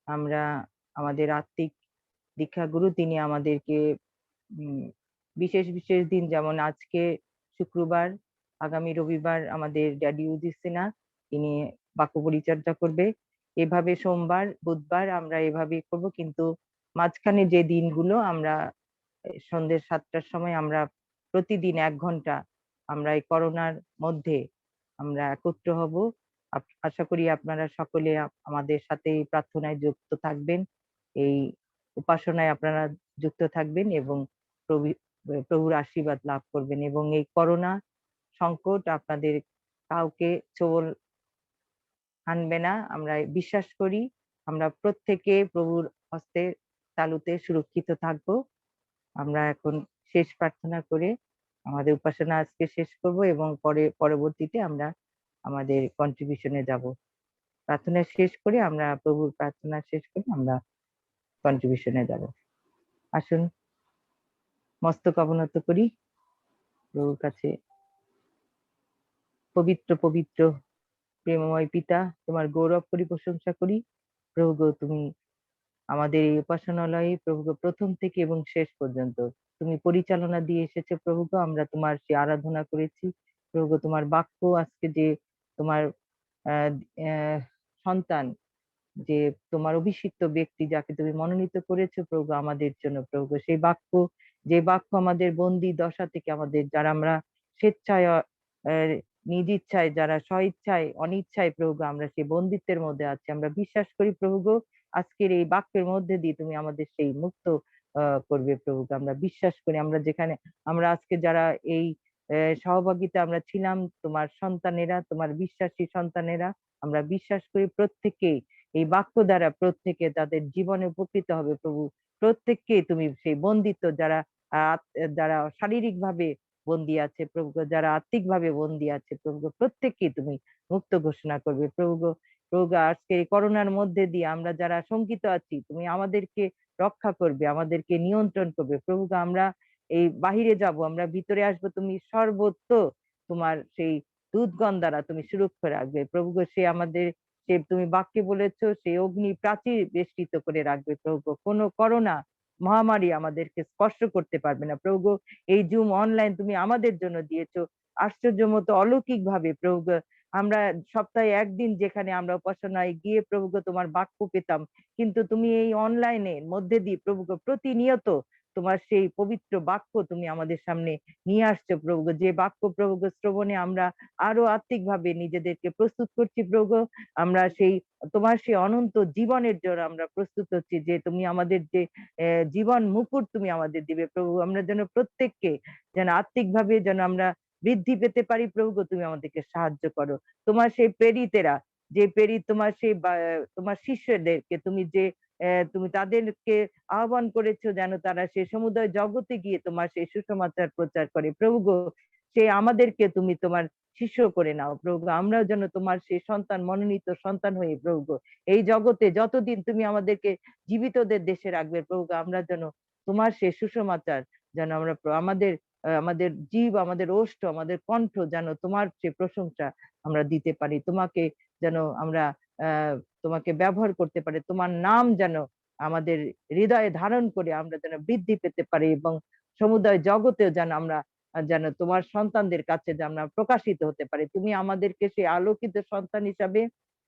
আমরা আমাদের আত্মিক দীক্ষা গুরু তিনি আমাদেরকে বিশেষ বিশেষ দিন, যেমন আজকে শুক্রবার, আগামী রবিবার আমাদের ড্যাডি উদিসিনা তিনি বাক্য পরিচর্যা করবে। এভাবে সোমবার বুধবার আমরা এভাবে করব, কিন্তু মাঝখানে যে দিনগুলো আমরা সন্ধ্যে 7টার সময় আমরা প্রতিদিন 1 ঘন্টা আমরা এই করোনার মধ্যে আমরা একত্র হব। আশা করি আপনারা সকলে আমাদের সাথে এই প্রার্থনায় যুক্ত থাকবেন, এই উপাসনায় আপনারা যুক্ত থাকবেন এবং প্রভুর আশীর্বাদ লাভ করবেন। এবং এই করোনা সংকট আপনাদের কাউকে ছোবল আনবে না, আমরা বিশ্বাস করি। আমরা প্রত্যেকে প্রভুর হস্তে তালুতে সুরক্ষিত থাকবো। আমরা এখন শেষ প্রার্থনা করে আমাদের উপাসনা আজকে শেষ করব এবং পরবর্তীতে আমরা আমাদের কন্ট্রিবিউশনে যাব। প্রার্থনা শেষ করে আমরা প্রভুর প্রার্থনা শেষ করে আমরা কন্ট্রিবিউশনে যাব। আসুন মস্তক অবনত করি প্রভুর কাছে। পবিত্র পবিত্র প্রেমময় পিতা, তোমার গৌরব করি, প্রশংসা করি। প্রভু গো, তুমি আমাদের এই উপাসনালয়ে প্রভু গো প্রথম থেকে এবং শেষ পর্যন্ত তুমি পরিচালনা দিয়ে এসেছো প্রভু গো। আমরা তোমার সে আরাধনা করেছি প্রভু গো। তোমার বাক্য আজকে যে তোমার সন্তান, যে তোমার অভিষিক্ত ব্যক্তি যাকে তুমি মনোনীত করেছো প্রভু আমাদের জন্য প্রভু, সেই বাক্য, যে বাক্য আমাদের বন্দি দশা থেকে আমাদের, যারা আমরা স্বেচ্ছায় নিজ ইচ্ছায়, যারা স্বইচ্ছায় অনিচ্ছায় প্রভু আমরা সেই বন্দিত্বের মধ্যে আছি, আমরা বিশ্বাস করি প্রভু গো আজকের এই বাক্যের মধ্যে দিয়ে তুমি আমাদের সেই মুক্ত করবে প্রভু। আমরা বিশ্বাস করি আমরা যেখানে আমরা আজকে যারা এই সহভাগিতা আমরা ছিলাম তোমার সন্তানেরা, তোমার বিশ্বাসী সন্তানেরা, আমরা বিশ্বাস করি প্রত্যেকেই এই বাক্য দ্বারা প্রত্যেকে তাদের জীবনে উপকৃত হবে প্রভু। প্রত্যেককে তুমি সেই বন্দিত্ব, যারা শারীরিক ভাবে বন্দী আছে প্রভু, যারা আত্মিক ভাবে বন্দী আছে প্রভু, প্রত্যেককে তুমি মুক্ত ঘোষণা করবে প্রভু। প্রভু আজকে করোনার মধ্যে দিয়ে আমরা যারা শঙ্কিত আছি, তুমি আমাদেরকে রক্ষা করবে, আমাদেরকে নিয়ন্ত্রণ করবে প্রভু। আমরা এই বাহিরে যাব, আমরা ভিতরে আসবো, তুমি সর্বত্র তোমার সেই দূতগণ দ্বারা তুমি সুরক্ষা রাখবে প্রভু। সে আমাদের, সে তুমি বাক্যে বলেছো সেই অগ্নি প্রাচীর বেষ্টিত করে রাখবে প্রভু। কোনো করোনা মহামারী আমাদেরকে স্পর্শ করতে পারবে না প্রভু। এই জুম অনলাইন তুমি আমাদের জন্য দিয়েছো আশ্চর্য মতো অলৌকিক ভাবে প্রভু। আমরা সপ্তাহে একদিন যেখানে আমরা উপাসনায় গিয়ে প্রভু তোমার বাক্য পেতাম, কিন্তু তুমি এই অনলাইনের মধ্যে দিয়ে প্রভু প্রতিনিয়ত তোমার সেই পবিত্র বাক্য তুমি আমাদের সামনে নিয়ে আসছো প্রভু, যে বাক্য প্রভু শ্রবণে আমরা আরো আত্মিক ভাবে নিজেদেরকে প্রস্তুত করছি প্রভু। আমরা সেই তোমার সেই অনন্ত জীবনের জন্য আমরা প্রস্তুত হচ্ছি, যে তুমি আমাদের যে জীবন মুকুট তুমি আমাদের দিবে প্রভু। আমরা যেন প্রত্যেককে যেন আত্মিক ভাবে যেন আমরা বৃদ্ধি পেতে পারি প্রভু, তুমি আমাদেরকে সাহায্য করো। তোমার সেই প্রেরিতেরা, যে প্রেরিত তোমার সেই তোমার শিষ্যদেরকে তুমি তাদেরকে আহ্বান করেছো যেন তারা সেই সমুদয় জগতে গিয়ে তোমার সেই সুসমাচার প্রচার করে প্রভু গো। সে আমাদেরকে তুমি তোমার শিষ্য করে নাও প্রভু। আমরাও যেন তোমার সেই সন্তান, মনোনীত সন্তান হয়ে প্রভু এই জগতে যতদিন তুমি আমাদেরকে জীবিতদের দেশে রাখবে প্রভু, আমরা যেন তোমার সেই সুসমাচার যেন আমরা আমাদের জীব, আমাদের ওষ্ঠ, আমাদের কণ্ঠ যেন তোমার সে প্রশংসা আমরা দিতে পারি, তোমাকে যেন আমরা তোমাকে ব্যবহার করতে পারি, তোমার নাম যেন আমাদের হৃদয়ে ধারণ করে আমরা যেন বৃদ্ধি পেতে পারি, এবং সমুদায় জগতেও যেন আমরা যেন তোমার সন্তানদের কাছে যেন আমরা প্রকাশিত হতে পারি। তুমি আমাদেরকে সেই আলোকিত সন্তান হিসাবে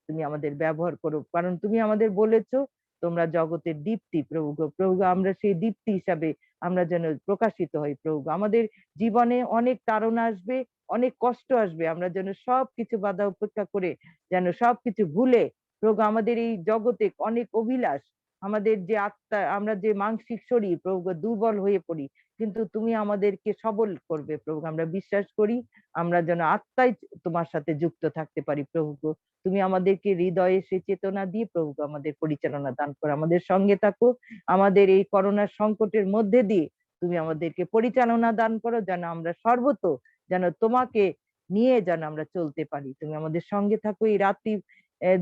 তুমি আমাদের ব্যবহার করো, কারণ তুমি আমাদের বলেছো তোমরা জগতের দীপ্তি। প্রভু গো, প্রভু গো, আমরা সেই দীপ্তি হিসাবে আমরা যেন প্রকাশিত হই। প্রভু গো, আমাদের জীবনে অনেক তাড়না আসবে, অনেক কষ্ট আসবে, আমরা যেন সবকিছু বাধা উপেক্ষা করে যেন সবকিছু ভুলে, প্রভু গো, আমাদের এই জগতে অনেক অভিলাষ, আমাদের যে আত্মা, আমরা যে মানসিক শরীর প্রভু গো দুর্বল হয়ে পড়ি, কিন্তু তুমি আমাদেরকে সবল করবে প্রভু। আমরা বিশ্বাস করি আমরা যেন আত্মায় তোমার সাথে যুক্ত থাকতে পারি। প্রভু গো, তুমি আমাদেরকে হৃদয়ে সে চেতনা দিয়ে প্রভু গো আমাদের পরিচালনা দান করো, আমাদের সঙ্গে থাকো, আমাদের এই করোনার সংকটের মধ্যে দিয়ে তুমি আমাদেরকে পরিচালনা দান করো, যেন আমরা সর্বত যেন তোমাকে নিয়ে যেন আমরা চলতে পারি। তুমি আমাদের সঙ্গে থাকো, এই রাত্রি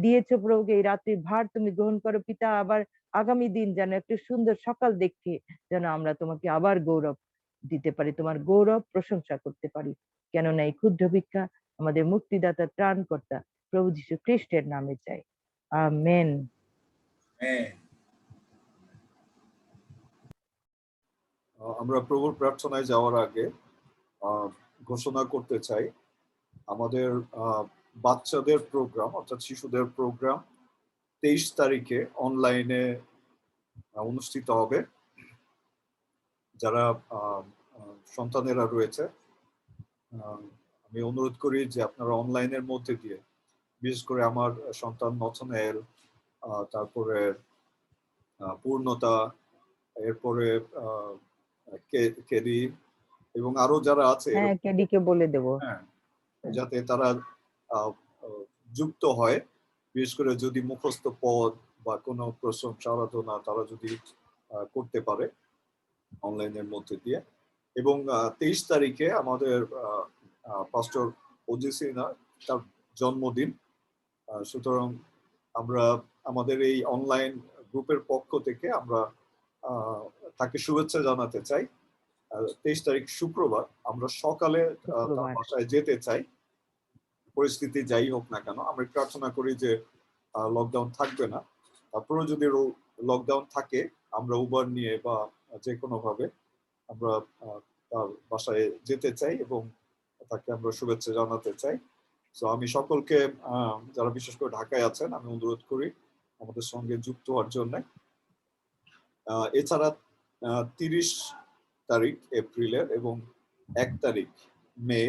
দিয়েছো প্রভু, এই রাত্রির ভার তুমি গ্রহণ করো পিতা। আবার আগামী দিন যেন একটু সুন্দর সকাল দেখে যেন আমরা তোমাকে আবার গৌরব দিতে পারি, তোমার গৌরব প্রশংসা করতে পারি। কেননা এই ক্ষুদ্র ভিক্ষা আমাদের মুক্তিদাতা ত্রাণকর্তা প্রভু যীশু খ্রিস্টের নামে চাই, আমেন। আমরা প্রভুর প্রার্থনায় যাওয়ার আগে ঘোষণা করতে চাই আমাদের বাচ্চাদের প্রোগ্রাম অর্থাৎ শিশুদের প্রোগ্রাম 23 তারিখে অনলাইনে অনুষ্ঠিত হবে। যারা সন্তানেরা রয়েছে আমি অনুরোধ করি যে আপনারা অনলাইনের মধ্যে দিয়ে, বিশেষ করে আমার সন্তান নথনেল, তারপরে পূর্ণতা, এরপরে কেডি এবং আরো যারা আছে, হ্যাঁ কেডিকে বলে দেব, হ্যাঁ, যাতে তারা যুক্ত হয়, বিশেষ করে যদি মুখস্থ পদ বা কোনো প্রশংসা আরাধনা তারা যদি করতে পারে অনলাইনের মধ্যে দিয়ে। এবং 23 তারিখে আমাদের পাস্টর ওজিসিনা তার জন্মদিন, সুতরাং আমরা আমাদের এই অনলাইন গ্রুপের পক্ষ থেকে আমরা তাকে শুভেচ্ছা জানাতে চাই। 23 তারিখ শুক্রবার আমরা সকালে তার বাসায় যেতে চাই, পরিস্থিতি যাই হোক না কেন। আমরা প্রার্থনা করি যে লকডাউন থাকবে না, তারপরেও যদি লকডাউন থাকে আমরা উবার নিয়ে বা যে কোনো ভাবে আমরা তার বাসায় যেতে চাই এবং তাকে আমরা শুভেচ্ছা জানাতে চাই। তো আমি সকলকে যারা বিশেষ করে ঢাকায় আছেন আমি অনুরোধ করি আমাদের সঙ্গে যুক্ত হওয়ার জন্য। এছাড়া 30 তারিখ এপ্রিলের এবং 1 তারিখ মে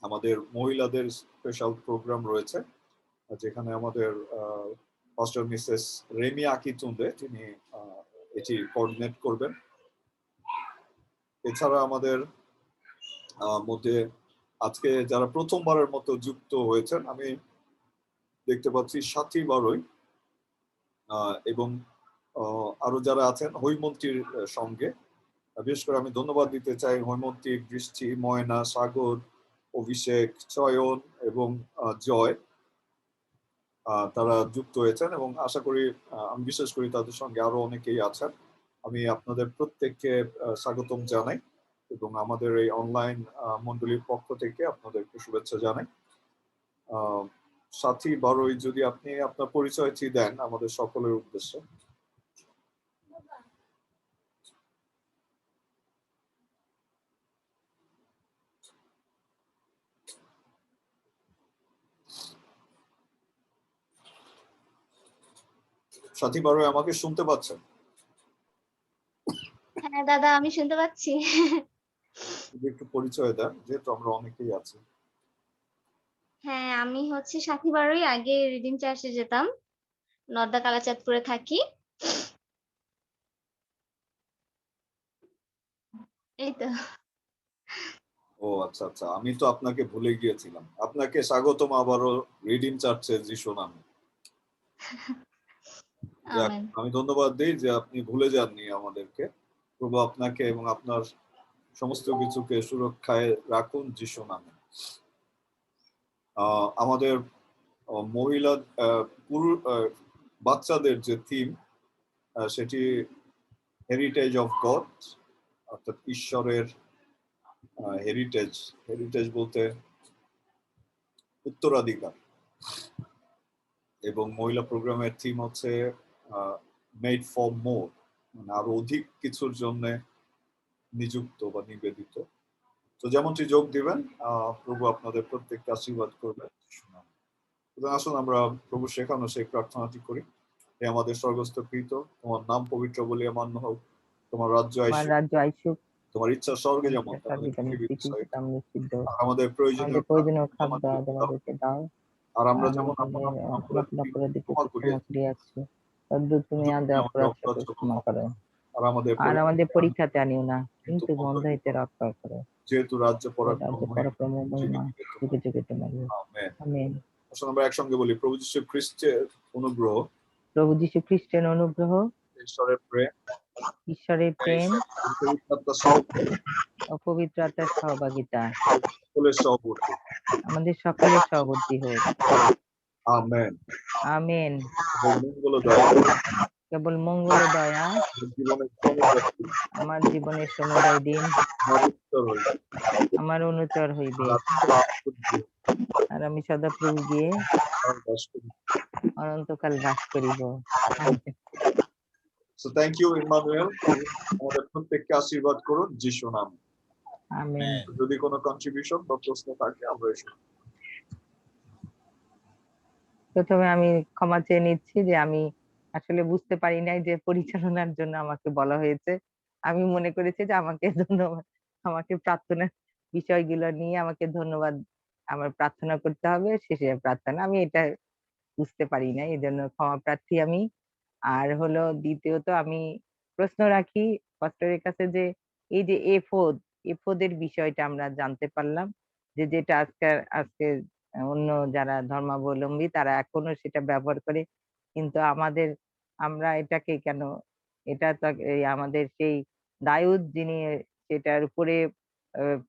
আমাদের মহিলাদের স্পেশাল প্রোগ্রাম রয়েছে, যেখানে আমাদের পাস্টর মিসেস রেমি আকিতুন্দে তিনি এটি কোঅর্ডিনেট করবেন। এছাড়া আমাদের মধ্যে আজকে যারা প্রথমবারের মতো যুক্ত হয়েছেন আমি দেখতে পাচ্ছি সাথী বারোই এবং আরো যারা আছেন হৈমন্তীর সঙ্গে। বিশেষ করে আমি ধন্যবাদ দিতে চাই হৈমন্তী, বৃষ্টি, ময়না, সাগর, অভিষেক, চয়ন এবং জয়, তারা যুক্ত হয়েছেন এবং আশা করি আমি বিশ্বাস করি তাদের সঙ্গে আরো অনেকেই আছেন। আমি আপনাদের প্রত্যেককে স্বাগতম জানাই এবং আমাদের এই অনলাইন মন্ডলীর পক্ষ থেকে আপনাদেরকে শুভেচ্ছা জানাই। সাথী বারোই যদি আপনি আপনার পরিচয়টি দেন আমাদের সকলের উদ্দেশ্যে। সাথী বারোই আমাকে শুনতে পাচ্ছেন? হ্যাঁ দাদা আমি শুনতে পাচ্ছি। একটু পরিচয় দেন যেহেতু আমরা অনেকেই আছি। হ্যাঁ আমি হচ্ছে সাথী বারোই আগে রিডিং চার্চে যেতাম, নর্দা কালাচাঁদপুরে থাকি। এই তো। ও আচ্ছা আচ্ছা, আমি তো আপনাকে ভুলে গিয়েছিলাম। আপনাকে স্বাগতম আবারও রিডিং চার্চে যিশু নামে। আমি ধন্যবাদ দিই যে আপনি ভুলে যাননি আমাদেরকে। প্রভু আপনাকে এবং আপনার সমস্ত কিছুকে সুরক্ষায় রাখুন যিশু নামে। আমাদের মহিলা বাচ্চাদের যে থিম সেটি হেরিটেজ অফ গড, অর্থাৎ ঈশ্বরের হেরিটেজ, হেরিটেজ বলতে উত্তরাধিকার, এবং মহিলা প্রোগ্রামের থিম হচ্ছে মেড ফর মোর, মানে আরো অধিক কিছুর জন্য নিযুক্ত বা নিবেদিত। তো যেমনটি যোগ দিবেন, প্রভু আপনাদের প্রত্যেককে আশীর্বাদ করবেন। সুতরাং আসুন আমরা প্রভু শেখানো সেই প্রার্থনাটি করি। হে আমাদের স্বর্গস্থ পিতা, তোমার নাম পবিত্র বলিয়া মান্য হোক, তোমার রাজ্য আইসুক, তোমার ইচ্ছা স্বর্গে যেমন তেমনি পৃথিবীতে হয়। আর আমাদের প্রয়োজনীয় খাদ্য আমাদেরকে দাও, আর আমরা যেমন তুমি আমাদের অপরাধ ক্ষমা করো, আর আমাদের আর আমাদের পরীক্ষাতে আনিও না, কিন্তু বন্ধ হইতে রক্ষা করো। যেহেতু রাজ্য পরাক্রম মহিমা যুগে যুগে তোমার। আমেন। আসলে আমরা একসঙ্গে বলি, প্রভু যীশু খ্রিস্টের অনুগ্রহ, প্রভু যীশু খ্রিস্টের অনুগ্রহ, ঈশ্বরের প্রেম, ও পবিত্র আত্মার সহভাগিতা সকলের সহবর্তী, আমাদের সকলের সহবর্তী হোক। আমেন। আমেন। কেবল মঙ্গল ও দয়া আমার জীবনের সমুদয় দিন আমার অনুচর হইবে, আর আমি সদাপ্রভু গিয়ে অনন্তকাল বাস করিব। So thank you, Emmanuel. আমাদের প্রত্যেককে আশীর্বাদ করুন যিশু নামে। আমেন। যদি কোনো কন্ট্রিবিউশন বা প্রশ্ন থাকে আমরা প্রথমে আমি ক্ষমা চেয়ে নিচ্ছি যে আমি আসলে বুঝতে পারি নাই যে পরিচালনার জন্য আমাকে বলা হয়েছে। আমি মনে করেছি যে আমাকে ধন্যবাদ, আমাকে প্রার্থনার বিষয়গুলো নিয়ে আমাকে ধন্যবাদ, আমার প্রার্থনা করতে হবে, শেষে প্রার্থনা। আমি এটা বুঝতে পারি না, এই জন্য ক্ষমা প্রার্থী আমি। আর হলো দ্বিতীয়ত আমি প্রশ্ন রাখি পাস্টরের কাছে যে এই যে এফোদের বিষয়টা আমরা জানতে পারলাম যে যেটা আজকে অন্য যারা ধর্মাবলম্বী তারা এখনো সেটা ব্যবহার করে, কিন্তু আমরা এটাকে কেন, এটা তো আমাদের সেই দাউদ যিনি সেটার উপরে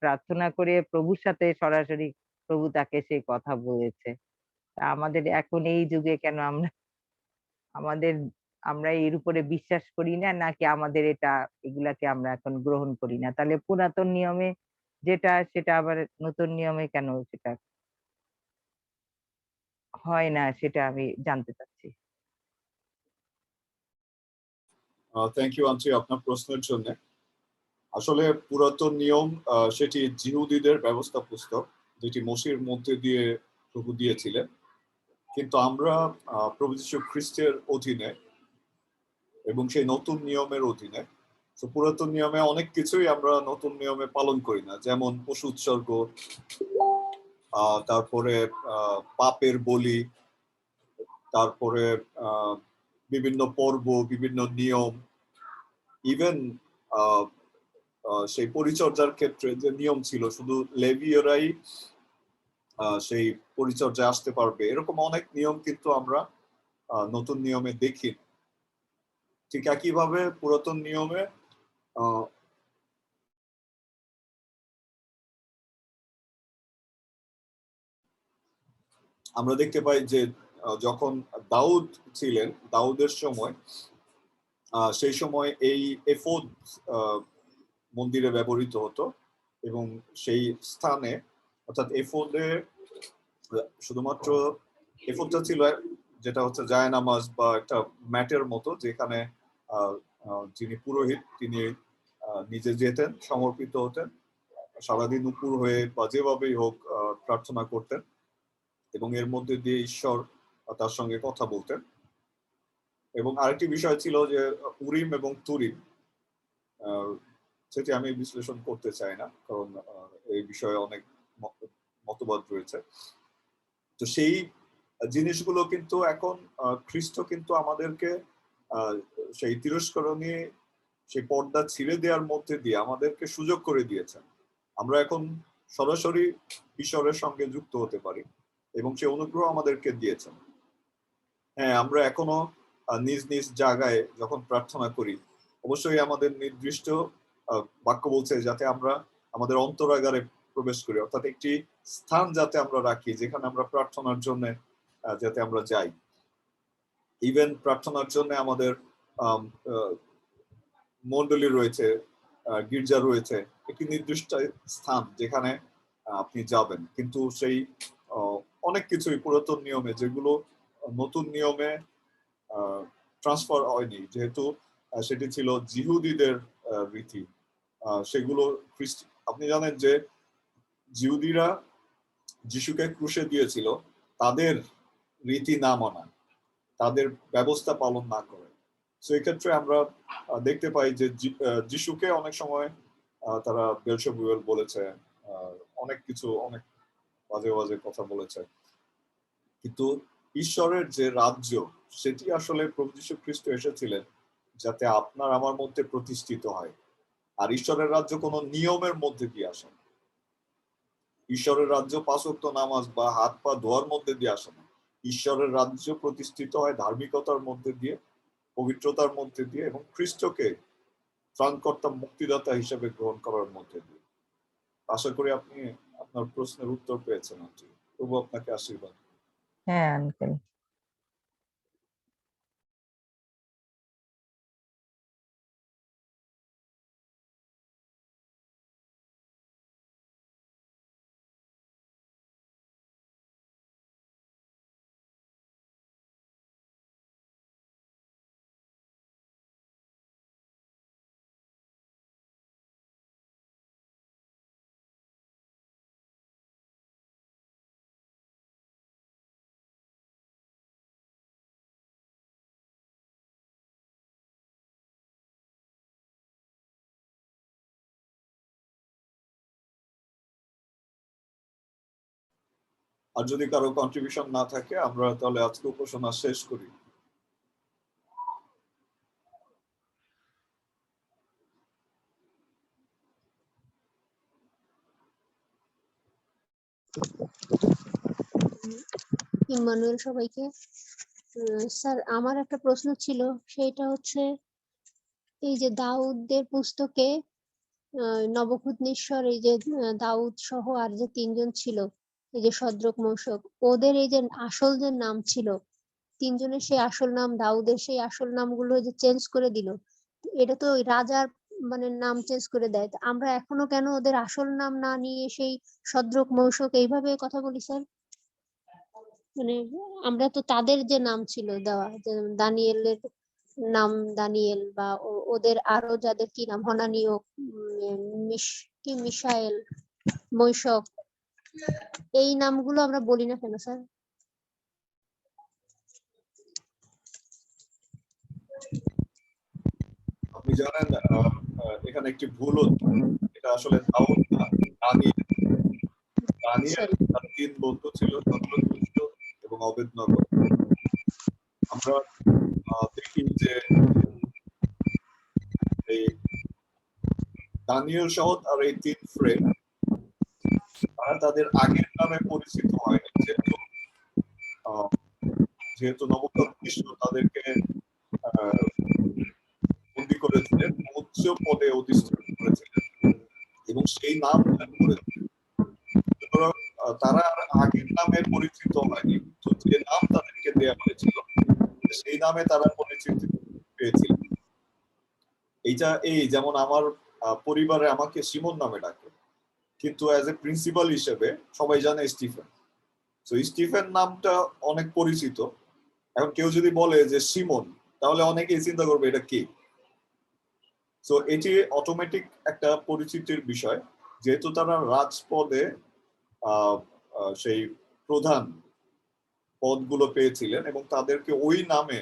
প্রার্থনা করে প্রভুর সাথে সরাসরি প্রভু তাকে সেই কথা বলেছে। আমাদের এখন এই যুগে কেন আমরা এর উপরে বিশ্বাস করি না, নাকি আমাদের এগুলাকে আমরা এখন গ্রহণ করি না? তাহলে পুরাতন নিয়মে যেটা সেটা আবার নতুন নিয়মে কেন সেটা হয় না, সেটা আমি জানতে চাচ্ছি। থ্যাংক ইউ আন্টি আপনার প্রশ্নের জন্য। আসলে পুরাতন নিয়ম সেটি জিহুদীদের ব্যবস্থা পুস্তক, যেটি মসির মধ্যে দিয়ে প্রভু দিয়েছিলেন, কিন্তু আমরা প্রভু যীশু খ্রিস্টের অধীনে এবং সেই নতুন নিয়মের অধীনে, তো পুরাতন নিয়মে অনেক কিছুই আমরা নতুন নিয়মে পালন করি না, যেমন পশু উৎসর্গ, তারপরে পাপের বলি, তারপরে বিভিন্ন পর্ব, বিভিন্ন নিয়ম, ইভেন সেই পরিচর্যার ক্ষেত্রে যে নিয়ম ছিল শুধু লেবীয়রাই সেই পরিচর্যায় আসতে পারবে, এরকম অনেক নিয়ম কিন্তু আমরা নতুন নিয়মে দেখি। ঠিক একইভাবে পুরাতন নিয়মে আমরা দেখতে পাই যে যখন দাউদ ছিলেন, দাউদের সময়, সেই সময় এই এফোদ মন্দিরে ব্যবহৃত হতো, এবং সেই স্থানে অর্থাৎ এফোদে শুধুমাত্র এফোদটা ছিল যেটা হচ্ছে জায়নামাজ বা একটা ম্যাটের মতো, যেখানে যিনি পুরোহিত তিনি নিজে যেতেন, সমর্পিত হতেন, সারাদিন উপর হয়ে বা যেভাবেই হোক প্রার্থনা করতেন, এবং এর মধ্যে দিয়ে ঈশ্বর তার সঙ্গে কথা বলতেন। এবং আরেকটি বিষয় ছিল যে উরিম এবং তুরিম, সেটি আমি বিশ্লেষণ করতে চাই না, কারণ এই বিষয়ে অনেক মতবাদ রয়েছে। তো সেই জিনিসগুলো কিন্তু এখন খ্রিস্ট কিন্তু আমাদেরকে সেই তিরস্করণী, সেই পর্দা ছিঁড়ে দেওয়ার মধ্যে দিয়ে আমাদেরকে সুযোগ করে দিয়েছেন। আমরা এখন সরাসরি ঈশ্বরের সঙ্গে যুক্ত হতে পারি, এবং সেই অনুগ্রহ আমাদেরকে দিয়েছেন। হ্যাঁ, আমরা এখনো নিজ নিজ জায়গায় যখন প্রার্থনা করি, অবশ্যই আমাদের নির্দিষ্ট বাক্য বলছে যাতে আমরা আমাদের অন্তরাগারে প্রবেশ করি, অর্থাৎ একটি স্থান যাতে আমরা রাখি যেখানে আমরা প্রার্থনার জন্য যাতে আমরা যাই। ইভেন প্রার্থনার জন্য আমাদের মণ্ডলী রয়েছে, গির্জা রয়েছে, একটি নির্দিষ্ট স্থান যেখানে আপনি যাবেন, কিন্তু সেই অনেক কিছুই পুরাতন নিয়মে যেগুলো নতুন নিয়মে ট্রান্সফার হয়নি, যেহেতু সেটি ছিল জিহুদীদের রীতি, সেগুলো আপনি জানেন যে জিহুদীরা যিশুকে ক্রুশে দিয়েছিল তাদের রীতি না মানা, তাদের ব্যবস্থা পালন না করে। সেই ক্ষেত্রে আমরা দেখতে পাই যে যিশুকে অনেক সময় তারা বেলজেবুল বলেছে, অনেক কিছু, অনেক বাজে বাজে কথা বলেছে, কিন্তু ঈশ্বরের যে রাজ্য সেটি আসলে প্রভু যীশু খ্রিস্ট এসেছিলেন যাতে আপনার আমার মধ্যে প্রতিষ্ঠিত হয়। আর ঈশ্বরের রাজ্য কোনো নিয়মের মধ্যে দিয়ে আসে না। ঈশ্বরের রাজ্য ৫ ওয়াক্ত নামাজ বা হাত পা ধোয়ার মধ্যে দিয়ে আসে না। ঈশ্বরের রাজ্য প্রতিষ্ঠিত হয় ধার্মিকতার মধ্যে দিয়ে, পবিত্রতার মধ্যে দিয়ে এবং খ্রিস্টকে ত্রাণকর্তা মুক্তিদাতা হিসেবে গ্রহণ করার মধ্যে দিয়ে। আশা করি আপনি আপনার প্রশ্নের উত্তর পেয়েছেন আন্টি। প্রভু আপনাকে আশীর্বাদ। হ্যাঁ আঙ্কেল। আর যদি কারো কন্ট্রিবিউশন না থাকে আমরা তাহলে আজকে উপাসনা শেষ করি। ইম্মানুয়েল সবাইকে। স্যার আমার একটা প্রশ্ন ছিল, সেটা হচ্ছে এই যে দাউদের পুস্তকে নবখুতনেশ্বর, এই যে দাউদ সহ আর যে ৩ জন ছিল, এই যে শদ্রক মশক, ওদের এই যে আসল যে নাম ছিল, ৩ জনের সেই আসল নাম, দাউদের সেই আসল নামগুলো যে চেঞ্জ করে দিল, এটা তো ওই রাজার মানে নাম চেঞ্জ করে দেয়। তো আমরা এখনো কেন ওদের আসল নাম না নিয়ে সেই শদ্রক মশক এইভাবে কথা বলি স্যার? মানে আমরা তো তাদের যে নাম ছিল দেওয়া, যে দানিয়েলের নাম দানিয়েল, বা ওদের আরো যাদের কি নাম, হনানীয়, কি মিশায়েল, মৈশক, এই নামগুলো আমরা বলি না কেন স্যার? আপনি জানেন এখানে একটি ভুল হচ্ছে, এটা আসলে দাউদ না, দানিয়েল। দানিয়েল তার ৩ বন্ধু ছিল, চন্দ্রগুপ্ত এবং অবেদনগর। আমরা দেখি যে এই দানিয়েল সহ আর এই ৩ ফ্রেন্ড, তারা তাদের আগের নামে পরিচিত হয়নি, যেহেতু নবখুতনেশ্বর তাদেরকে বন্দী করেছিলেন, উচ্চ পদে অধিষ্ঠিত করেছিলেন এবং সেই নাম করেছিলেন। সুতরাং তারা আগের নামে পরিচিত হয়নি, তো যে নাম তাদেরকে দেওয়া হয়েছিল সেই নামে তারা পরিচিতি পেয়েছিল। এইটা যেমন আমার পরিবারে আমাকে সিমন নামে ডাকে, কিন্তু অ্যাজ এ প্রিন্সিপাল হিসেবে সবাই জানে স্টিফেন। তো স্টিফেন নামটা অনেক পরিচিত। এখন কেউ যদি বলে যে সিমন, তাহলে অনেকেই চিন্তা করবে এটা কে। তো এটি অটোমেটিক একটা পরিচিতির বিষয়, যেহেতু তারা রাজপদে সেই প্রধান পদগুলো পেয়েছিলেন এবং তাদেরকে ওই নামে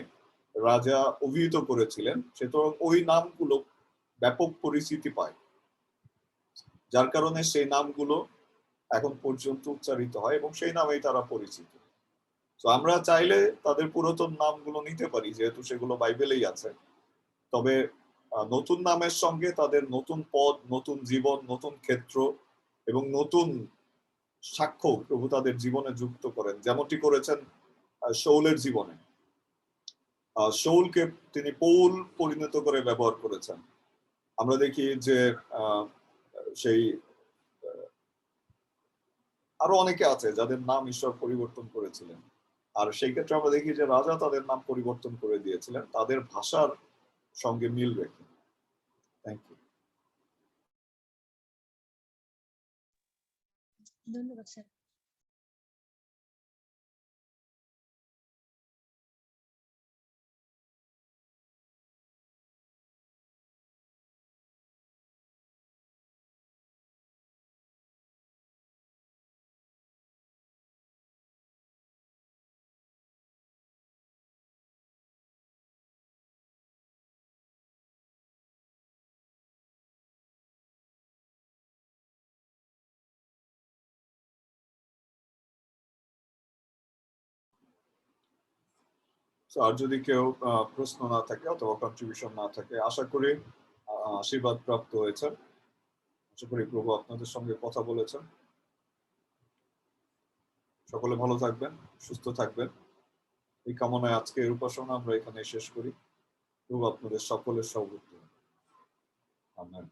রাজা অভিহিত করেছিলেন, সুতরাং ওই নামগুলো ব্যাপক পরিচিতি পায়, যার কারণে সেই নামগুলো এখন পর্যন্ত উচ্চারিত হয় এবং সেই নামেই তারা পরিচিত। তো আমরা চাইলে তাদের পুরাতন নামগুলো নিতে পারি, যেহেতু সেগুলো বাইবেলেই আছে। তবে নতুন নামের সঙ্গে তাদের নতুন পদ, নতুন জীবন, নতুন ক্ষেত্র এবং নতুন সাক্ষ্য প্রভু তাদের জীবনে যুক্ত করেন, যেমনটি করেছেন শৌলের জীবনে। শৌলকে তিনি পৌল পরিণত করে ব্যবহার করেছেন। আমরা দেখি যে সেই আরো অনেকে আছে যাদের নাম ঈশ্বর পরিবর্তন করেছিলেন। আর সেই ক্ষেত্রে আমরা দেখি যে রাজা তাদের নাম পরিবর্তন করে দিয়েছিলেন তাদের ভাষার সঙ্গে মিল রেখে। Thank you. ধন্যবাদ স্যার। আর যদি কেউ প্রশ্ন না থাকে অথবা কন্ট্রিবিউশন না থাকে, আশা করি আশীর্বাদ প্রাপ্ত হয়েছেন। আশা করি প্রভু আপনাদের সঙ্গে কথা বলেছেন। সকলে ভালো থাকবেন, সুস্থ থাকবেন, এই কামনায় আজকের উপাসনা আমরা এখানে শেষ করি। প্রভু আপনাদের সকলের সর্বোত্তম। আমেন।